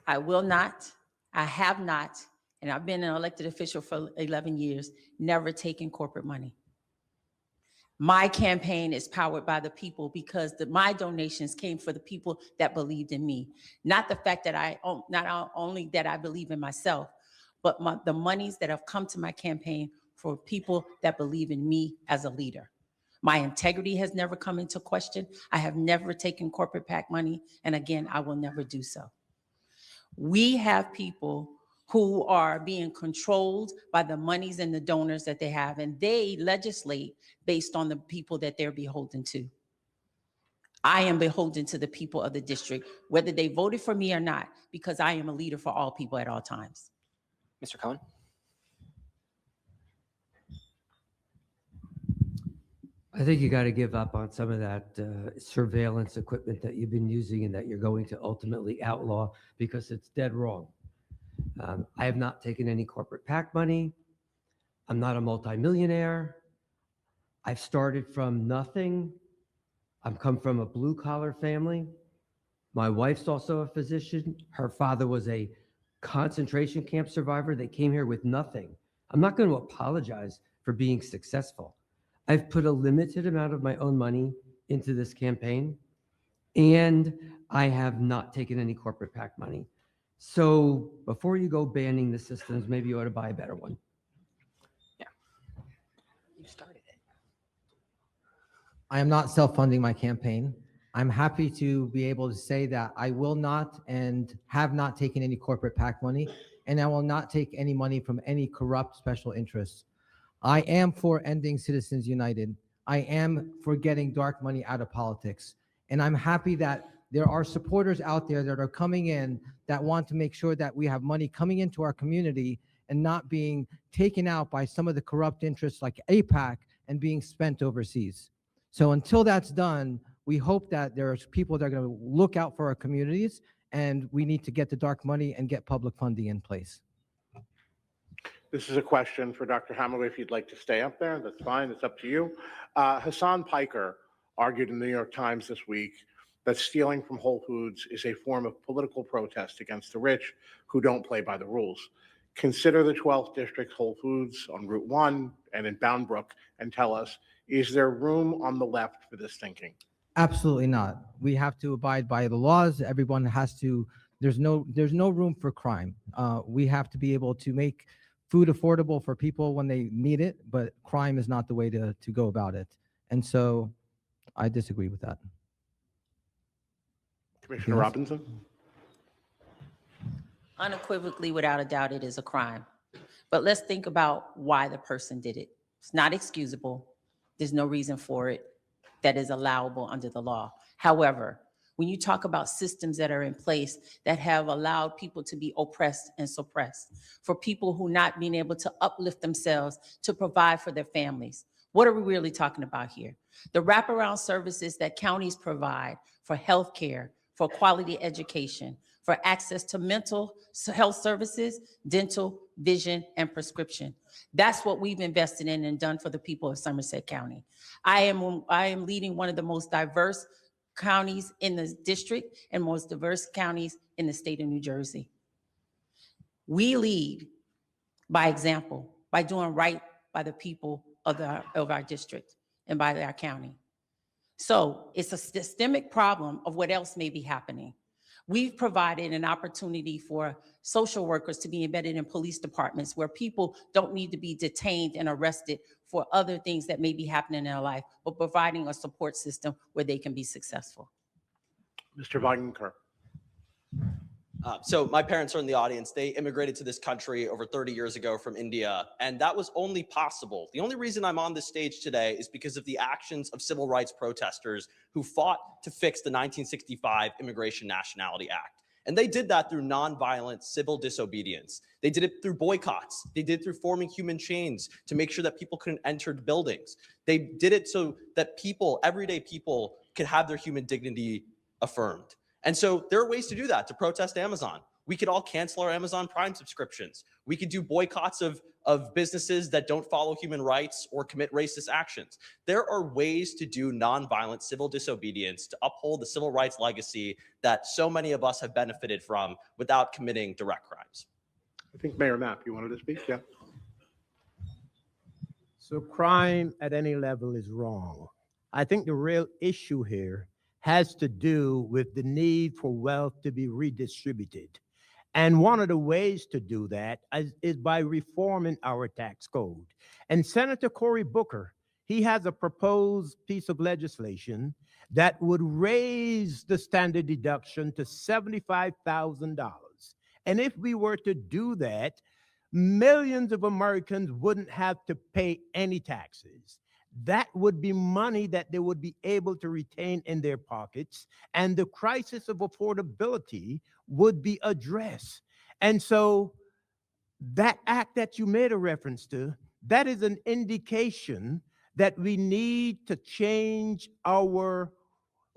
I will not, I have not, and I've been an elected official for 11 years, never taken corporate money. My campaign is powered by the people because my donations came for the people that believed in me. Not the fact that not only that I believe in myself, but the monies that have come to my campaign for people that believe in me as a leader. My integrity has never come into question. I have never taken corporate PAC money. And again, I will never do so. We have people who are being controlled by the monies and the donors that they have, and they legislate based on the people that they're beholden to. I am beholden to the people of the district, whether they voted for me or not, because I am a leader for all people at all times. Mr. Cohen. I think you got to give up on some of that surveillance equipment that you've been using and that you're going to ultimately outlaw, because it's dead wrong. I have not taken any corporate PAC money. I'm not a multimillionaire. I've started from nothing. I've come from a blue collar family. My wife's also a physician. Her father was a concentration camp survivor. They came here with nothing. I'm not going to apologize for being successful. I've put a limited amount of my own money into this campaign, and I have not taken any corporate PAC money. So before you go banning the systems, maybe you ought to buy a better one. Yeah, you started it. I am not self-funding my campaign. I'm happy to be able to say that I will not and have not taken any corporate PAC money, and I will not take any money from any corrupt special interests. I am for ending Citizens United. I am for getting dark money out of politics. And I'm happy that there are supporters out there that are coming in that want to make sure that we have money coming into our community and not being taken out by some of the corrupt interests like AIPAC and being spent overseas. So until that's done, we hope that there's people that are going to look out for our communities, and we need to get the dark money and get public funding in place. This is a question for Dr. Hamawy. If you'd like to stay up there, that's fine. It's up to you. Hassan Piker argued in the New York Times this week that stealing from Whole Foods is a form of political protest against the rich who don't play by the rules. Consider the 12th District Whole Foods on Route 1 and in Bound Brook and tell us, is there room on the left for this thinking? Absolutely not. We have to abide by the laws. Everyone has to, there's no room for crime. We have to be able to make food affordable for people when they need it, but crime is not the way to go about it. And so I disagree with that. Commissioner Robinson? Unequivocally, without a doubt, it is a crime. But let's think about why the person did it. It's not excusable. There's no reason for it that is allowable under the law. However, when you talk about systems that are in place that have allowed people to be oppressed and suppressed, for people who not being able to uplift themselves to provide for their families, what are we really talking about here? The wraparound services that counties provide for healthcare, for quality education, for access to mental health services, dental, vision, and prescription. That's what we've invested in and done for the people of Somerset County. I am leading one of the most diverse counties in the district and most diverse counties in the state of New Jersey. We lead by example, by doing right by the people of our district and by our county. So it's a systemic problem of what else may be happening. We've provided an opportunity for social workers to be embedded in police departments where people don't need to be detained and arrested for other things that may be happening in their life, but providing a support system where they can be successful. Mr. Vaingankar. So my parents are in the audience. They immigrated to this country over 30 years ago from India, and that was only possible. The only reason I'm on this stage today is because of the actions of civil rights protesters who fought to fix the 1965 Immigration Nationality Act. And they did that through nonviolent civil disobedience. They did it through boycotts. They did it through forming human chains to make sure that people couldn't enter buildings. They did it so that people, everyday people, could have their human dignity affirmed. And so there are ways to do that, to protest Amazon. We could all cancel our Amazon Prime subscriptions. We could do boycotts of businesses that don't follow human rights or commit racist actions. There are ways to do nonviolent civil disobedience to uphold the civil rights legacy that so many of us have benefited from without committing direct crimes. I think Mayor Mapp, you wanted to speak? Yeah. So crime at any level is wrong. I think the real issue here has to do with the need for wealth to be redistributed. And one of the ways to do that is by reforming our tax code. And Senator Cory Booker, he has a proposed piece of legislation that would raise the standard deduction to $75,000. And if we were to do that, millions of Americans wouldn't have to pay any taxes. That would be money that they would be able to retain in their pockets, and the crisis of affordability would be addressed. And so that act that you made a reference to, that is an indication that we need to change our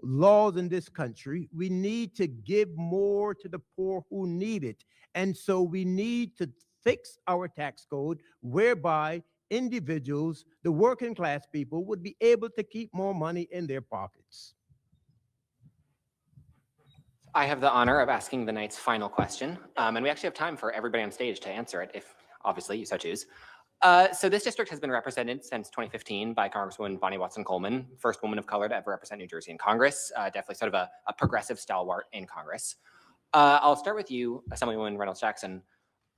laws in this country. We need to give more to the poor who need it. And so we need to fix our tax code whereby individuals, the working class people, would be able to keep more money in their pockets. I have the honor of asking the night's final question, and we actually have time for everybody on stage to answer it, if obviously you so choose. So this district has been represented since 2015 by Congresswoman Bonnie Watson Coleman, first woman of color to ever represent New Jersey in Congress, definitely sort of a progressive stalwart in Congress. I'll start with you, Assemblywoman Reynolds-Jackson.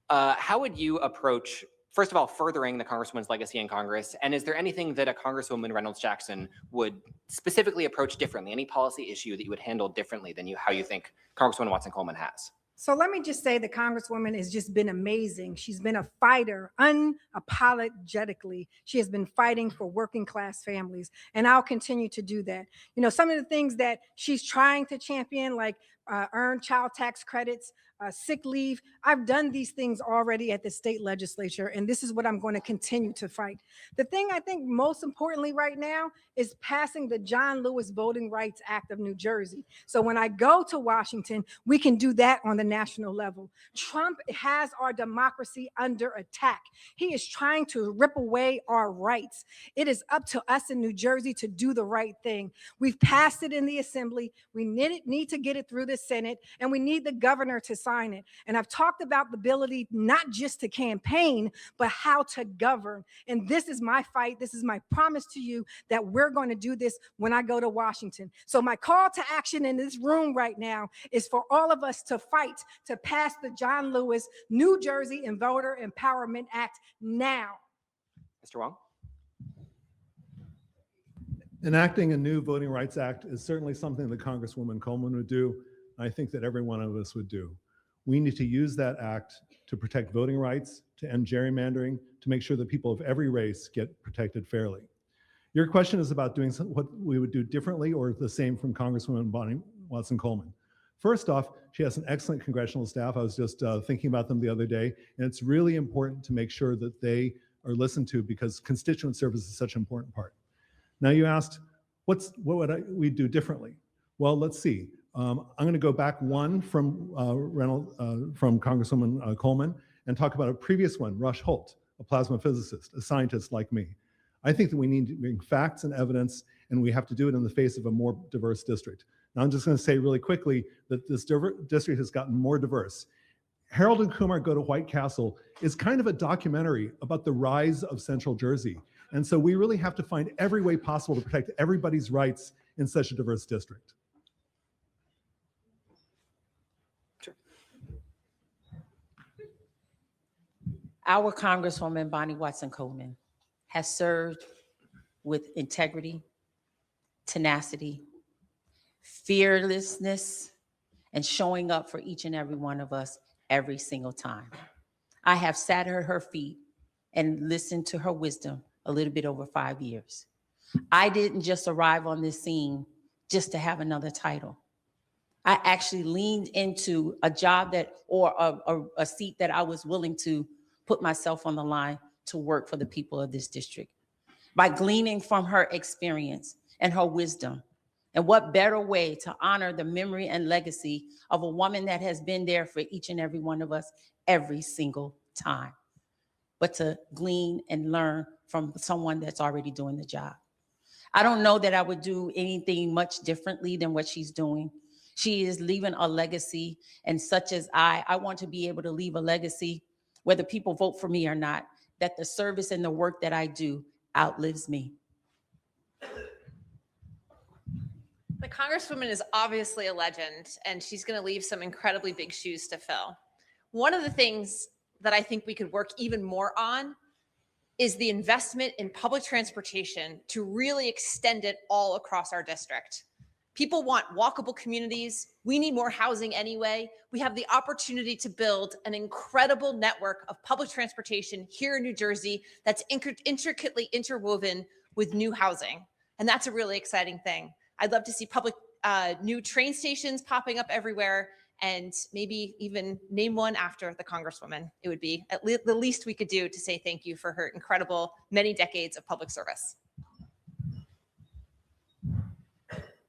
How would you approach, first of all, furthering the Congresswoman's legacy in Congress? And is there anything that a Congresswoman Reynolds-Jackson would specifically approach differently? Any policy issue that you would handle differently than how you think Congresswoman Watson Coleman has? So let me just say the Congresswoman has just been amazing. She's been a fighter unapologetically. She has been fighting for working class families, and I'll continue to do that. You know, some of the things that she's trying to champion, like earned child tax credits, sick leave. I've done these things already at the state legislature, and this is what I'm going to continue to fight. The thing I think most importantly right now is passing the John Lewis Voting Rights Act of New Jersey. So when I go to Washington, we can do that on the national level. Trump has our democracy under attack. He is trying to rip away our rights. It is up to us in New Jersey to do the right thing. We've passed it in the Assembly. We need to get it through the Senate, and we need the governor to sign it. And I've talked about the ability not just to campaign, but how to govern. And this is my fight. This is my promise to you that we're going to do this when I go to Washington. So my call to action in this room right now is for all of us to fight to pass the John Lewis New Jersey and Voter Empowerment Act now. Mr. Wang? Enacting a new Voting Rights Act is certainly something that Congresswoman Coleman would do. I think that every one of us would do. We need to use that act to protect voting rights, to end gerrymandering, to make sure that people of every race get protected fairly. Your question is about doing what we would do differently or the same from Congresswoman Bonnie Watson Coleman. First off, she has an excellent congressional staff. I was just thinking about them the other day, and it's really important to make sure that they are listened to because constituent service is such an important part. Now you asked, what would we do differently? Well, let's see. I'm going to go back one from Congresswoman Coleman and talk about a previous one, Rush Holt, a plasma physicist, a scientist like me. I think that we need to bring facts and evidence, and we have to do it in the face of a more diverse district. Now, I'm just going to say really quickly that this district has gotten more diverse. Harold and Kumar Go to White Castle is kind of a documentary about the rise of Central Jersey. And so we really have to find every way possible to protect everybody's rights in such a diverse district. Sure. Our Congresswoman Bonnie Watson Coleman has served with integrity, tenacity, fearlessness, and showing up for each and every one of us every single time. I have sat at her feet and listened to her wisdom a little bit over 5 years. I didn't just arrive on this scene just to have another title. I actually leaned into a job or a seat that I was willing to put myself on the line to work for the people of this district. By gleaning from her experience and her wisdom, and what better way to honor the memory and legacy of a woman that has been there for each and every one of us every single time, but to glean and learn from someone that's already doing the job. I don't know that I would do anything much differently than what she's doing. She is leaving a legacy, and such as I want to be able to leave a legacy, whether people vote for me or not, that the service and the work that I do outlives me. The Congresswoman is obviously a legend, and she's going to leave some incredibly big shoes to fill. One of the things that I think we could work even more on is the investment in public transportation to really extend it all across our district. People want walkable communities. We need more housing anyway. We have the opportunity to build an incredible network of public transportation here in New Jersey that's intricately interwoven with new housing. And that's a really exciting thing. I'd love to see public new train stations popping up everywhere, and maybe even name one after the Congresswoman. It would be the least we could do to say thank you for her incredible many decades of public service.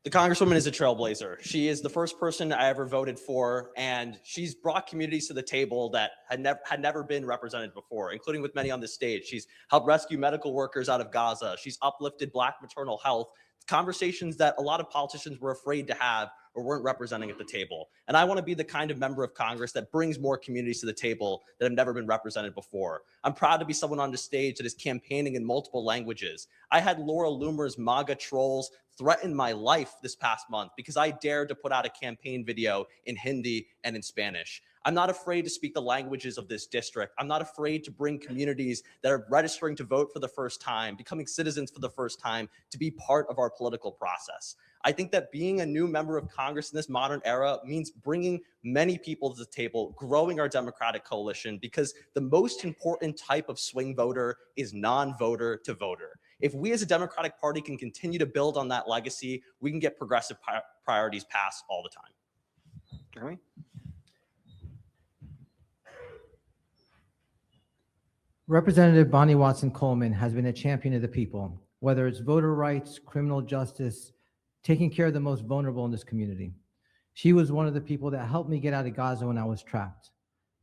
The Congresswoman is a trailblazer. She is the first person I ever voted for, and she's brought communities to the table that had never been represented before, including with many on this stage. She's helped rescue medical workers out of Gaza. She's uplifted Black maternal health, conversations that a lot of politicians were afraid to have or weren't representing at the table. And I want to be the kind of member of Congress that brings more communities to the table that have never been represented before. I'm proud to be someone on the stage that is campaigning in multiple languages. I had Laura Loomer's MAGA trolls threaten my life this past month because I dared to put out a campaign video in Hindi and in Spanish. I'm not afraid to speak the languages of this district. I'm not afraid to bring communities that are registering to vote for the first time, becoming citizens for the first time, to be part of our political process. I think that being a new member of Congress in this modern era means bringing many people to the table, growing our Democratic coalition, because the most important type of swing voter is non-voter to voter. If we as a Democratic Party can continue to build on that legacy, we can get progressive priorities passed all the time. Jeremy? Representative Bonnie Watson Coleman has been a champion of the people, whether it's voter rights, criminal justice, taking care of the most vulnerable in this community. She was one of the people that helped me get out of Gaza when I was trapped.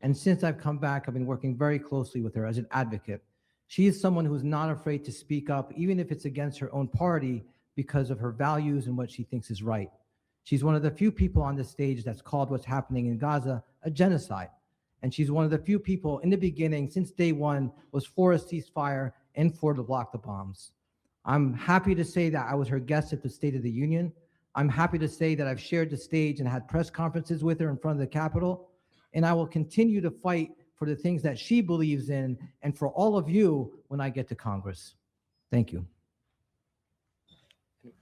And since I've come back, I've been working very closely with her as an advocate. She is someone who's not afraid to speak up, even if it's against her own party, because of her values and what she thinks is right. She's one of the few people on this stage that's called what's happening in Gaza a genocide. And she's one of the few people in the beginning, since day one, was for a ceasefire and for to block the bombs. I'm happy to say that I was her guest at the State of the Union. I'm happy to say that I've shared the stage and had press conferences with her in front of the Capitol. And I will continue to fight for the things that she believes in and for all of you when I get to Congress. Thank you.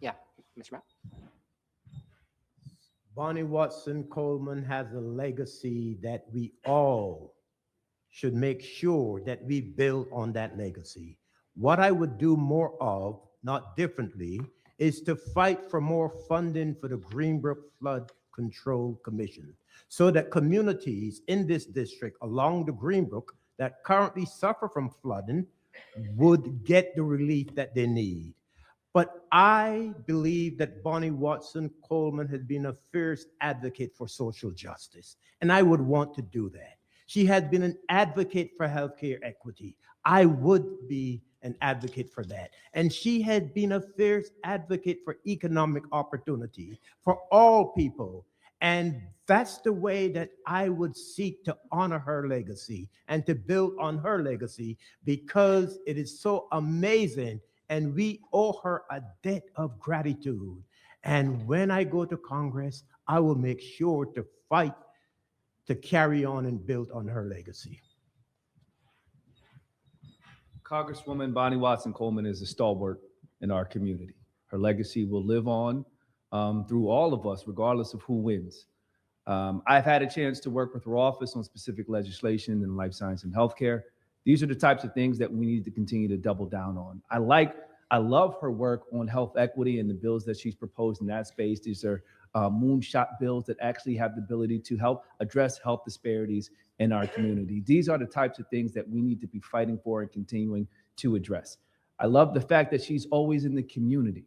Yeah, Mr. Mapp. Bonnie Watson Coleman has a legacy that we all should make sure that we build on that legacy. What I would do more of, not differently, is to fight for more funding for the Greenbrook Flood Control Commission so that communities in this district along the Greenbrook that currently suffer from flooding would get the relief that they need. But I believe that Bonnie Watson Coleman has been a fierce advocate for social justice, and I would want to do that. She has been an advocate for healthcare equity. I would be an advocate for that. And she had been a fierce advocate for economic opportunity for all people. And that's the way that I would seek to honor her legacy and to build on her legacy, because it is so amazing. And we owe her a debt of gratitude. And when I go to Congress, I will make sure to fight to carry on and build on her legacy. Congresswoman Bonnie Watson Coleman is a stalwart in our community. Her legacy will live on through all of us, regardless of who wins. I've had a chance to work with her office on specific legislation in life science and healthcare. These are the types of things that we need to continue to double down on. I love her work on health equity and the bills that she's proposed in that space. These are moonshot bills that actually have the ability to help address health disparities in our community. These are the types of things that we need to be fighting for and continuing to address. I love the fact that she's always in the community.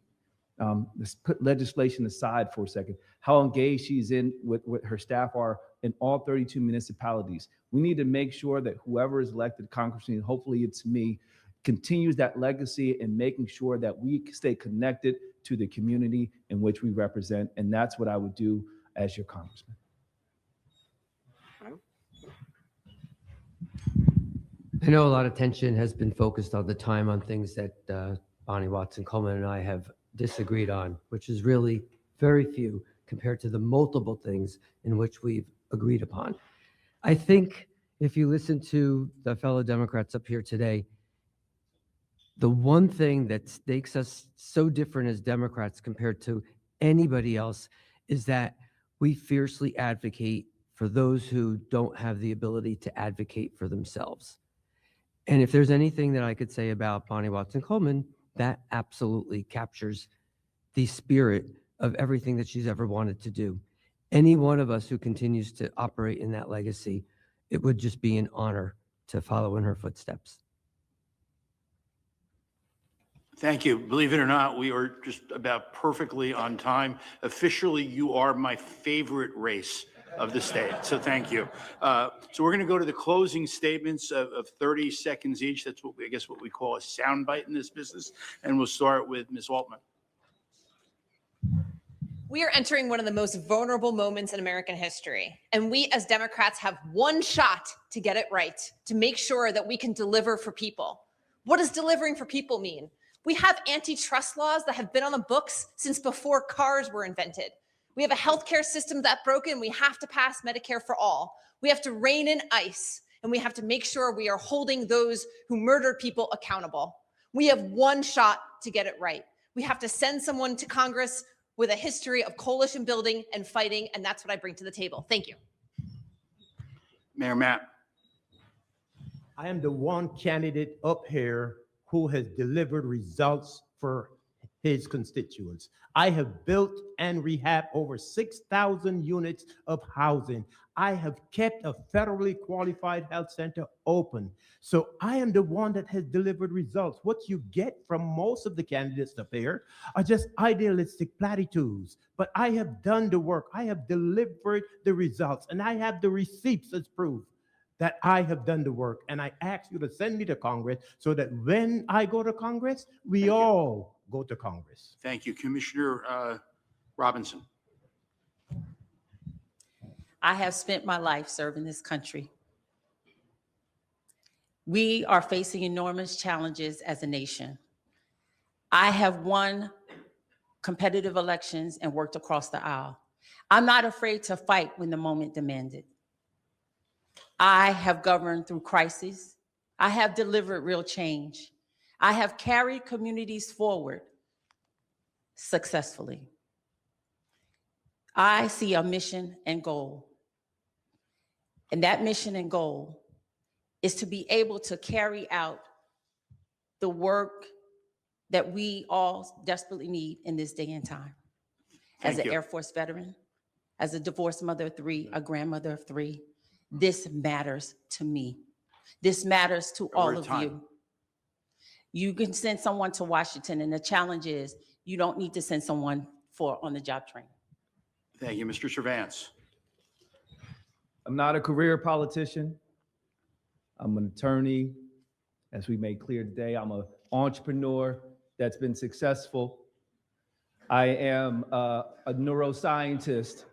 Let's put legislation aside for a second. How engaged she's in with her staff are in all 32 municipalities. We need to make sure that whoever is elected congressman, hopefully it's me, continues that legacy in making sure that we stay connected to the community in which we represent. And that's what I would do as your congressman. I know a lot of tension has been focused all the time on things that Bonnie Watson Coleman and I have disagreed on, which is really very few compared to the multiple things in which we've agreed upon. I think if you listen to the fellow Democrats up here today, the one thing that makes us so different as Democrats compared to anybody else is that we fiercely advocate for those who don't have the ability to advocate for themselves. And if there's anything that I could say about Bonnie Watson Coleman, that absolutely captures the spirit of everything that she's ever wanted to do. Any one of us who continues to operate in that legacy, it would just be an honor to follow in her footsteps. Thank you. Believe it or not, we are just about perfectly on time. Officially, you are my favorite race of the state, so thank you. So we're going to go to the closing statements of 30 seconds each. That's what what we call a soundbite in this business. And we'll start with Ms. Altman. We are entering one of the most vulnerable moments in American history. And we as Democrats have one shot to get it right, to make sure that we can deliver for people. What does delivering for people mean? We have antitrust laws that have been on the books since before cars were invented. We have a healthcare system that's broken. We have to pass Medicare for all. We have to rein in ICE, and we have to make sure we are holding those who murdered people accountable. We have one shot to get it right. We have to send someone to Congress with a history of coalition building and fighting, and that's what I bring to the table. Thank you. Mayor Mapp. I am the one candidate up here who has delivered results for his constituents. I have built and rehabbed over 6,000 units of housing. I have kept a federally qualified health center open. So I am the one that has delivered results. What you get from most of the candidates up here are just idealistic platitudes. But I have done the work. I have delivered the results, and I have the receipts as proof that I have done the work. And I ask you to send me to Congress so that when I go to Congress, we all go to Congress. Thank you. Commissioner Robinson. I have spent my life serving this country. We are facing enormous challenges as a nation. I have won competitive elections and worked across the aisle. I'm not afraid to fight when the moment demanded. I have governed through crises. I have delivered real change. I have carried communities forward successfully. I see a mission and goal. And that mission and goal is to be able to carry out the work that we all desperately need in this day and time. As an Air Force veteran, as a divorced mother of three, a grandmother of three, this matters to me. This matters to all of you. You can send someone to Washington, and the challenge is you don't need to send someone for on-the-job training. Thank you. Mr. Servance. I'm not a career politician. I'm an attorney. As we made clear today, I'm an entrepreneur that's been successful. I am a neuroscientist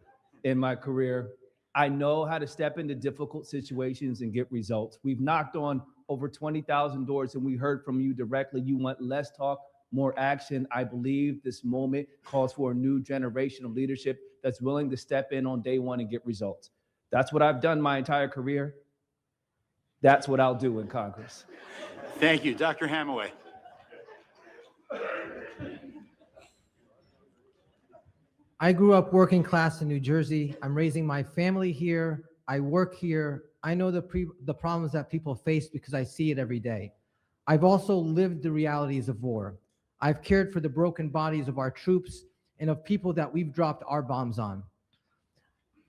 in my career. I know how to step into difficult situations and get results. We've knocked on over 20,000 doors, and we heard from you directly. You want less talk, more action. I believe this moment calls for a new generation of leadership that's willing to step in on day one and get results. That's what I've done my entire career. That's what I'll do in Congress. Thank you. Dr. Hamawy. I grew up working class in New Jersey. I'm raising my family here. I work here. I know the problems that people face because I see it every day. I've also lived the realities of war. I've cared for the broken bodies of our troops and of people that we've dropped our bombs on.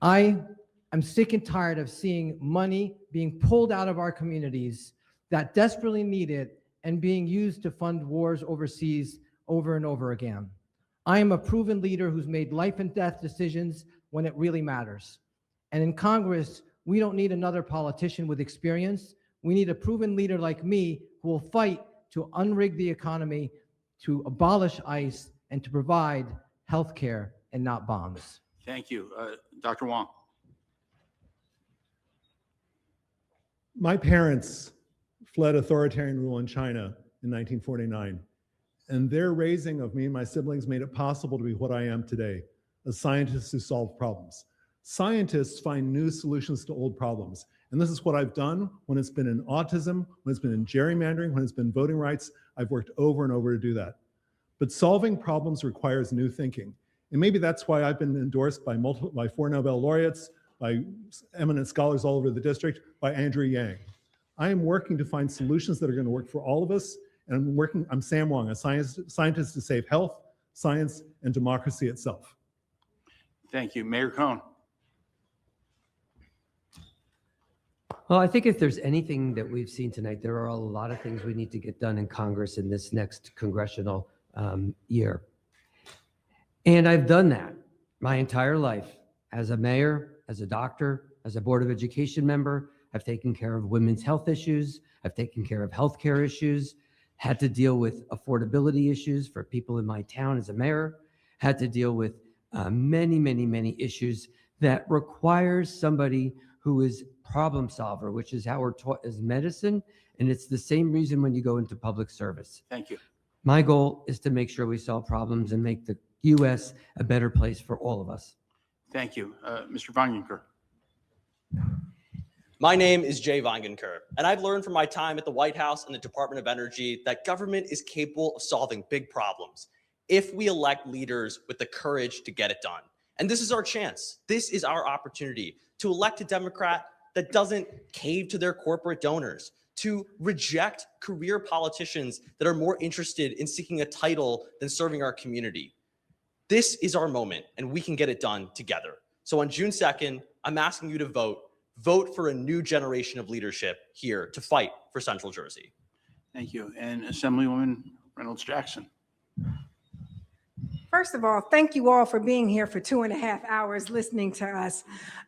I'm sick and tired of seeing money being pulled out of our communities that desperately need it and being used to fund wars overseas over and over again. I am a proven leader who's made life and death decisions when it really matters. And in Congress, we don't need another politician with experience. We need a proven leader like me who will fight to unrig the economy, to abolish ICE, and to provide health care and not bombs. Thank you. Dr. Wang. My parents fled authoritarian rule in China in 1949, and their raising of me and my siblings made it possible to be what I am today, a scientist who solves problems. Scientists find new solutions to old problems, and this is what I've done when it's been in autism, when it's been in gerrymandering, when it's been voting rights. I've worked over and over to do that. But solving problems requires new thinking, and maybe that's why I've been endorsed by 4 Nobel laureates, by eminent scholars all over the district, by Andrew Yang. I am working to find solutions that are going to work for all of us, and I'm Sam Wang, a scientist to save health, science, and democracy itself. Thank you. Mayor Cohen. Well, I think if there's anything that we've seen tonight, there are a lot of things we need to get done in Congress in this next congressional year. And I've done that my entire life as a mayor, as a doctor, as a Board of Education member. I've taken care of women's health issues. I've taken care of healthcare issues, had to deal with affordability issues for people in my town as a mayor, had to deal with many issues that requires somebody who is problem solver, which is how we're taught as medicine. And it's the same reason when you go into public service. Thank you. My goal is to make sure we solve problems and make the U.S. a better place for all of us. Thank you. Mr. Vaingankar. My name is Jay Vaingankar, and I've learned from my time at the White House and the Department of Energy that government is capable of solving big problems if we elect leaders with the courage to get it done. And this is our chance. This is our opportunity to elect a Democrat that doesn't cave to their corporate donors, to reject career politicians that are more interested in seeking a title than serving our community. This is our moment, and we can get it done together. So on June 2nd, I'm asking you to vote for a new generation of leadership here to fight for Central Jersey. Thank you. And Assemblywoman Reynolds-Jackson. First of all, thank you all for being here for 2.5 hours listening to us.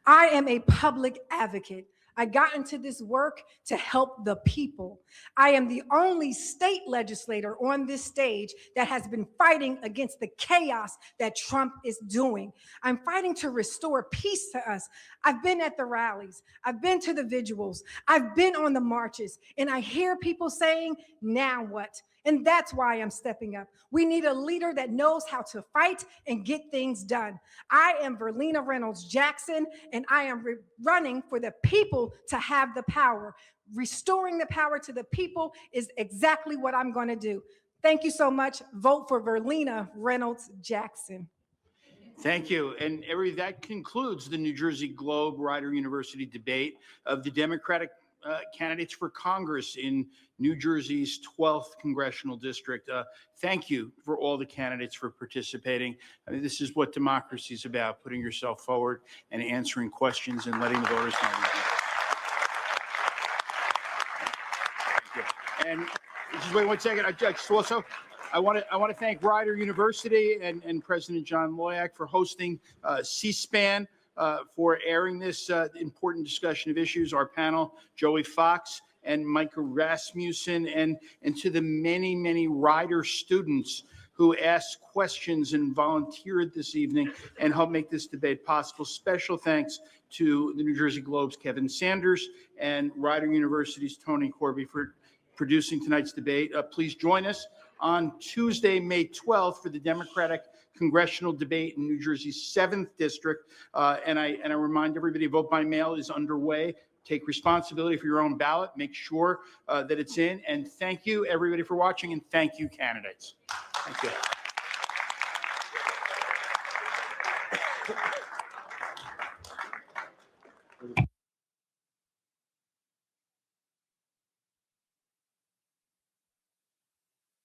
I am a public advocate. I got into this work to help the people. I am the only state legislator on this stage that has been fighting against the chaos that Trump is doing. I'm fighting to restore peace to us. I've been at the rallies. I've been to the vigils. I've been on the marches, and I hear people saying, now what? And that's why I'm stepping up. We need a leader that knows how to fight and get things done. I am Verlina Reynolds-Jackson, and I am running for the people to have the power. Restoring the power to the people is exactly what I'm going to do. Thank you so much. Vote for Verlina Reynolds-Jackson. Thank you. And that concludes the New Jersey Globe Rider University debate of the Democratic candidates for Congress in New Jersey's 12th congressional district. Thank you for all the candidates for participating. I mean, this is what democracy is about, putting yourself forward and answering questions and letting the voters know. Thank you. And just wait 1 second. I want to thank Rider University and President John Loyak for hosting C-SPAN, for airing this important discussion of issues. Our panel, Joey Fox and Micah Rasmussen, and to the many, many Rider students who asked questions and volunteered this evening and helped make this debate possible. Special thanks to the New Jersey Globe's Kevin Sanders and Rider University's Tony Corby for producing tonight's debate. Please join us on Tuesday, May 12th for the Democratic Congressional Debate in New Jersey's 7th District. And I remind everybody, vote by mail is underway. Take responsibility for your own ballot. Make sure that it's in. And thank you, everybody, for watching. And thank you, candidates. Thank you.